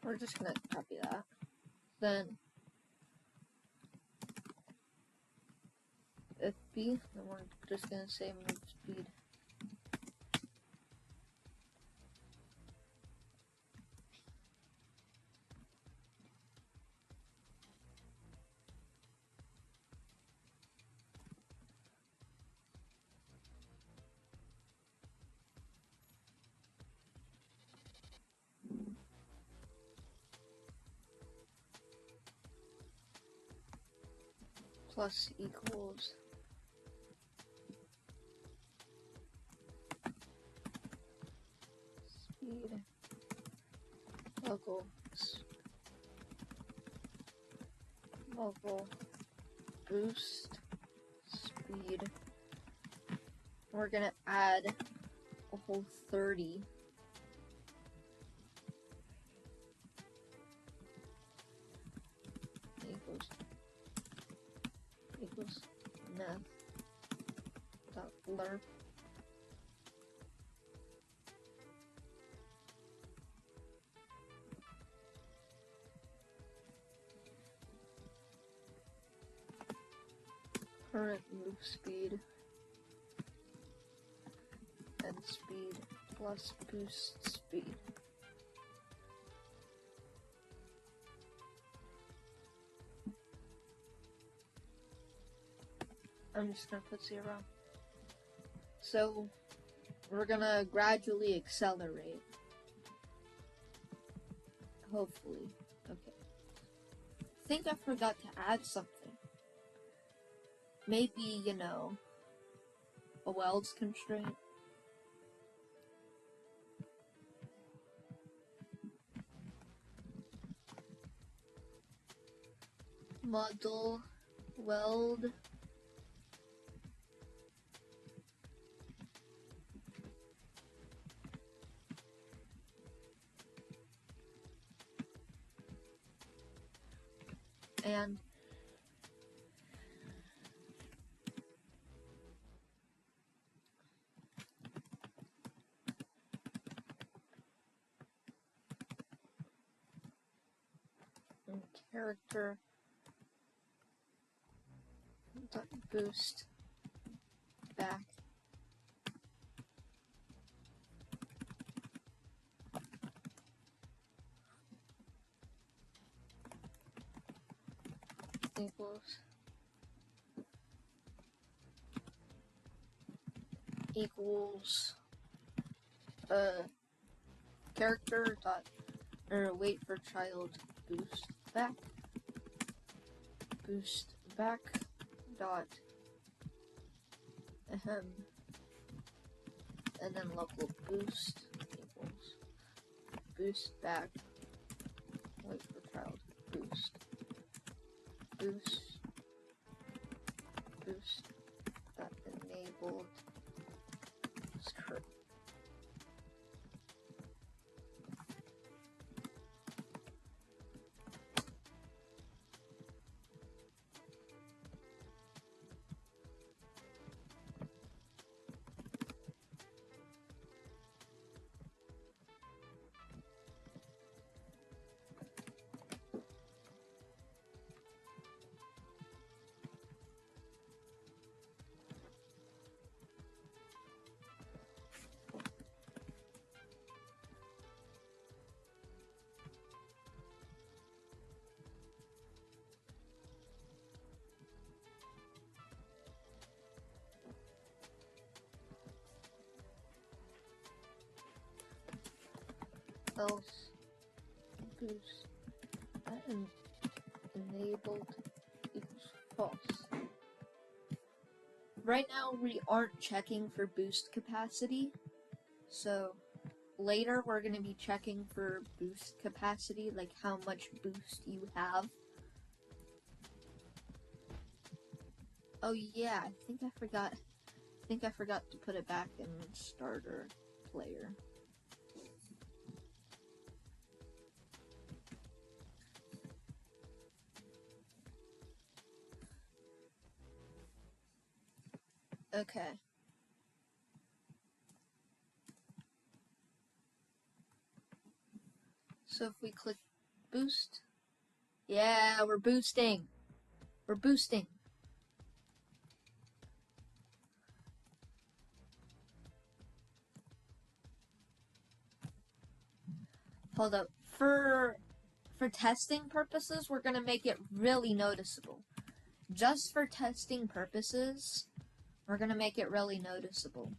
we're just gonna copy that. Then if B, then we're just gonna say move speed. Plus equals speed local boost speed. We're gonna add a whole 30. Equals math dot lerp current move speed and speed plus boost speed. I'm just gonna put 0. So we're gonna gradually accelerate. Hopefully. Okay. I think I forgot to add something. Maybe, a welds constraint. Model weld and character dot boost back equals character dot wait for child boost back dot and then local boost equals boost back wait for child boost that enabled script. Else boost enabled equals false. Right now we aren't checking for boost capacity, so later we're going to be checking for boost capacity, like how much boost you have. Oh yeah, I think I forgot to put it back in starter player. Okay. So if we click boost, yeah, we're boosting. We're boosting. Hold up. For testing purposes, we're gonna make it really noticeable. Just for testing purposes, we're gonna make it really noticeable.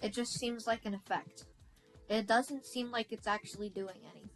It just seems like an effect. It doesn't seem like it's actually doing anything.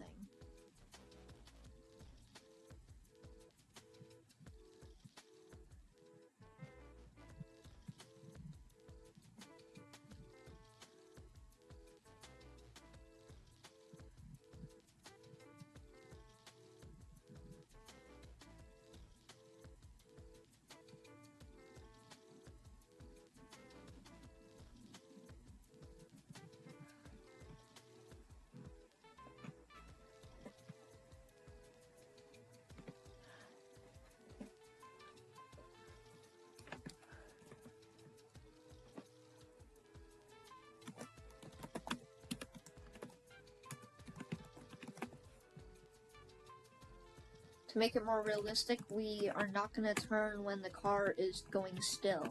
To make it more realistic, we are not going to turn when the car is going still.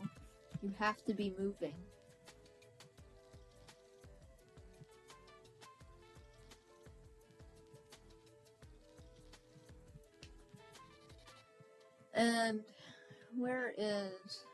You have to be moving. And where is...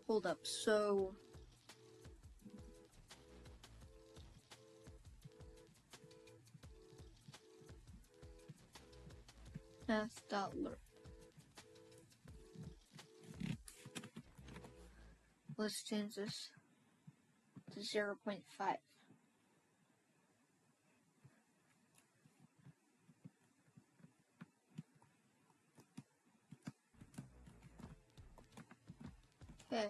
Hold up, so... Path.lerp. Let's change this to 0.5. Okay.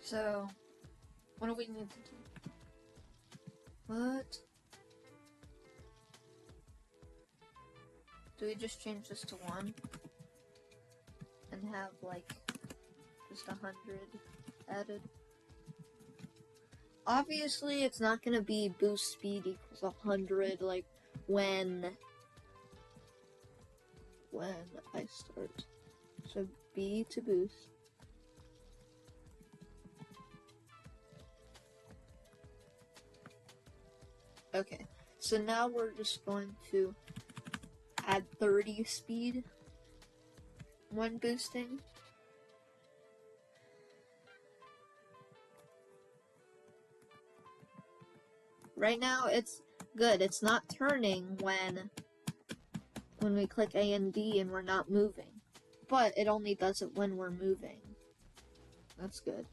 So, what do we need to do? What? Do we just change this to 1? And have, like, just 100 added? Obviously, it's not gonna be boost speed equals 100, like, when I start. So, B to boost. Okay, so now we're just going to add 30 speed when boosting. Right now it's good. It's not turning when we click A and D and we're not moving. But it only does it when we're moving. That's good.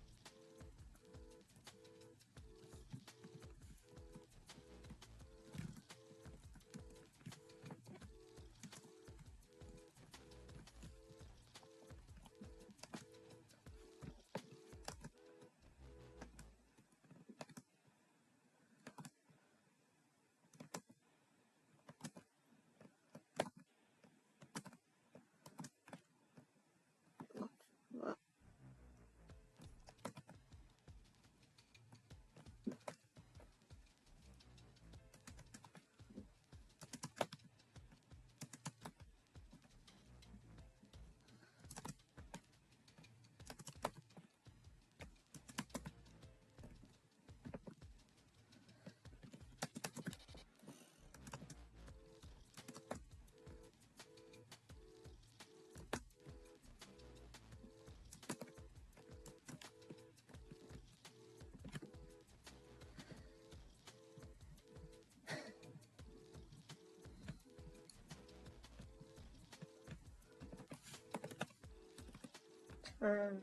Turn,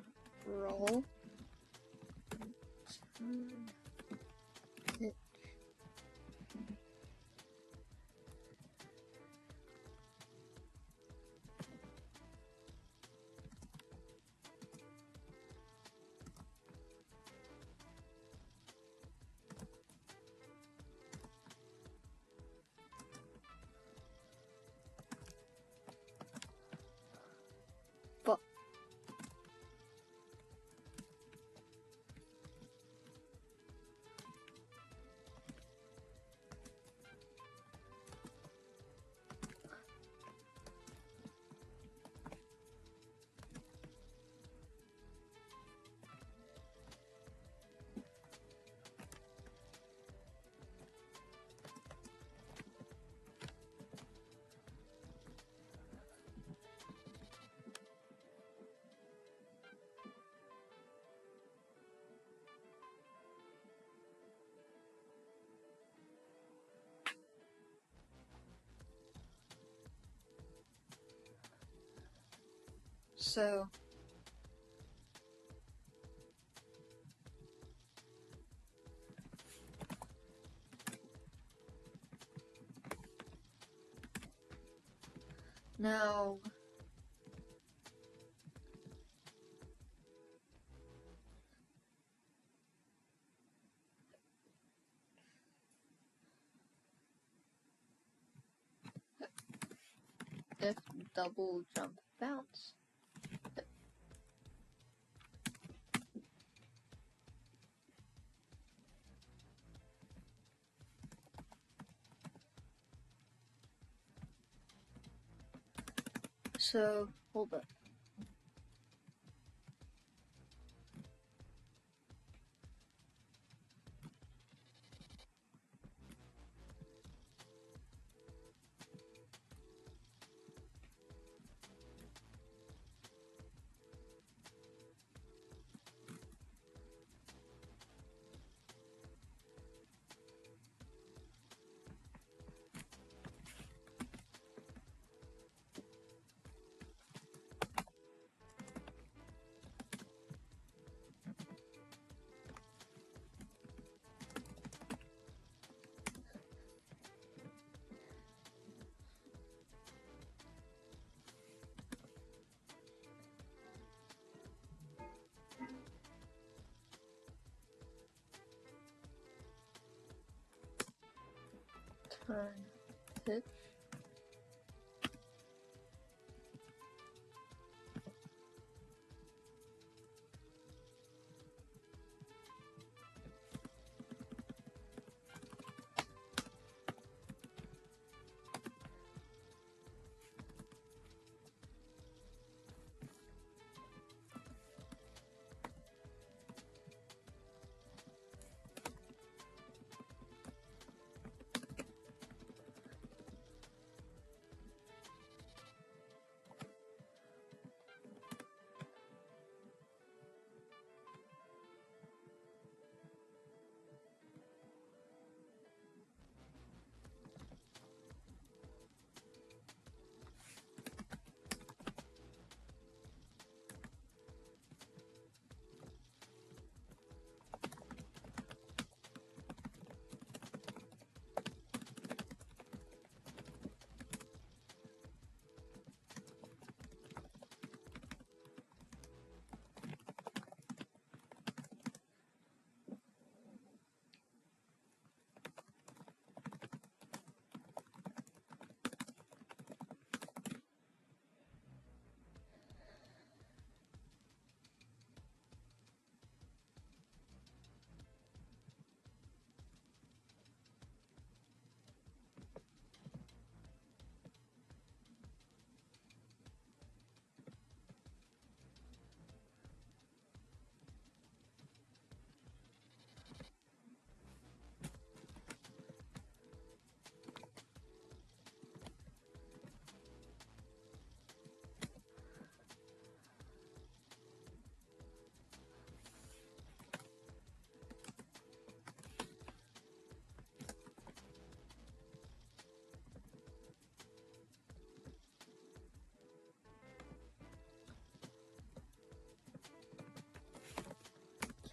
roll, turn, hit. But so now if double jump bounce. So hold up. turn pitch.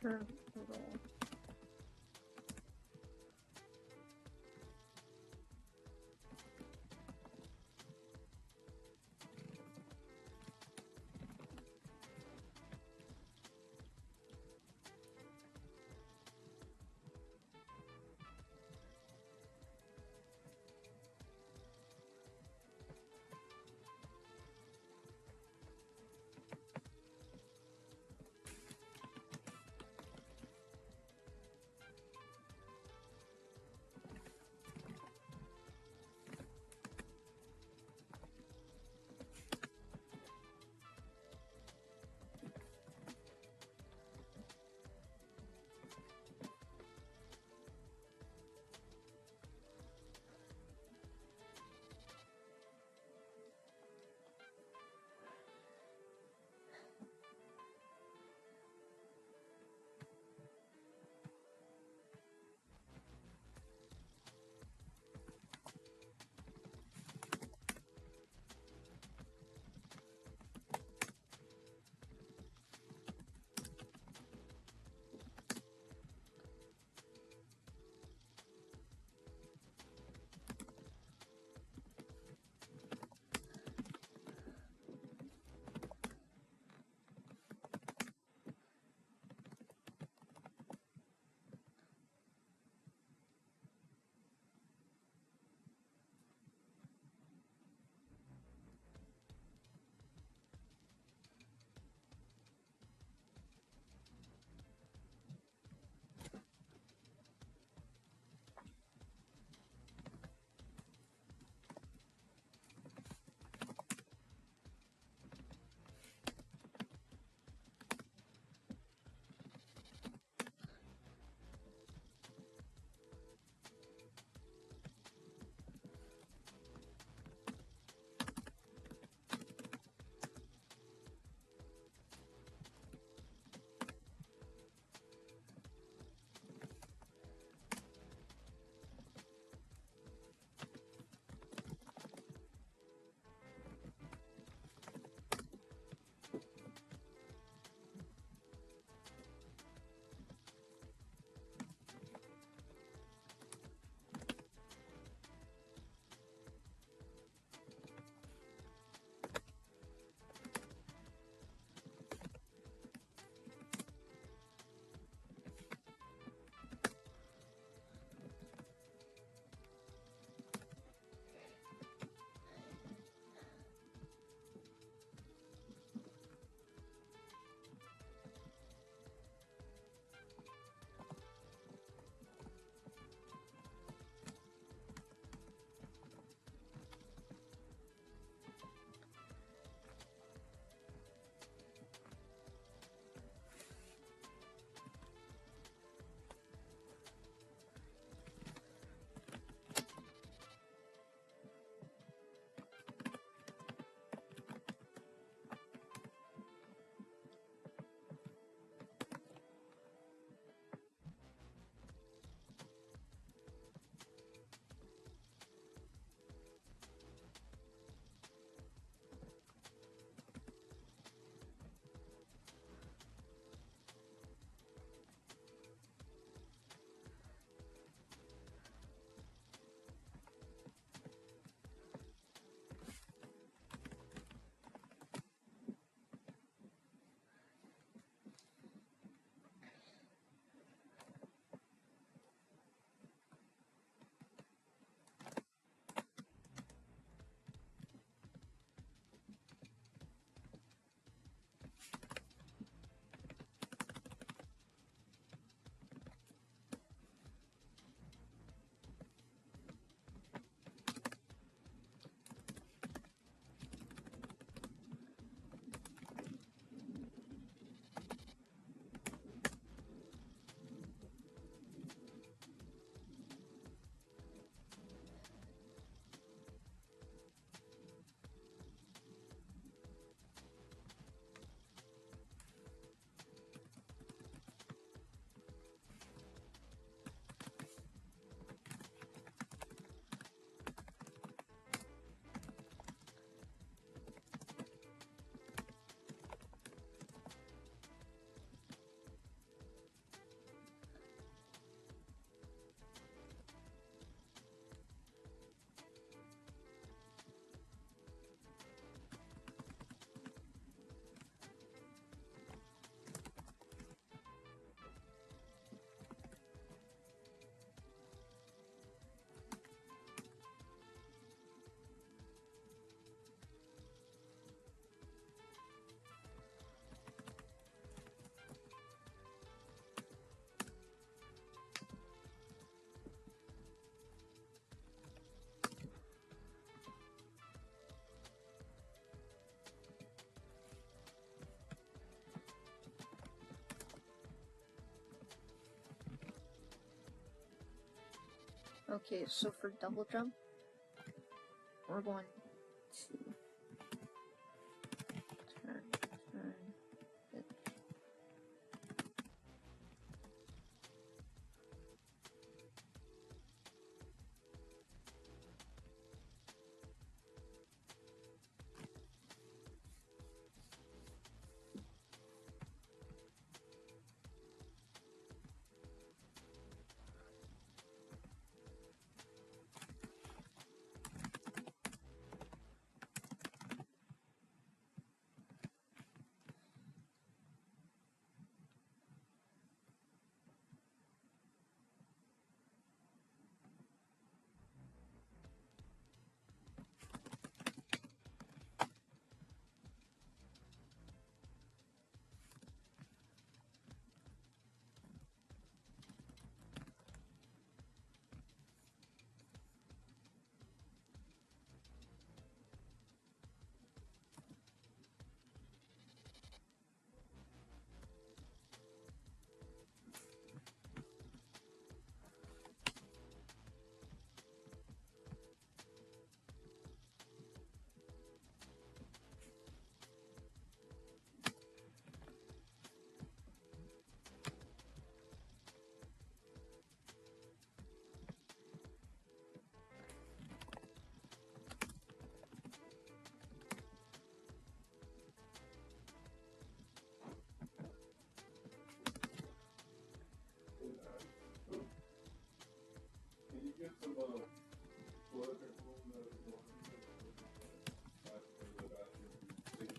Turn roll. Okay, so for double jump, we're going to turn, it. Can you get some toilet paper roll that is going after the bathroom sink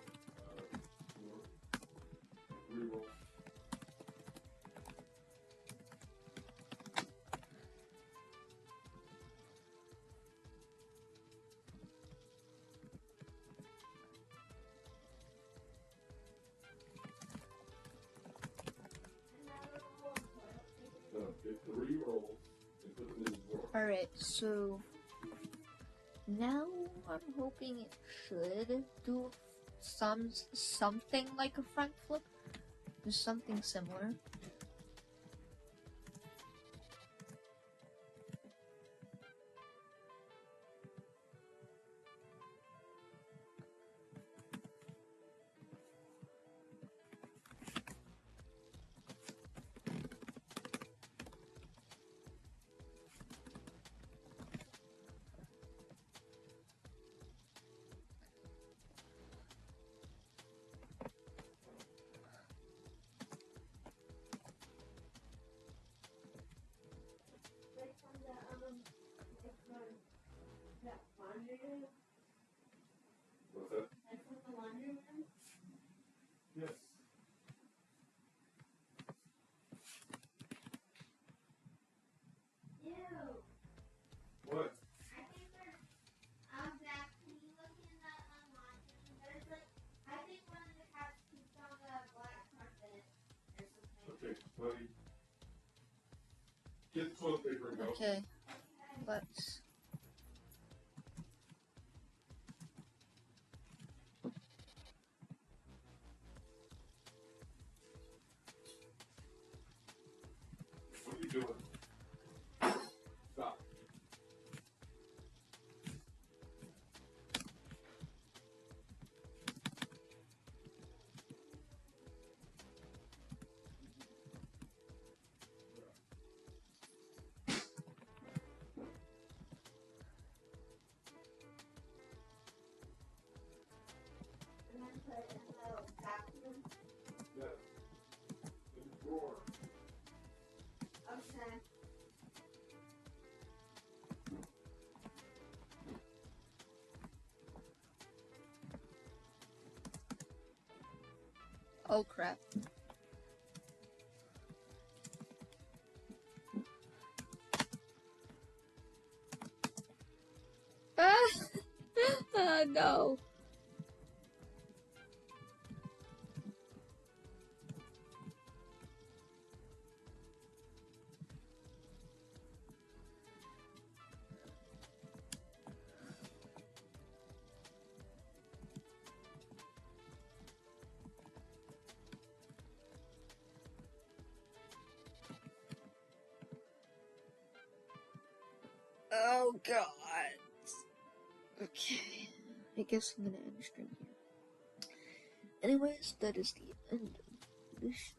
floor? Re-roll. No, get 3 rolls and put them in the drawer. Alright, so now I'm hoping it should do something like a front flip. Do something similar. What's that? Yes. What? Okay, buddy. Get the toilet paper and go. Okay, let's. What are you doing? Stop. Yes. In the drawer. Oh crap. No. Oh god. Okay. I guess I'm gonna end the stream here. Anyways, that is the end of this